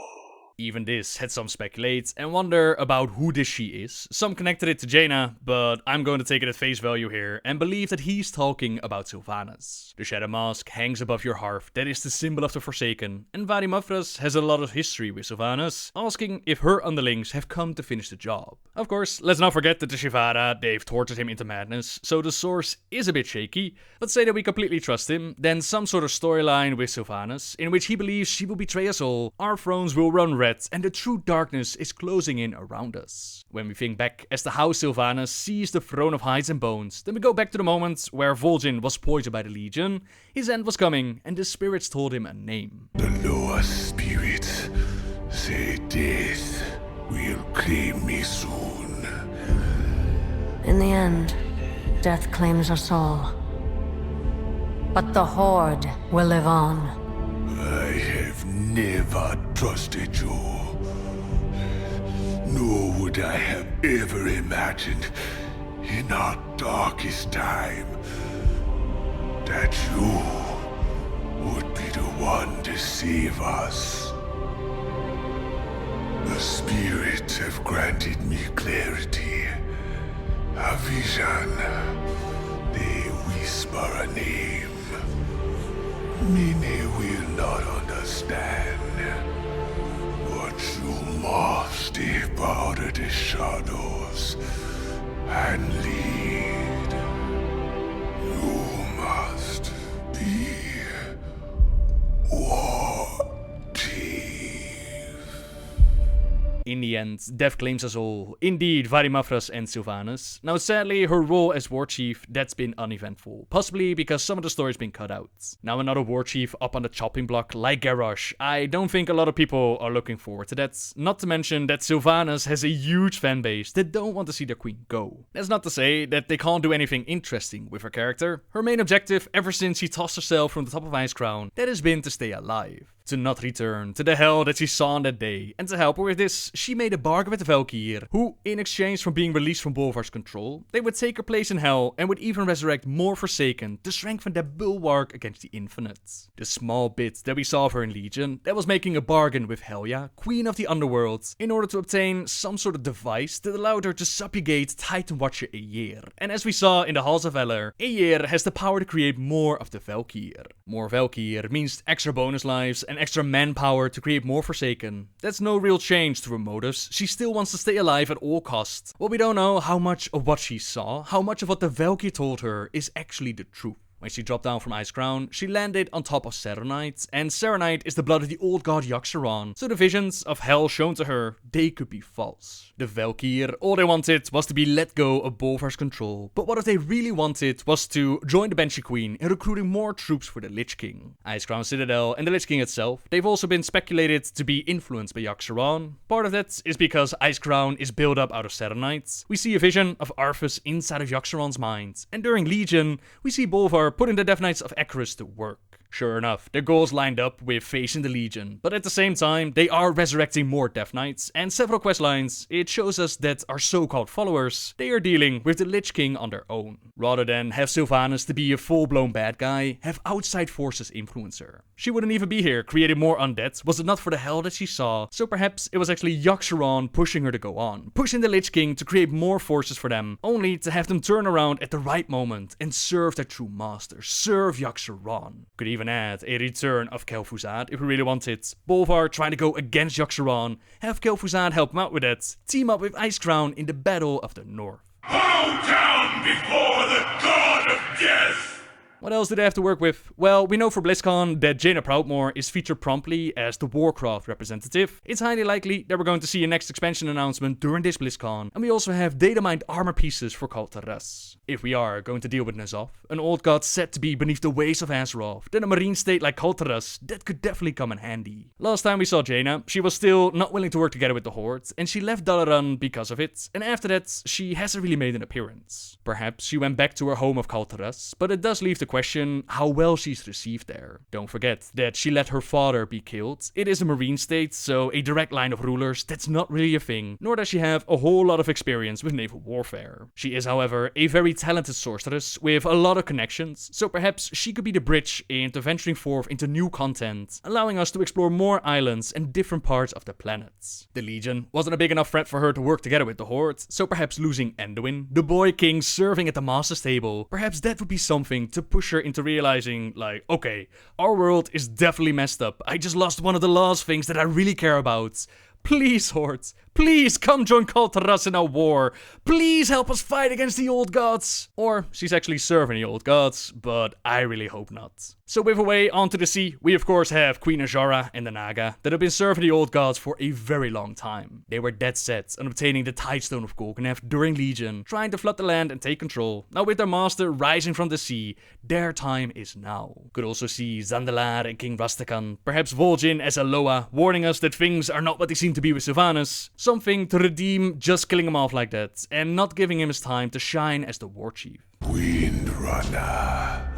Even this had some speculate and wonder about who this she is. Some connected it to Jaina, but I'm going to take it at face value here and believe that he's talking about Sylvanas. The shadow mask hangs above your hearth, that is the symbol of the Forsaken, and Varimafras has a lot of history with Sylvanas, asking if her underlings have come to finish the job. Of course, let's not forget that the Shahadah, they've tortured him into madness, so the source is a bit shaky. Let's say that we completely trust him, then some sort of storyline with Sylvanas, in which he believes she will betray us all, our thrones will run red, and the true darkness is closing in around us. When we think back as to how Sylvanas seized the throne of hides and bones, then we go back to the moment where Vol'jin was poisoned by the Legion, his end was coming, and the spirits told him a name. The lower spirits say death will claim me soon. In the end, death claims us all. But the Horde will live on. I have never trusted you. Nor would I have ever imagined in our darkest time that you would be the one to save us. The spirits have granted me clarity, a vision. They whisper a name. Many will not understand, but you must step out of the shadows and lead. You must be In the end, death claims us all. Indeed, Varimafras and Sylvanas. Now sadly, her role as war chief, that's been uneventful. Possibly because some of the story's been cut out. Now another war chief up on the chopping block like Garrosh. I don't think a lot of people are looking forward to that. Not to mention that Sylvanas has a huge fanbase that don't want to see their queen go. That's not to say that they can't do anything interesting with her character. Her main objective ever since she tossed herself from the top of Icecrown, that has been to stay alive. To not return to the hell that she saw on that day. And to help her with this, she made a bargain with the Valkyr, who, in exchange for being released from Bolvar's control, they would take her place in hell and would even resurrect more Forsaken to strengthen their bulwark against the infinite. The small bit that we saw of her in Legion, that was making a bargain with Helya, Queen of the Underworld, in order to obtain some sort of device that allowed her to subjugate Titan Watcher Aegir. And as we saw in the Halls of Valor, Aegir has the power to create more of the Valkyr. More Valkyr means extra bonus lives and extra manpower to create more Forsaken. That's no real change to her motives. She still wants to stay alive at all costs. Well, we don't know how much of what she saw, how much of what the Valkyr told her is actually the truth. When she dropped down from Icecrown, she landed on top of Serenite, and Serenite is the blood of the old god Yogg-Saron, so the visions of hell shown to her, they could be false. The Valkyr, all they wanted was to be let go of Bolvar's control, but what they really wanted was to join the Banshee Queen in recruiting more troops for the Lich King. Icecrown Citadel and the Lich King itself, they've also been speculated to be influenced by Yogg-Saron. Part of that is because Icecrown is built up out of Serenite. We see a vision of Arthas inside of Yogg-Saron's mind, and during Legion, we see Bolvar putting the Death Knights of Echoris to work. Sure enough, their goals lined up with facing the Legion, but at the same time, they are resurrecting more Death Knights, and several questlines, it shows us that our so-called followers, they are dealing with the Lich King on their own. Rather than have Sylvanas to be a full-blown bad guy, have outside forces influence her. She wouldn't even be here, creating more undead, was it not for the hell that she saw, so perhaps it was actually Yogg-Saron pushing her to go on, pushing the Lich King to create more forces for them, only to have them turn around at the right moment and serve their true master, serve Yogg-Saron. Could even add a return of Kel'Thuzad if we really want it. Bolvar trying to go against Yogg-Saron, have Kel'Thuzad help him out with it, team up with Icecrown in the Battle of the North. Bow down before the god of death! What else did they have to work with? Well, we know for BlizzCon that Jaina Proudmoore is featured promptly as the Warcraft representative. It's highly likely that we're going to see a next expansion announcement during this BlizzCon, and we also have data-mined armor pieces for Kul Tiras. If we are going to deal with N'Zoth, an old god said to be beneath the waves of Azeroth, then a marine state like Kul Tiras, that could definitely come in handy. Last time we saw Jaina, she was still not willing to work together with the Horde, and she left Dalaran because of it, and after that, she hasn't really made an appearance. Perhaps she went back to her home of Kul Tiras, but it does leave the question how well she's received there. Don't forget that she let her father be killed. It is a marine state, so a direct line of rulers, that's not really a thing, nor does she have a whole lot of experience with naval warfare. She is, however, a very talented sorceress with a lot of connections, so perhaps she could be the bridge into venturing forth into new content, allowing us to explore more islands and different parts of the planets. The Legion wasn't a big enough threat for her to work together with the Horde, so perhaps losing Anduin, the boy king serving at the Master's table, perhaps that would be something to push her into realizing, like, okay, our world is definitely messed up. I just lost one of the last things that I really care about. Please, Horde, please come join Kul Tiras in our war. Please help us fight against the old gods. Or she's actually serving the old gods, but I really hope not. So with a way onto the sea, we of course have Queen Azshara and the Naga that have been serving the old gods for a very long time. They were dead set on obtaining the Tidestone of Golganath during Legion, trying to flood the land and take control. Now with their master rising from the sea, their time is now. Could also see Zandalar and King Rastakhan, perhaps Vol'jin as Alola, warning us that things are not what they seem to be with Sylvanas. Something to redeem just killing him off like that, and not giving him his time to shine as the war chief. Windrunner.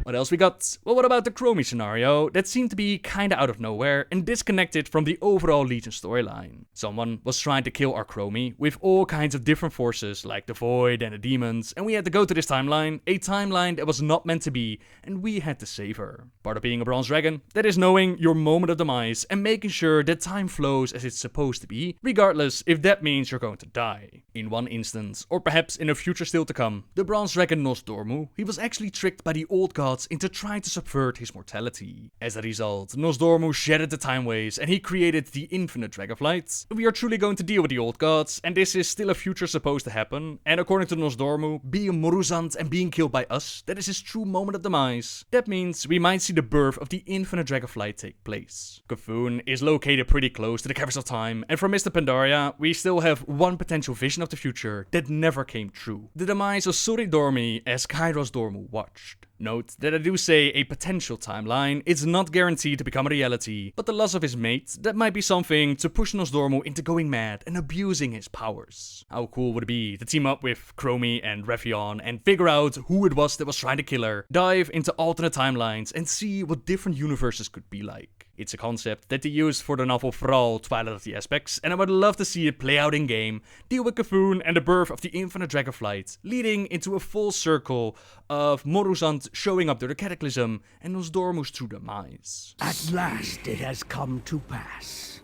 What else we got? Well, what about the Chromie scenario that seemed to be kinda out of nowhere and disconnected from the overall Legion storyline? Someone was trying to kill our Chromie with all kinds of different forces like the Void and the demons, and we had to go to this timeline, a timeline that was not meant to be, and we had to save her. Part of being a Bronze Dragon, that is knowing your moment of demise and making sure that time flows as it's supposed to be, regardless if that means you're going to die. In one instance, or perhaps in a future still to come, the Bronze Dragon Nosdormu, he was actually tricked by the old gods into trying to subvert his mortality. As a result, Nosdormu shattered the time waves and he created the infinite Dragonflight. We are truly going to deal with the old gods, and this is still a future supposed to happen, and according to Nosdormu, being Moruzant and being killed by us, that is his true moment of demise. That means we might see the birth of the infinite Dragonflight take place. K'Vuun is located pretty close to the Caverns of Time, and from Mr. Pandaria, we still have one potential vision of the future that never came true. The demise of Suri Dormi as Kairos Dormu watched. Note that I do say a potential timeline, it's not guaranteed to become a reality, but the loss of his mate, that might be something to push Nosdormu into going mad and abusing his powers. How cool would it be to team up with Chromie and Raytheon and figure out who it was that was trying to kill her, dive into alternate timelines and see what different universes could be like. It's a concept that they used for the novel Thrall, Twilight of the Aspects, and I would love to see it play out in game, deal with K'Vuun and the birth of the infinite Dragonflight, leading into a full circle of Moruzant showing up to the Cataclysm and Nosdormu's true demise. At last it has come to pass.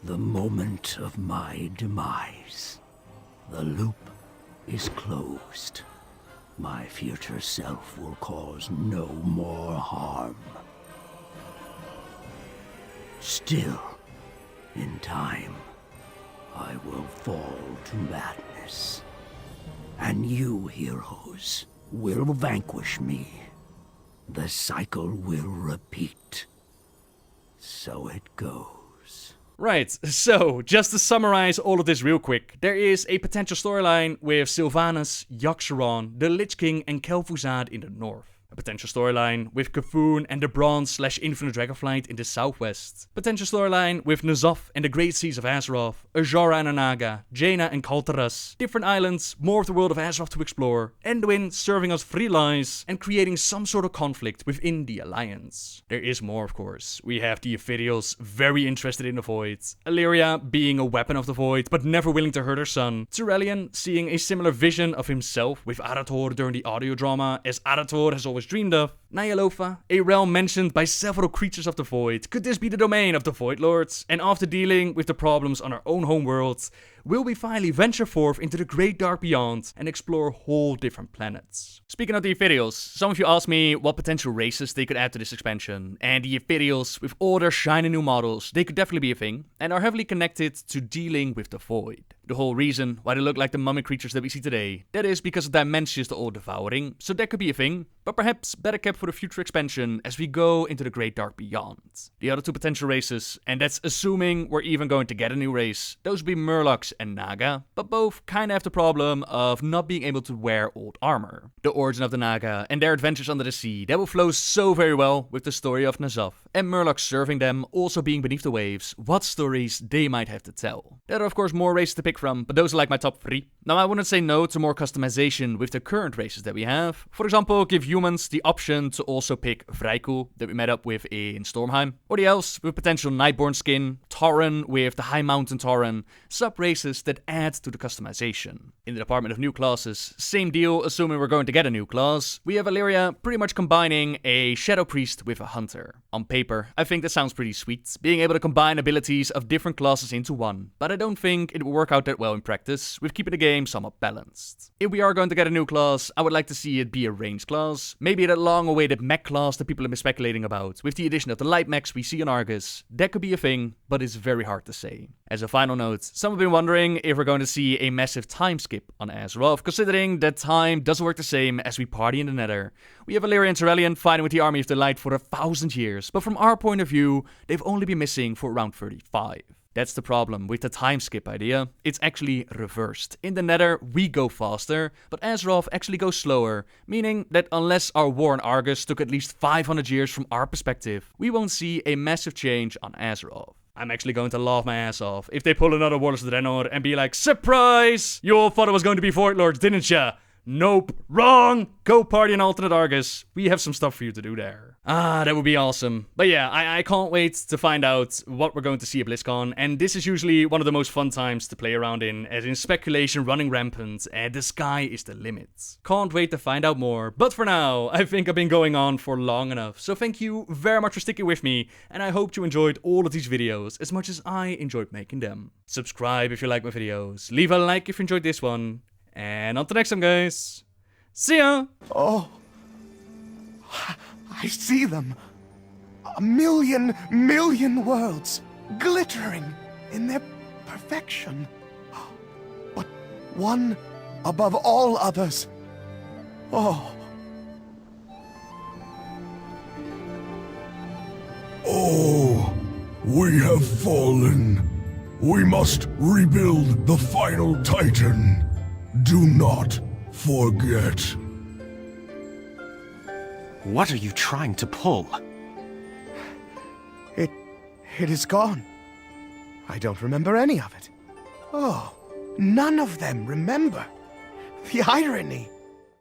The moment of my demise. The loop is closed. My future self will cause no more harm. Still, in time, I will fall to madness. And you, heroes, will vanquish me. The cycle will repeat. So it goes. Right, so just to summarize all of this real quick, there is a potential storyline with Sylvanas, Yogg-Saron, the Lich King and Kel'Thuzad in the north. A potential storyline with K'Vuun and the Bronze/Infinite Dragonflight in the southwest. Potential storyline with N'Zoth and the Great Seas of Azeroth, Azshara and Anaga, Jaina and Kul Tiras, different islands, more of the world of Azeroth to explore, Anduin serving us free lies, and creating some sort of conflict within the Alliance. There is more, of course. We have the Ethereals, very interested in the Void, Illyria being a weapon of the Void, but never willing to hurt her son, Turalyon seeing a similar vision of himself with Arator during the audio drama, as Arator has always dreamed of, Ny'alotha, a realm mentioned by several creatures of the Void. Could this be the domain of the Void Lords? And after dealing with the problems on our own homeworld, will we finally venture forth into the great dark beyond and explore whole different planets? Speaking of the Ethereals, some of you asked me what potential races they could add to this expansion, and the Ethereals, with all their shiny new models, they could definitely be a thing. and are heavily connected to dealing with the void. The whole reason why they look like the mummy creatures that we see today, that is because of dimensions the all-devouring, so that could be a thing, but perhaps better kept for the future expansion as we go into the Great Dark Beyond. The other two potential races, and that's assuming we're even going to get a new race, those would be Murlocs and Naga, but both kinda have the problem of not being able to wear old armor. The origin of the Naga and their adventures under the sea, that will flow so very well with the story of N'Zoth, and Murlocs serving them, also being beneath the waves, what stories they might have to tell. There are of course more races to pick from, but those are like my top 3. Now I wouldn't say no to more customization with the current races that we have. For example, give humans the option to also pick Vrykul that we met up with in Stormheim, or the elves with potential Nightborn skin, Tauren with the High Mountain Tauren, sub-races that add to the customization. In the department of new classes, same deal, assuming we're going to get a new class. We have Illyria pretty much combining a Shadow Priest with a Hunter. On paper, I think that sounds pretty sweet, being able to combine abilities of different classes into one, but I don't think it will work out that well in practice, with keeping the game somewhat balanced. If we are going to get a new class, I would like to see it be a ranged class, maybe that long-awaited mech class that people have been speculating about, with the addition of the light mechs we see on Argos. That could be a thing, but it's very hard to say. As a final note, some have been wondering if we're going to see a massive time skip on Azeroth, considering that time doesn't work the same as we party in the Nether. We have Illyria and Turellian fighting with the Army of the Light for 1,000 years, but from our point of view, they've only been missing for around 35. That's the problem with the time skip idea. It's actually reversed. In the Nether, we go faster, but Azeroth actually goes slower, meaning that unless our war on Argus took at least 500 years from our perspective, we won't see a massive change on Azeroth. I'm actually going to laugh my ass off if they pull another Warlords of Draenor and be like, surprise! You all thought it was going to be Void Lords, didn't ya? Nope. Wrong! Go party in alternate Argus. We have some stuff for you to do there. Ah, that would be awesome. But yeah, I can't wait to find out what we're going to see at BlizzCon, and this is usually one of the most fun times to play around in, as in speculation running rampant, and the sky is the limit. Can't wait to find out more, but for now, I think I've been going on for long enough, so thank you very much for sticking with me, and I hope you enjoyed all of these videos as much as I enjoyed making them. Subscribe if you like my videos, leave a like if you enjoyed this one, and until next time guys, see ya! Oh, I see them. A million worlds, glittering in their perfection. But one above all others. Oh. Oh, we have fallen. We must rebuild the final Titan. Do not forget. What are you trying to pull? It is gone. I don't remember any of it. Oh, none of them remember. The irony.